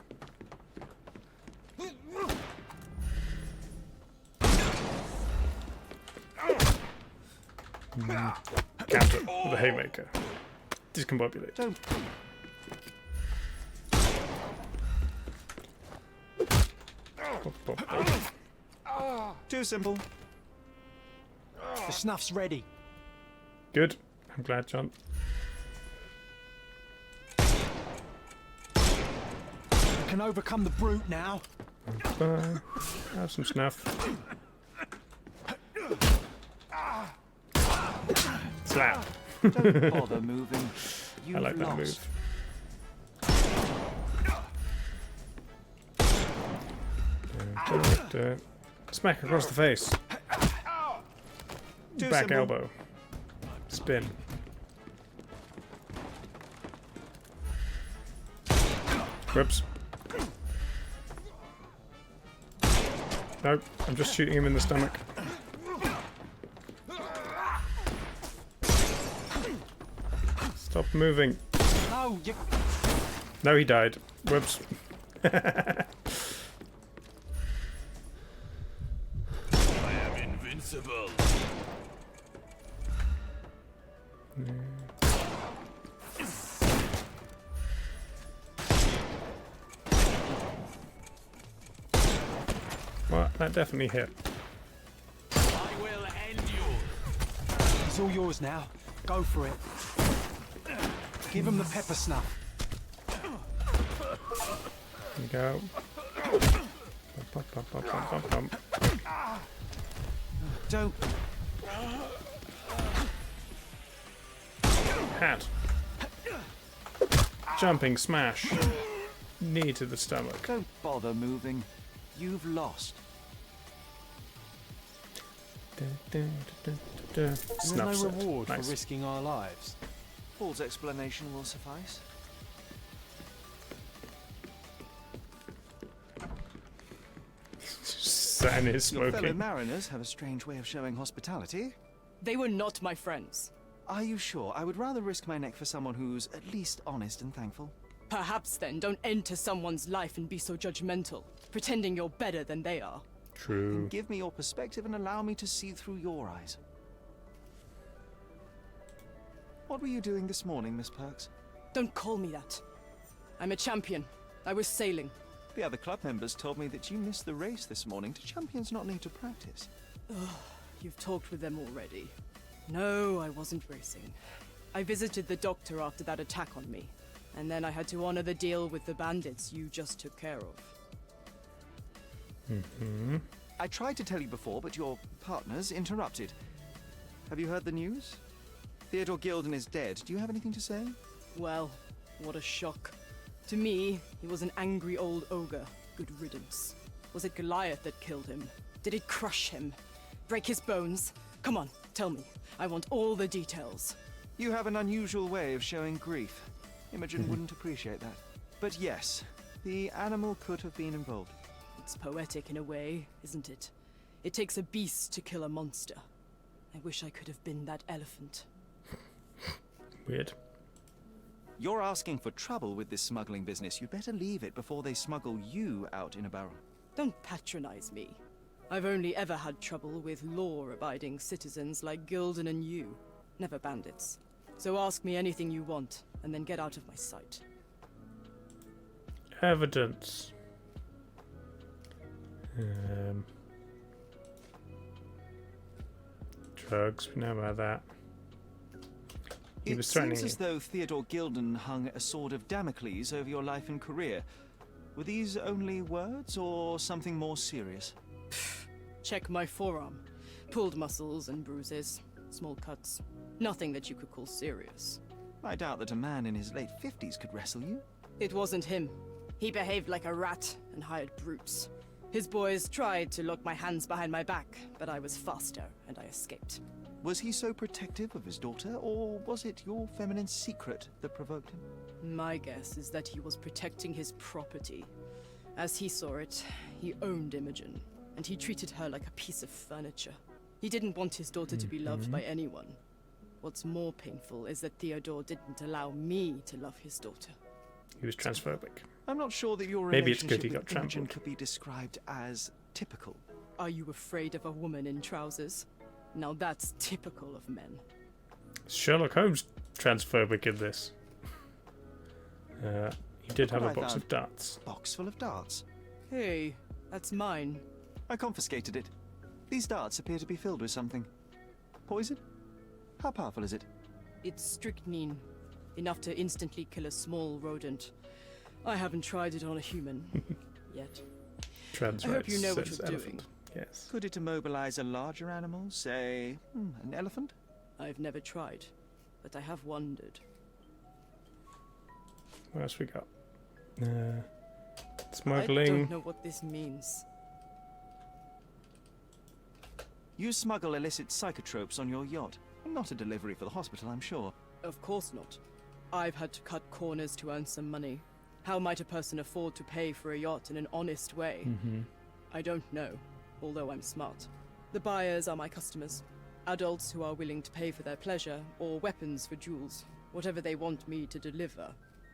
Counter with a haymaker. Discombobulate. Don't. Too simple. The snuff's ready. Good. I'm glad, John. I can overcome the brute now. Have some snuff. Slap. Don't bother moving. I like that move. Smack across the face. Back elbow. Spin. Whoops. Nope, I'm just shooting him in the stomach. Stop moving. No, you... No, he died. Whoops. I am invincible. Well, that definitely hit. I will end you. He's all yours now. Go for it. Give him the pepper snuff. There you go. Don't. Hat. Jumping smash. Knee to the stomach. Don't bother moving. You've lost. There's no reward for risking our lives. Paul's explanation will suffice. Sat in his Your fellow smoking. mariners have a strange way of showing hospitality. They were not my friends. Are you sure? I would rather risk my neck for someone who's at least honest and thankful. Perhaps then don't enter someone's life and be so judgmental, pretending you're better than they are. True. Then give me your perspective and allow me to see through your eyes. What were you doing this morning, Miss Perks? Don't call me that. I'm a champion. I was sailing. The other club members told me that you missed the race this morning. Do champions not need to practice? Ugh, you've talked with them already. No, I wasn't racing. I visited the doctor after that attack on me, and then I had to honor the deal with the bandits you just took care of. Mm-hmm. I tried to tell you before, but your partners interrupted. Have you heard the news? Theodore Gilden is dead. Do you have anything to say? Well, what a shock. To me, he was an angry old ogre. Good riddance. Was it Goliath that killed him? Did it crush him? Break his bones? Come on, tell me. I want all the details. You have an unusual way of showing grief. Imogen wouldn't appreciate that. But yes, the animal could have been involved. It's poetic in a way, isn't it? It takes a beast to kill a monster. I wish I could have been that elephant. Weird. You're asking for trouble with this smuggling business. You'd better leave it before they smuggle you out in a barrel. Don't patronize me. I've only ever had trouble with law-abiding citizens like Gilden and you, never bandits. So ask me anything you want, and then get out of my sight. Evidence. Drugs, we know about that. He was threatening seems you. as though Theodore Gilden hung a sword of Damocles over your life and career. Were these only words, or something more serious? Check my forearm. Pulled muscles and bruises. Small cuts. Nothing that you could call serious. I doubt that a man in his late 50s could wrestle you. It wasn't him. He behaved like a rat and hired brutes. His boys tried to lock my hands behind my back, but I was faster and I escaped. Was he so protective of his daughter, or was it your feminine secret that provoked him? My guess is that he was protecting his property. As he saw it, he owned Imogen, and he treated her like a piece of furniture. He didn't want his daughter to be loved by anyone. What's more painful is that Theodore didn't allow me to love his daughter. He was transphobic. I'm not sure that your Maybe it's relationship good he with got Imogen trampled. could be described as typical. Are you afraid of a woman in trousers? Now that's typical of men. Sherlock Holmes transphobic in this. He did have Look a what I box found. of darts. Box full of darts. Hey, that's mine. I confiscated it. These darts appear to be filled with something. Poison? How powerful is it? It's strychnine. Enough to instantly kill a small rodent. I haven't tried it on a human. yet. I hope you know what you're doing. Yes. Could it immobilize a larger animal, say, an elephant? I've never tried, but I have wondered. What else we got? I Smuggling. don't know what this means. You smuggle illicit psychotropes on your yacht. Not a delivery for the hospital, I'm sure. Of course not. I've had to cut corners to earn some money. How might a person afford to pay for a yacht in an honest way? I don't know, although I'm smart. The buyers are my customers. Adults who are willing to pay for their pleasure, or weapons for jewels. Whatever they want me to deliver.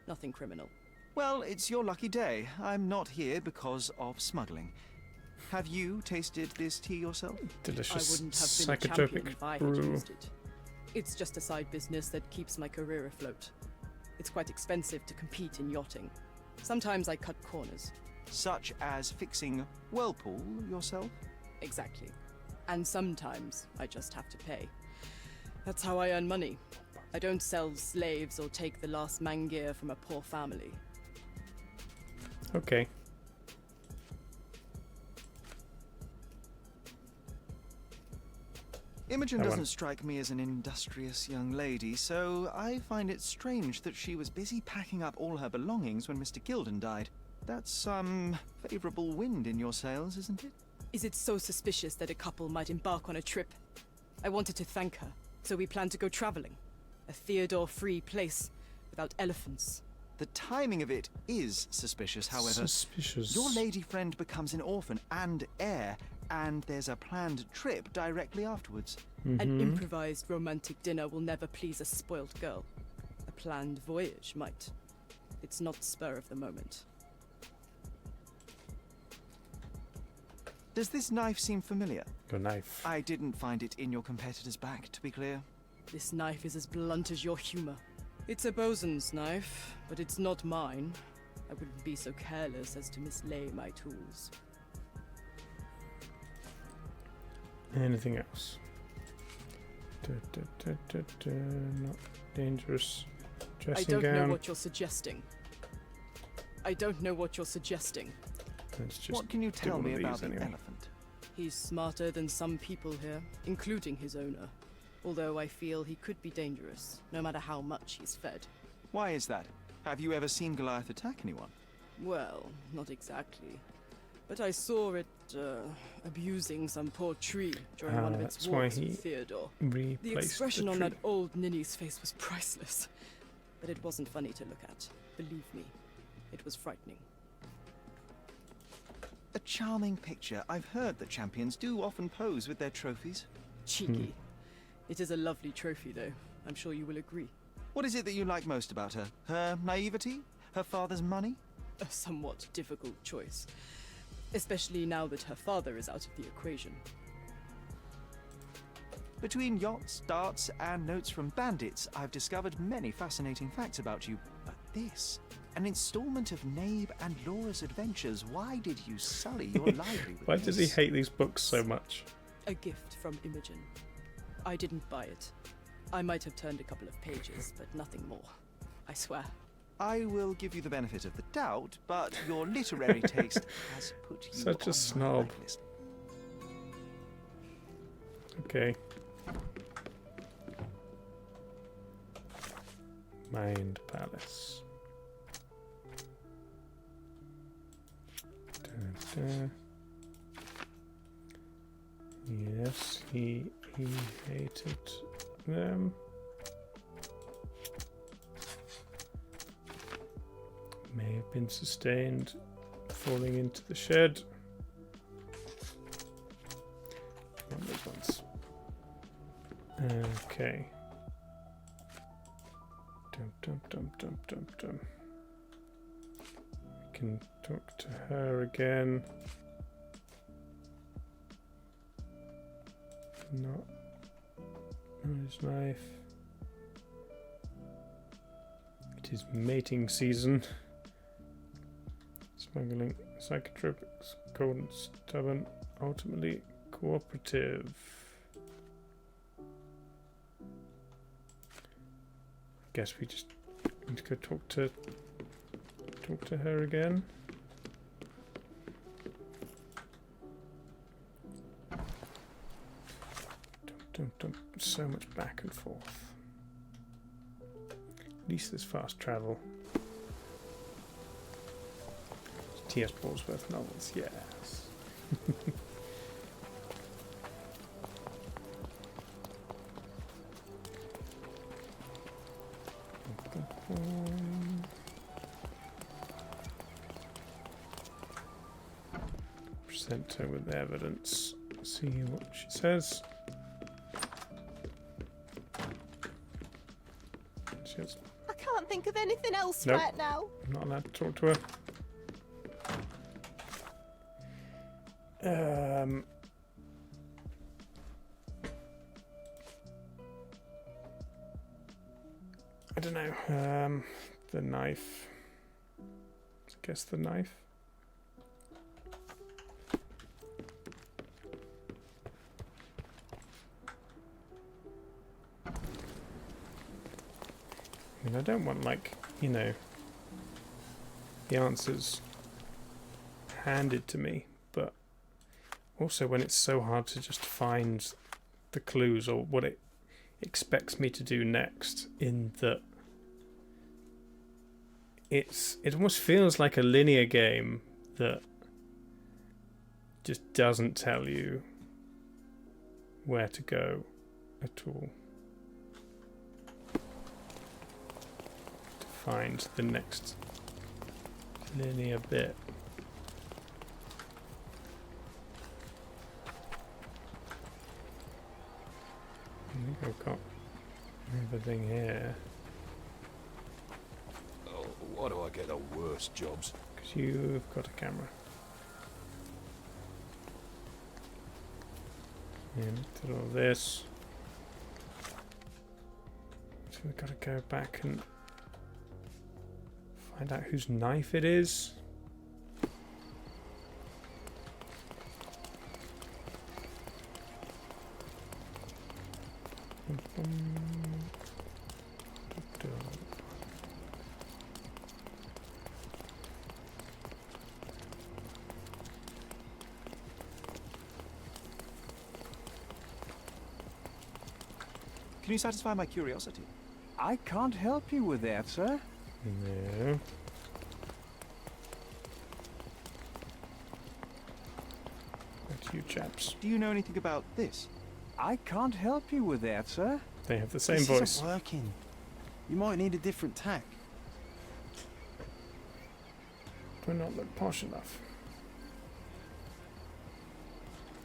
Nothing criminal. Well, it's your lucky day. I'm not here because of smuggling. Have you tasted this tea yourself? Delicious I wouldn't have been a champion if I had brew. used it. It's just a side business that keeps my career afloat. It's quite expensive to compete in yachting. Sometimes I cut corners. Such as fixing Whirlpool yourself? Exactly. And sometimes I just have to pay. That's how I earn money. I don't sell slaves or take the last man-gear from a poor family. Okay. Imogen That doesn't one. strike me as an industrious young lady, so I find it strange that she was busy packing up all her belongings when Mr. Gilden died. That's some favourable wind in your sails, isn't it? Is it so suspicious that a couple might embark on a trip? I wanted to thank her, so we planned to go traveling. A Theodore-free place, without elephants. The timing of it is suspicious, however. Suspicious. Your lady friend becomes an orphan and heir, and there's a planned trip directly afterwards. An improvised romantic dinner will never please a spoilt girl. A planned voyage might. It's not spur of the moment. Does this knife seem familiar? Your knife. I didn't find it in your competitor's back, to be clear. This knife is as blunt as your humor. It's a bosun's knife, but it's not mine. I wouldn't be so careless as to mislay my tools. Anything else? Not dangerous. Dressing I don't gown. know what you're suggesting. I don't know what you're suggesting. Let's just What can you do tell one me of about these the anyway. elephant? He's smarter than some people here, including his owner. Although I feel he could be dangerous, no matter how much he's fed. Why is that? Have you ever seen Goliath attack anyone? Well, not exactly. But I saw it, abusing some poor tree during one of its That's why wars he with Theodore. replaced The expression the on tree. that old ninny's face was priceless. But it wasn't funny to look at. Believe me, it was frightening. A charming picture. I've heard that champions do often pose with their trophies. Cheeky. It is a lovely trophy, though. I'm sure you will agree. What is it that you like most about her? Her naivety? Her father's money? A somewhat difficult choice. Especially now that her father is out of the equation. Between yachts, darts, and notes from bandits, I've discovered many fascinating facts about you. But this, an installment of Nabe and Laura's adventures. Why did you sully your library with Why does he this? hate these books so much? A gift from Imogen. I didn't buy it. I might have turned a couple of pages, but nothing more. I swear. I will give you the benefit of the doubt, but your literary taste has put you Such a on snob. my list. Okay. Mind Palace. Da. Yes, he hated them. May have been sustained falling into the shed. One of those ones. Okay. Dum. We can talk to her again. Not his knife. It is mating season. Smuggling, psychotropics, cold and stubborn, ultimately cooperative. Guess we just need to go talk to her again. Don't so much back and forth. At least there's fast travel. T.S. Ballsworth novels, yes. Present her with evidence. See what she says. She has, I can't think of anything else Nope. right now. I'm not allowed to talk to her. I don't know. The knife. I guess the knife. I mean, I don't want, like, you know, the answers handed to me, but also when it's so hard to just find the clues or what it expects me to do next, in that it almost feels like a linear game that just doesn't tell you where to go at all to find the next linear bit. I think I've got everything here. Oh, why do I get the worst jobs? Because you've got a camera. And did all this. So we've got to go back and find out whose knife it is. Can you satisfy my curiosity? I can't help you with that, sir. No. Back to you chaps. Do you know anything about this? I can't help you with that, sir. They have the same this voice. Isn't working. You might need a different tack. Do I not look posh enough?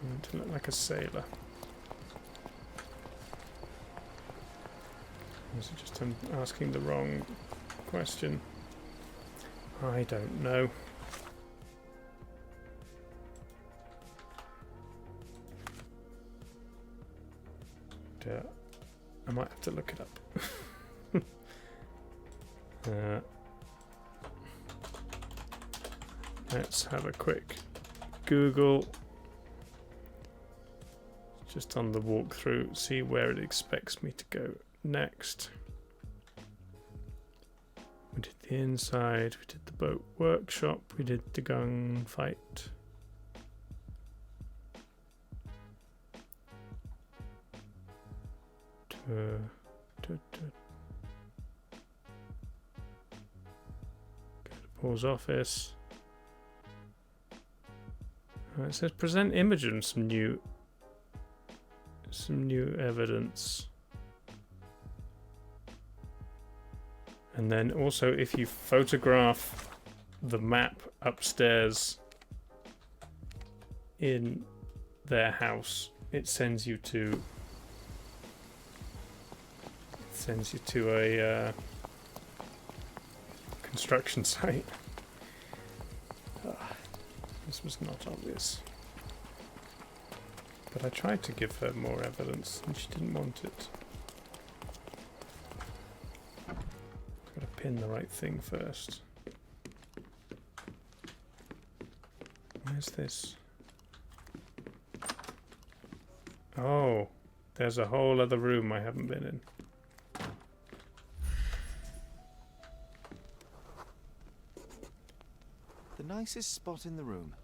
I want to look like a sailor. Or is it just I'm asking the wrong question? I don't know. I might have to look it up. Let's have a quick Google. Just on the walkthrough, see where it expects me to go next. We did the inside, we did the boat workshop, we did the gunfight. Go to Paul's office. It says present Imogen some new evidence. And then also if you photograph the map upstairs in their house, it sends you to a construction site. This was not obvious. But I tried to give her more evidence and she didn't want it. Gotta pin the right thing first. Where's this? Oh, there's a whole other room I haven't been in. The nicest spot in the room.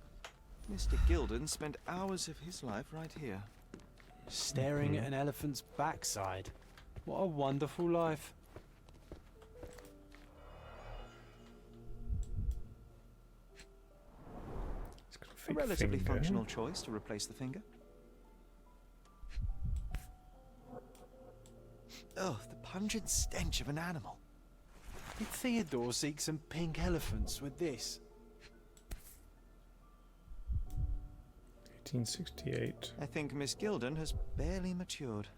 Mr. Gilden spent hours of his life right here. Staring at an elephant's backside. What a wonderful life. A relatively functional choice to replace the finger. Oh, the pungent stench of an animal. Did Theodore seek some pink elephants with this? 1868. I think Miss Gilden has barely matured.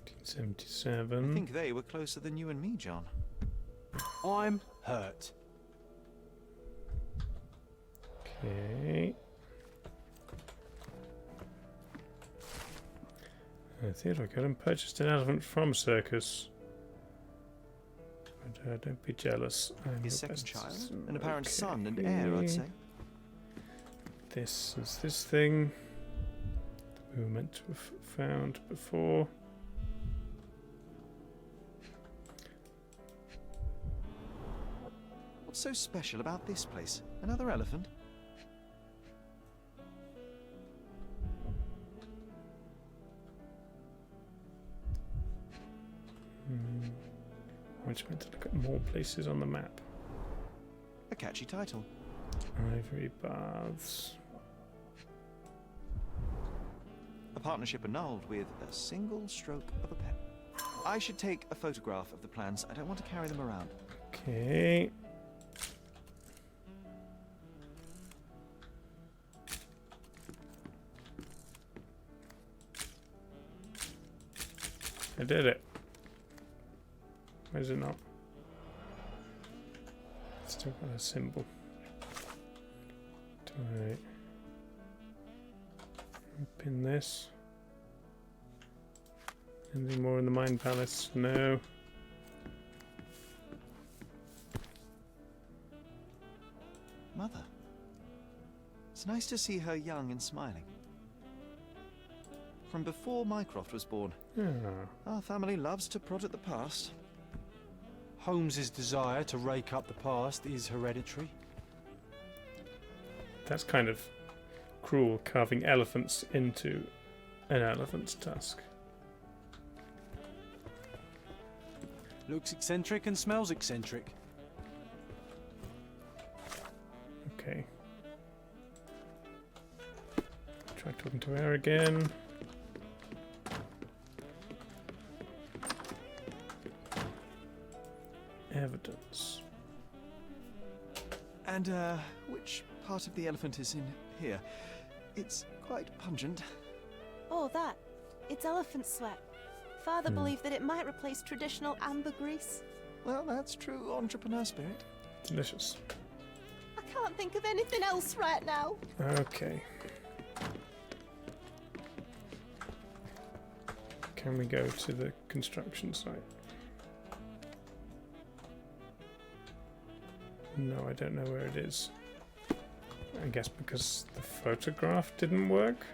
1877. I think they were closer than you and me, John. I'm hurt. Okay. Theodore Gilden purchased an elephant from a circus. But, don't be jealous. His second child, an apparent son and heir, I'd say. This is this thing that we were meant to have found before. What's so special about this place? Another elephant? I just meant to look at more places on the map. A catchy title. Ivory Baths. A partnership annulled with a single stroke of a pen. I should take a photograph of the plans. I don't want to carry them around. Okay. I did it. Why is it not? Still got a symbol. Do I pin this? Anything more in the Mind Palace? No. Mother. It's nice to see her young and smiling. From before Mycroft was born. Yeah. Our family loves to prod at the past. Holmes's desire to rake up the past is hereditary. That's kind of cruel, carving elephants into an elephant's tusk. Looks eccentric and smells eccentric. Okay. Try talking to her again. Evidence. And, which part of the elephant is in here? It's quite pungent. Oh, that. It's elephant sweat. Father believed that it might replace traditional ambergris. Well, that's true entrepreneur spirit. Delicious. I can't think of anything else right now. Okay. Can we go to the construction site? No, I don't know where it is. I guess because the photograph didn't work?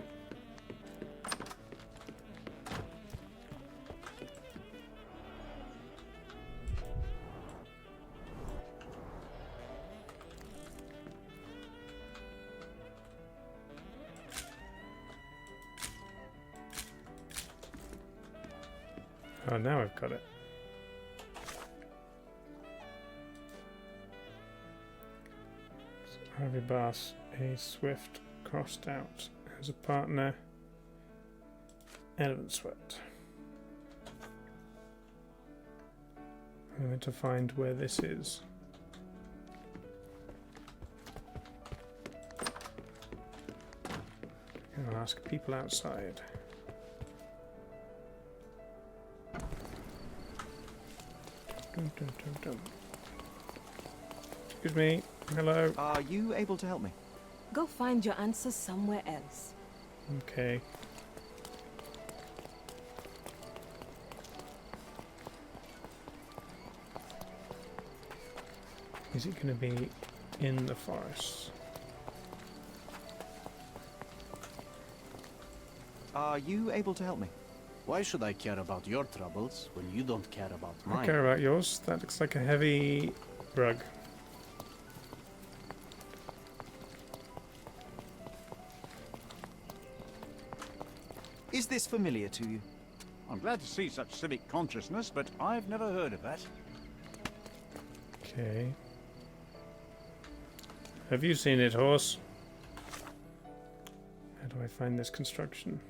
Oh, now I've got it. Harvey Bass, a Swift crossed out as a partner. Elephant Sweat. I'm going to find where this is. I'll ask people outside. Dum, dum, dum, dum. Excuse me. Hello. Are you able to help me? Go find your answers somewhere else. Okay. Is it going to be in the forest? Are you able to help me? Why should I care about your troubles when you don't care about I mine? care about yours. That looks like a heavy rug. Is this familiar to you? I'm glad to see such civic consciousness, but I've never heard of that. Okay. Have you seen it, horse? How do I find this construction?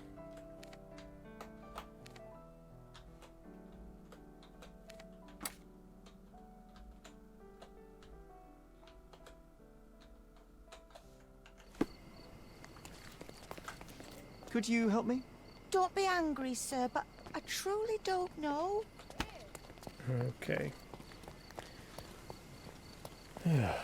Could you help me? Don't be angry, sir, but I truly don't know. Okay. I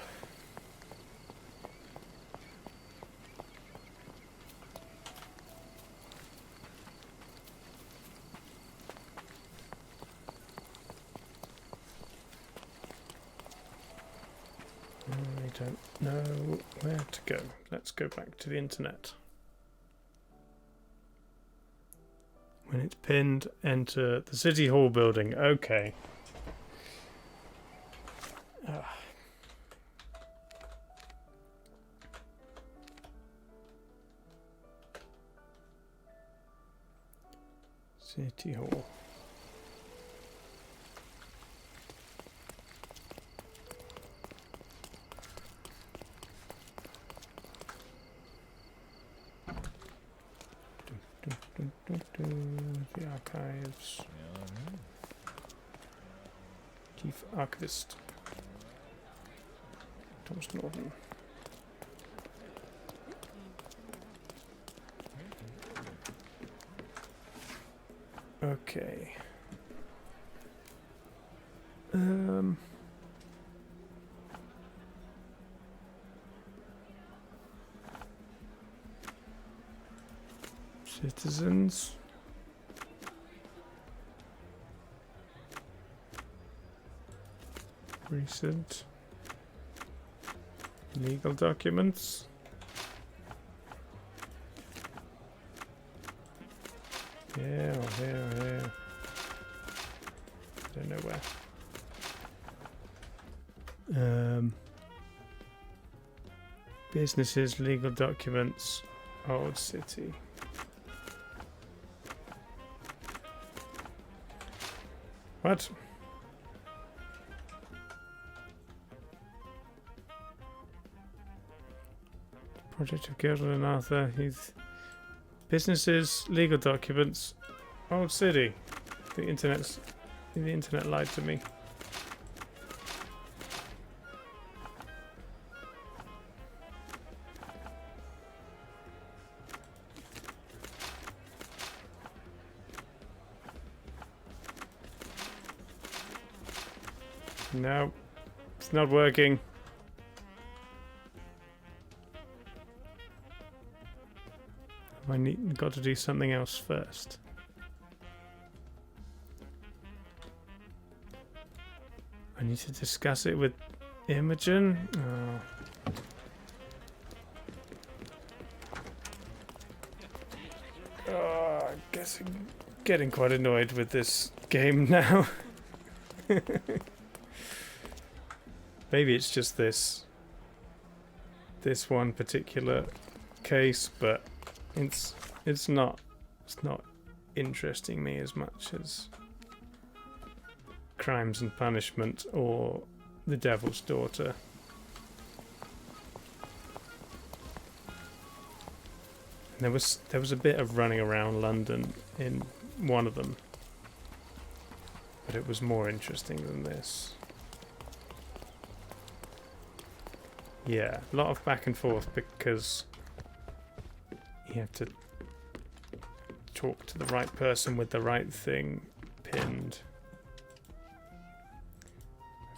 don't know where to go. Let's go back to the internet. When it's pinned, enter the City Hall building. Okay. City Hall. The archives. Chief Archivist Thomas Norton. Okay. Citizens. Recent. Legal documents. Here or here or here. Don't know where. Businesses, legal documents. Old City. What? Project of Gildan and Arthur. Heath. Businesses, legal documents. Old City. The internet lied to me. No, it's not working. Got to do something else first. I need to discuss it with Imogen. Oh. Oh, I guess I'm getting quite annoyed with this game now. Maybe it's just this one particular case, but it's not interesting me as much as Crimes and Punishment or The Devil's Daughter. And there was a bit of running around London in one of them, but it was more interesting than this. Yeah, a lot of back and forth because you have to talk to the right person with the right thing pinned.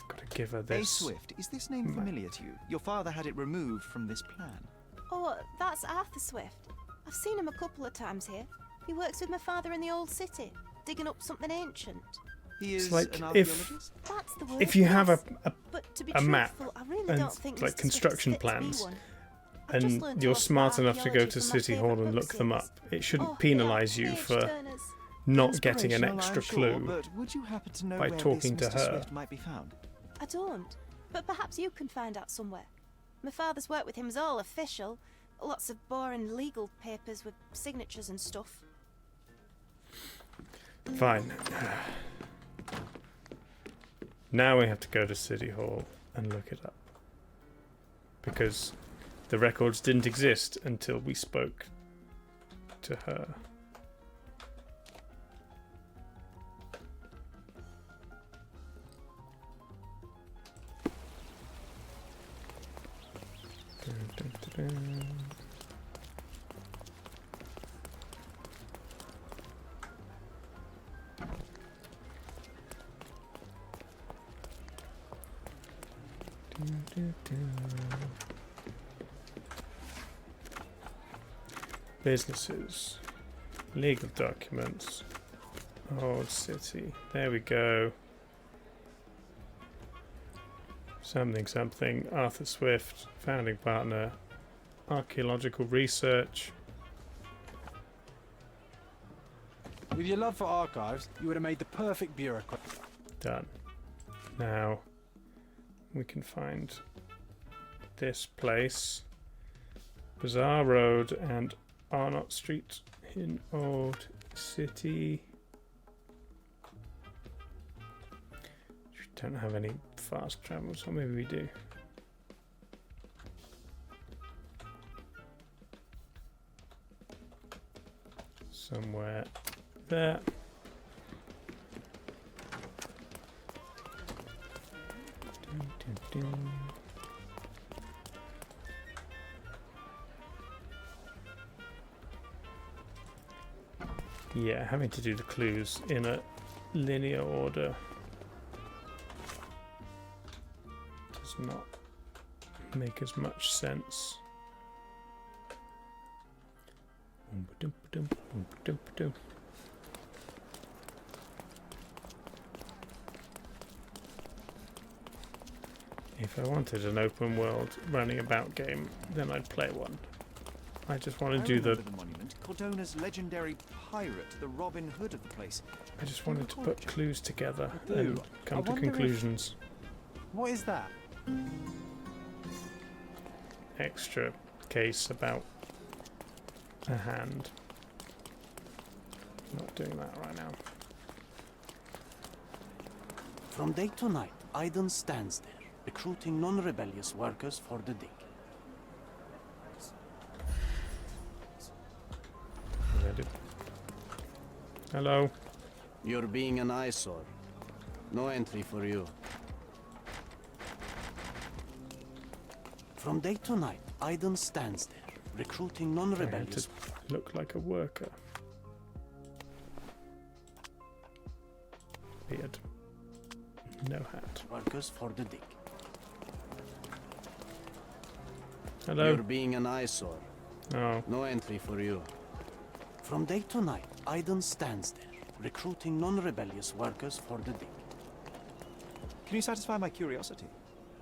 I've got to give her this. A Swift, is this name familiar to you? Your father had it removed from this plan. Oh, that's Arthur Swift. I've seen him a couple of times here. He works with my father in the old city, digging up something ancient. He is like an archaeologist? That's the word, if you have yes. a But to be map truthful, I really and don't think like Mr. construction Swift fits me plans, one. I've just and learned you're to smart love enough to go archaeology to from my City favourite Hall and book look them up, series. it shouldn't Oh, penalise yeah, you page for turners. not getting an Inspirational, extra I'm sure, clue but would you happen to know by where talking this to Mr. her. Swift might be found? I don't. But perhaps you can find out somewhere. My father's work with him is all official. Lots of boring legal papers with signatures and stuff. Fine. Now we have to go to City Hall and look it up. Because the records didn't exist until we spoke to her. Dun, dun, dun, dun. Businesses, legal documents, old city. There we go. Something. Arthur Swift, founding partner, archaeological research. With your love for archives, you would have made the perfect bureaucrat. Done. Now we can find this place. Bazaar Road and Arnott Street in Old City. We don't have any fast travel, so maybe we do. Somewhere there. Dun, dun, dun. Yeah, having to do the clues in a linear order does not make as much sense. If I wanted an open world running about game, then I'd play one. I just want to do the monument, Cordona's legendary pirate, the Robin Hood of the place. I just wanted to put clues together I do. and come I to wonder if- conclusions. What is that? Extra case about a hand. Not doing that right now. From day to night, Aiden stands there, recruiting non-rebellious workers for the dig. Hello. You're being an eyesore. No entry for you. From day to night, Aiden stands there, recruiting non-rebellious. Look like a worker. Beard. No hat. Workers for the dig. Hello. You're being an eyesore. Oh. No entry for you. From day to night, Aiden stands there, recruiting non-rebellious workers for the dig. Can you satisfy my curiosity?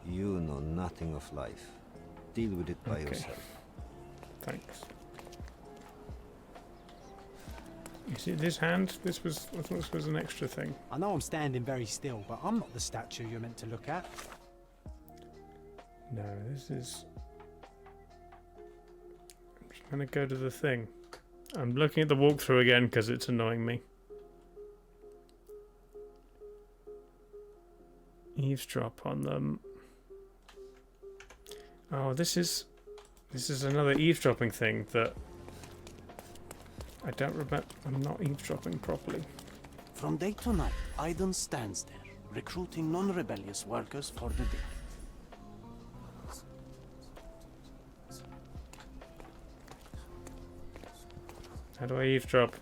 You know nothing of life. Deal with it by yourself. Thanks. You see this hand? I thought this was an extra thing. I know I'm standing very still, but I'm not the statue you're meant to look at. No, this is... I'm just going to go to the thing. I'm looking at the walkthrough again because it's annoying me. Eavesdrop on them. Oh, this is another eavesdropping thing that I don't remember. I'm not eavesdropping properly. From day to night, Aiden stands there, recruiting non-rebellious workers for the dig. How do I eavesdrop?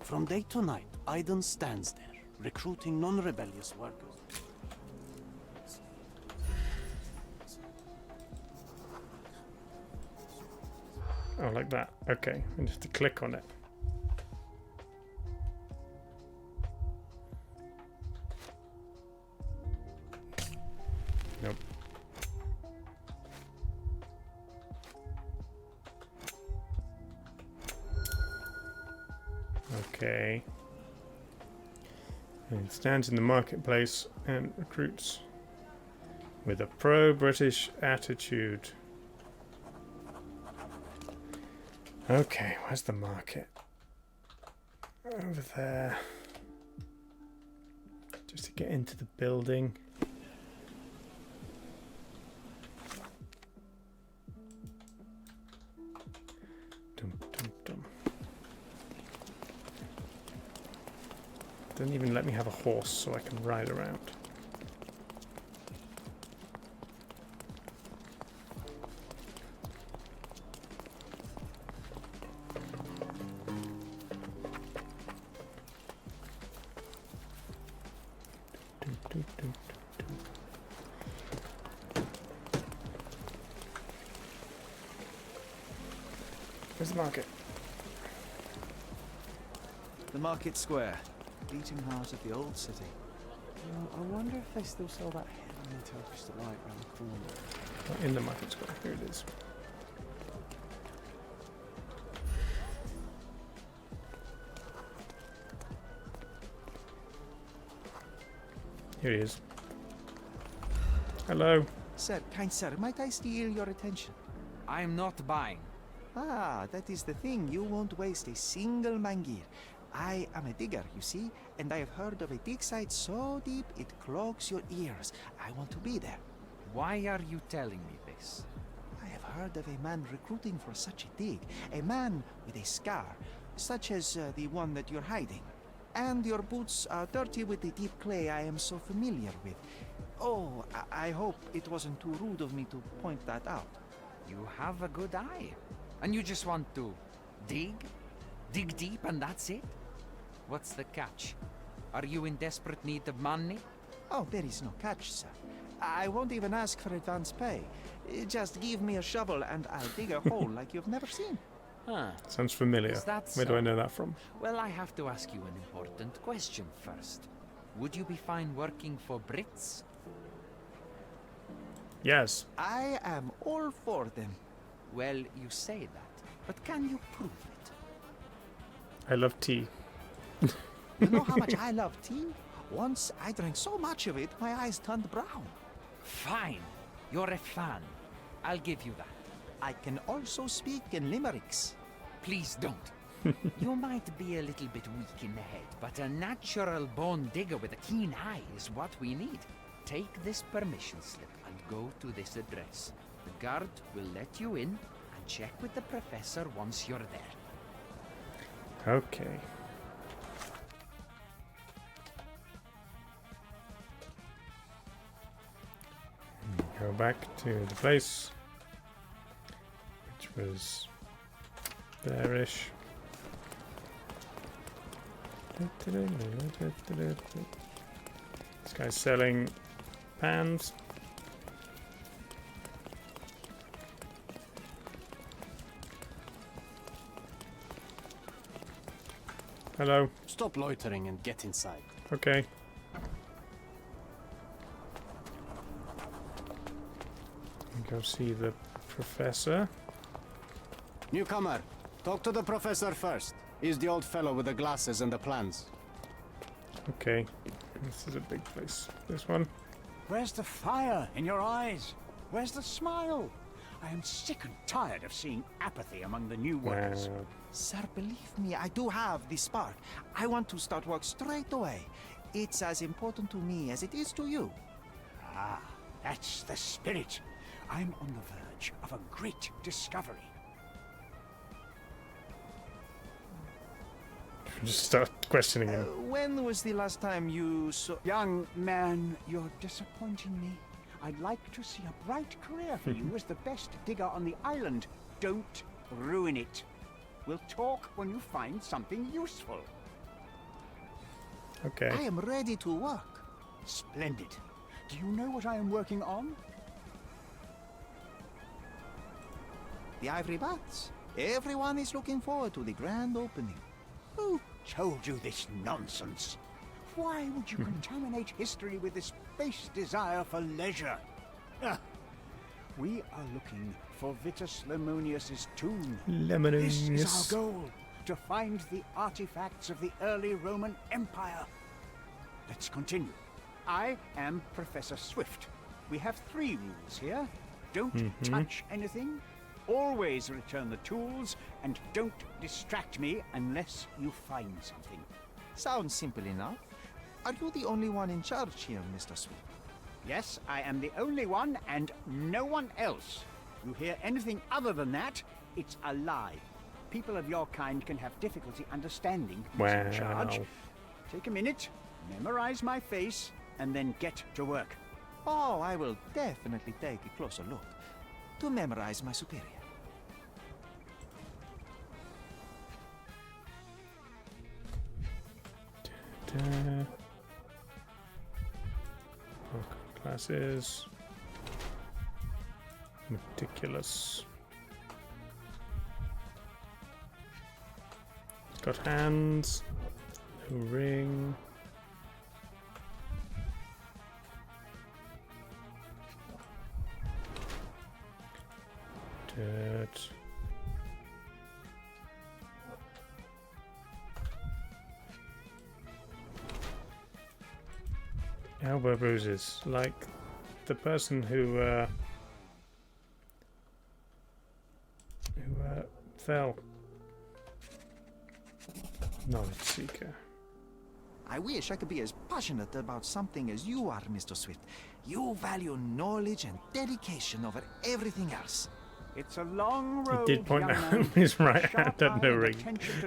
From day to night, Aiden stands there, recruiting non-rebellious workers. Oh, like that. Okay, and just to click on it. Nope. Okay. And stands in the marketplace and recruits with a pro-British attitude. Okay, where's the market? Over there. Just to get into the building. Dum, dum, dum. Doesn't even let me have a horse so I can ride around. Where's the market? The market square, beating heart of the old city. I wonder if they still sell that heavenly Turkish delight around the corner. Not in the market square. Here it is. Here he is. Hello. Sir, kind sir, might I steal your attention? I am not buying. Ah, that is the thing. You won't waste a single mangir. I am a digger, you see, and I have heard of a dig site so deep it clogs your ears. I want to be there. Why are you telling me this? I have heard of a man recruiting for such a dig. A man with a scar, such as the one that you're hiding. And your boots are dirty with the deep clay I am so familiar with. Oh, I hope it wasn't too rude of me to point that out. You have a good eye. And you just want to dig? Dig deep and that's it? What's the catch? Are you in desperate need of money? Oh, there is no catch, sir. I won't even ask for advance pay. Just give me a shovel and I'll dig a hole like you've never seen. Huh. Sounds familiar. Is that Where so? do I know that from? Well, I have to ask you an important question first. Would you be fine working for Brits? Yes. I am all for them. Well, you say that, but can you prove it? I love tea. You know how much I love tea? Once I drank so much of it, my eyes turned brown. Fine. You're a fan. I'll give you that. I can also speak in limericks. Please don't. You might be a little bit weak in the head, but a natural bone digger with a keen eye is what we need. Take this permission slip and go to this address. The guard will let you in and check with the professor once you're there. Okay. Go back to the place, which was there-ish. This guy's selling pans. Hello. Stop loitering and get inside. Okay. Go see the professor. Newcomer, talk to the professor first. He's the old fellow with the glasses and the plans. Okay. This is a big place. This one. Where's the fire in your eyes? Where's the smile? I am sick and tired of seeing apathy among the new workers. Wow. Sir, believe me, I do have the spark. I want to start work straight away. It's as important to me as it is to you. Ah, that's the spirit. I'm on the verge of a great discovery. Just start questioning him. When was the last time you saw... Young man, you're disappointing me. I'd like to see a bright career for you as the best digger on the island. Don't ruin it. We'll talk when you find something useful. Okay. I am ready to work. Splendid. Do you know what I am working on? The ivory bats. Everyone is looking forward to the grand opening. Who told you this nonsense? Why would you contaminate history with this base desire for leisure? We are looking for Vitus Lemonius's tomb. This is our goal, to find the artifacts of the early Roman Empire. Let's continue. I am Professor Swift. We have 3 rules here. Don't touch anything, always return the tools, and don't distract me unless you find something. Sounds simple enough. Are you the only one in charge here, Mr. Swift? Yes, I am the only one and no one else. You hear anything other than that, it's a lie. People of your kind can have difficulty understanding who's in charge. Take a minute, memorize my face, and then get to work. Oh, I will definitely take a closer look to memorize my superior. Classes. Meticulous. It's got hands. No ring. Dirt. Elbow bruises, like the person who fell. Knowledge seeker. I wish I could be as passionate about something as you are, Mr. Swift. You value knowledge and dedication over everything else. It's a long road. He did point out his right hand had no ring.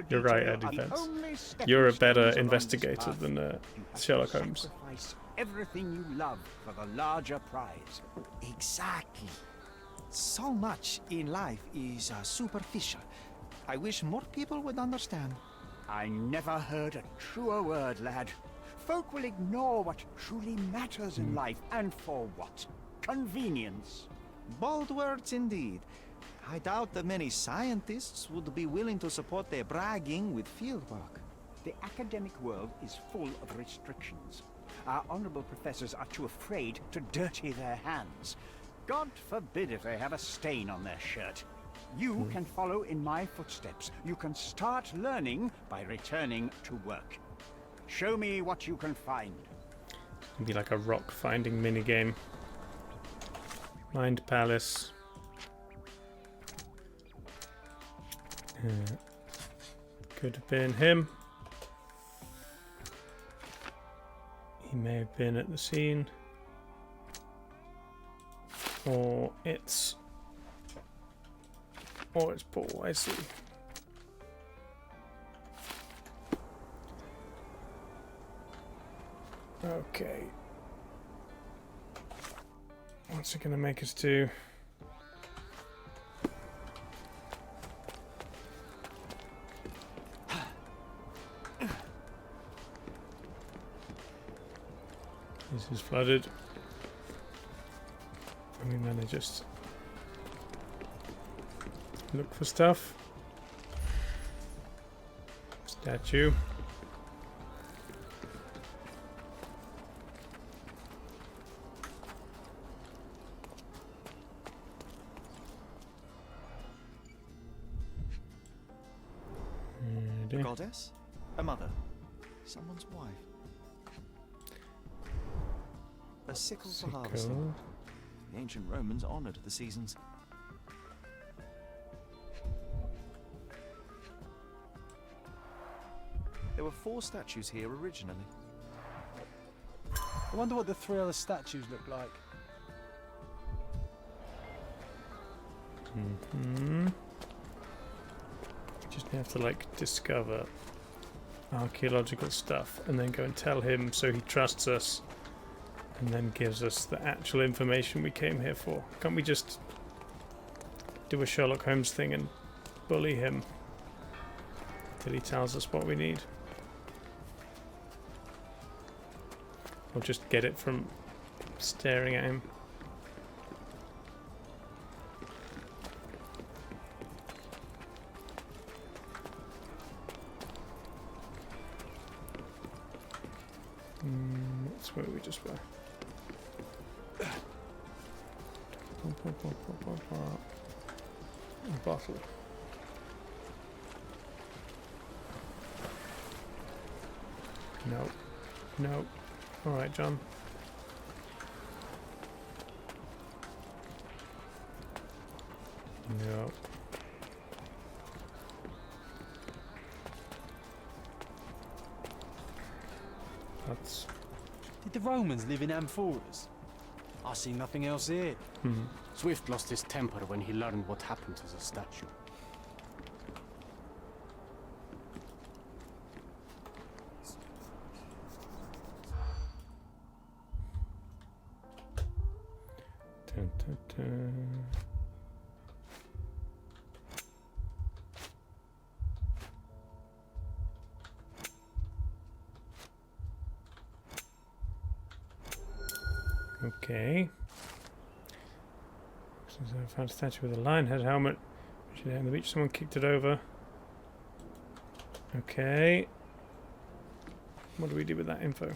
You're right, Eddie Pence. You're a better investigator than Sherlock Holmes. Sacrifice everything you love for the larger prize. Exactly. So much in life is superficial. I wish more people would understand. I never heard a truer word, lad. Folk will ignore what truly matters in life, and for what? Convenience. Bold words indeed. I doubt that many scientists would be willing to support their bragging with fieldwork. The academic world is full of restrictions. Our honorable professors are too afraid to dirty their hands. God forbid if they have a stain on their shirt. You can follow in my footsteps. You can start learning by returning to work. Show me what you can find. It'd be like a rock finding minigame. Mind Palace. Could have been him. He may have been at the scene. Or it's Paul, I see. Okay. What's it gonna make us do? This is flooded. I'm gonna just look for stuff. Statue. A goddess? A mother? Someone's wife? A sickle for harvesting. The ancient Romans honoured the seasons. There were 4 statues here originally. I wonder what the 3 other statues look like. Just have to like discover archaeological stuff and then go and tell him so he trusts us and then gives us the actual information we came here for. Can't we just do a Sherlock Holmes thing and bully him till he tells us what we need? Or just get it from staring at him? That's where we just were. A bottle. No. No. Alright, John. No. That's... Did the Romans live in amphoras? I see nothing else here. Swift lost his temper when he learned what happened to the statue. Dun, dun, dun. Okay. Since I found a statue with a lion head helmet, which is on the beach. Someone kicked it over. Okay. What do we do with that info?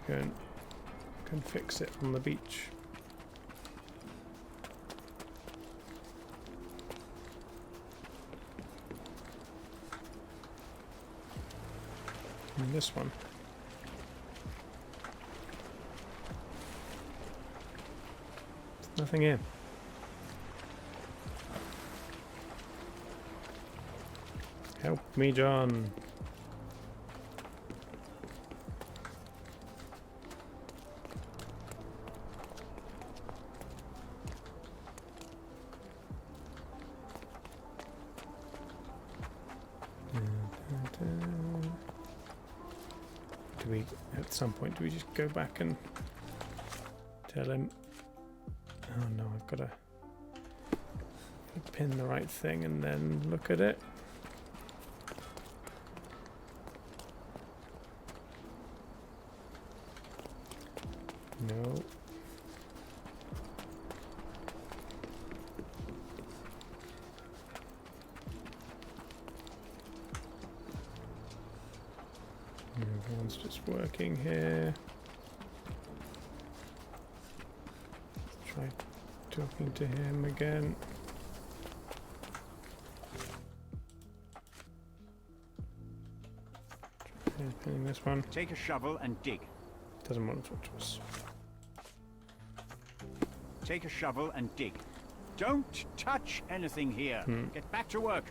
Go and fix it on the beach. And this one. Nothing here. Help me, John. Do we, at some point, do we just go back and tell him? Oh no, I've got to pin the right thing and then look at it. No. Everyone's just working here. Try talking to him again. Try pinning this one. Take a shovel and dig. Doesn't want to talk to us. Take a shovel and dig. Don't touch anything here. Get back to work.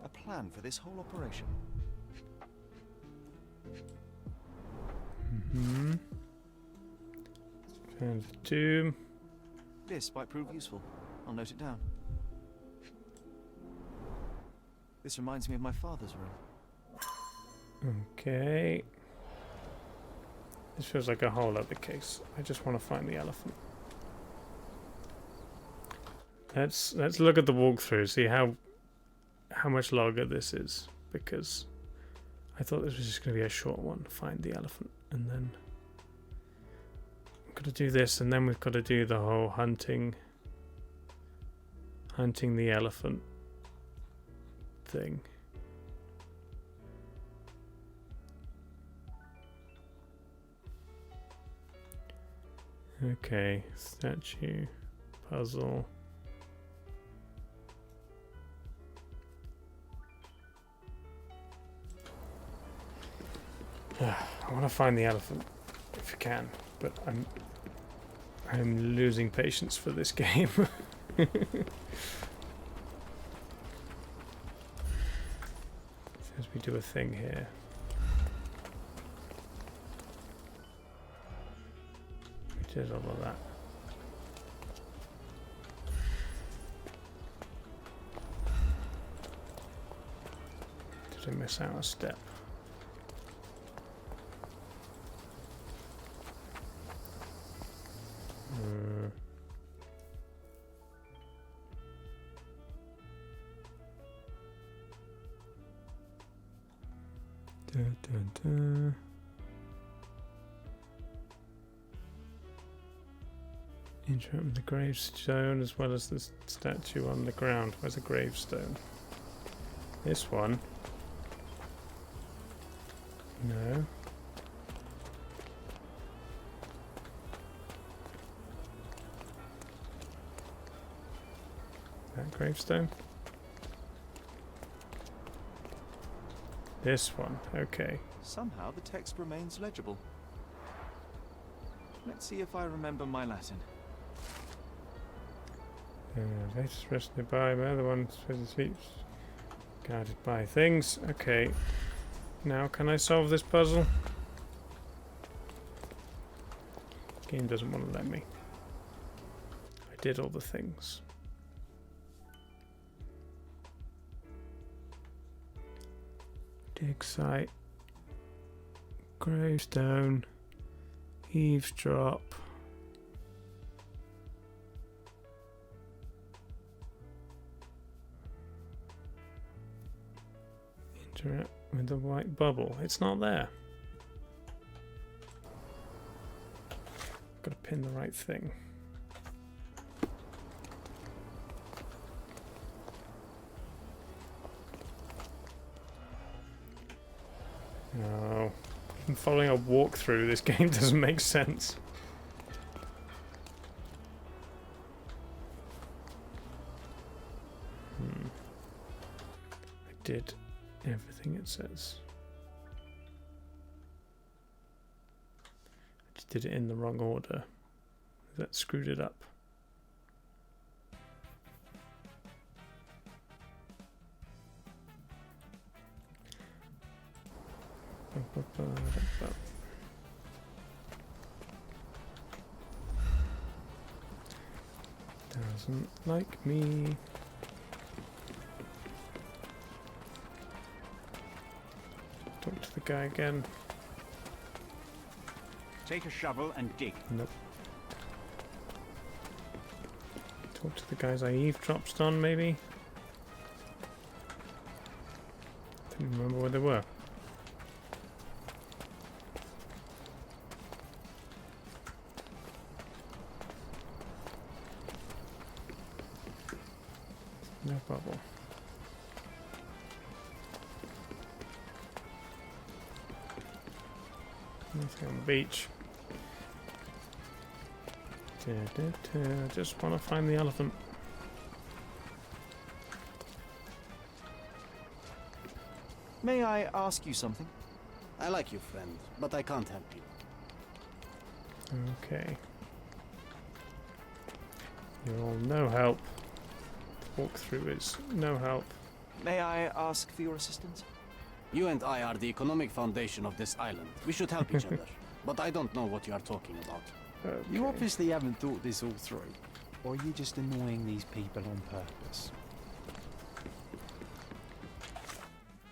A plan for this whole operation. Found the tomb. This might prove useful. I'll note it down. This reminds me of my father's room. Okay. This feels like a whole other case. I just want to find the elephant. Let's look at the walkthrough, see how much longer this is, because I thought this was just going to be a short one. Find the elephant, and then we've got to do this, and then we've got to do the whole hunting the elephant thing. Okay, statue, puzzle. I want to find the elephant if you can, but I'm losing patience for this game. Says we do a thing here. We did all of that. Did I miss out a step? Interact with the gravestone as well as the statue on the ground. Where's the gravestone? This one? No. That gravestone? This one, okay. Somehow the text remains legible. Let's see if I remember my Latin. Latest rest nearby, my other one sleeps. Guarded by things. Okay. Now can I solve this puzzle? Game doesn't want to let me. I did all the things. Dig site. Gravestone. Eavesdrop. Interact with the white bubble. It's not there. Got to pin the right thing. No. I'm following a walkthrough. This game doesn't make sense. I did everything it says. I just did it in the wrong order. That screwed it up. Doesn't like me. Talk to the guy again. Take a shovel and dig. Nope. Talk to the guys I eavesdropped on, maybe? Didn't remember where they were. No bubble. Nothing on the beach. I just want to find the elephant. May I ask you something? I like you, friend, but I can't help you. Okay. You're all no help. Walkthrough is no help. May I ask for your assistance? You and I are the economic foundation of this island. We should help each other. But I don't know what you are talking about. Okay. You obviously haven't thought this all through. Or are you just annoying these people on purpose?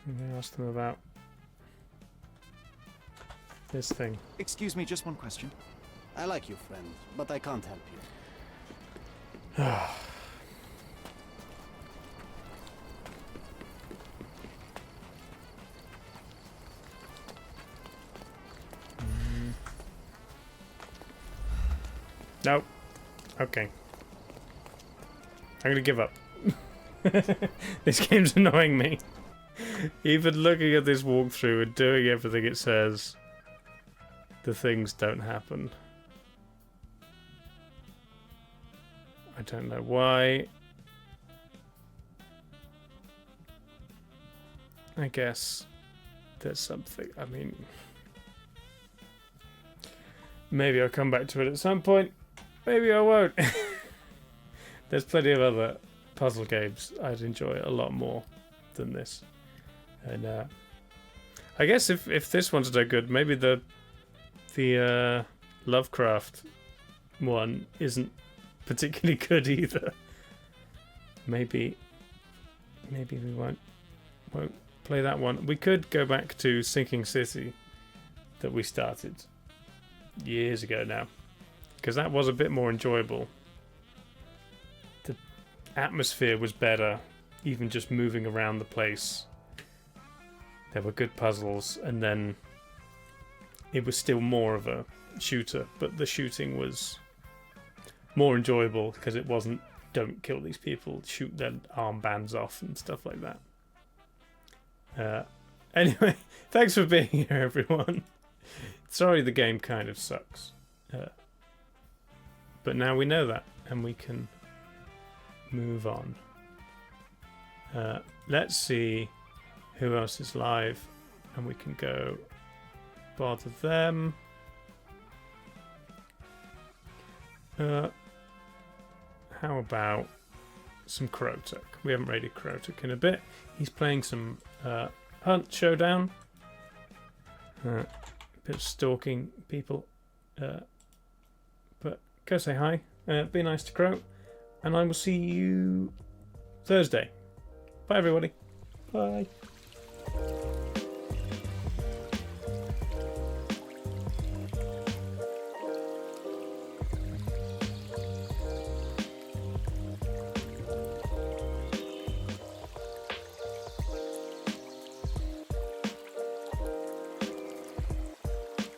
Let me ask them about this thing. Excuse me, just one question. I like you, friend, but I can't help you. Nope. Okay. I'm gonna give up. This game's annoying me. Even looking at this walkthrough and doing everything it says, the things don't happen. I don't know why. I guess there's something. I mean, maybe I'll come back to it at some point. Maybe I won't. There's plenty of other puzzle games I'd enjoy a lot more than this. And I guess if this one's no good, maybe the Lovecraft one isn't particularly good either. Maybe we won't play that one. We could go back to Sinking City that we started years ago now, because that was a bit more enjoyable. The atmosphere was better, even just moving around the place. There were good puzzles, and then it was still more of a shooter, but the shooting was more enjoyable because it wasn't don't kill these people, shoot their armbands off and stuff like that. Anyway, thanks for being here, everyone. Sorry the game kind of sucks. But now we know that, and we can move on. Let's see who else is live, and we can go bother them. How about some Krotuk? We haven't raided Krotuk in a bit. He's playing some Hunt Showdown. Bit of stalking people. But go say hi. Be nice to Crow. And I will see you Thursday. Bye, everybody. Bye.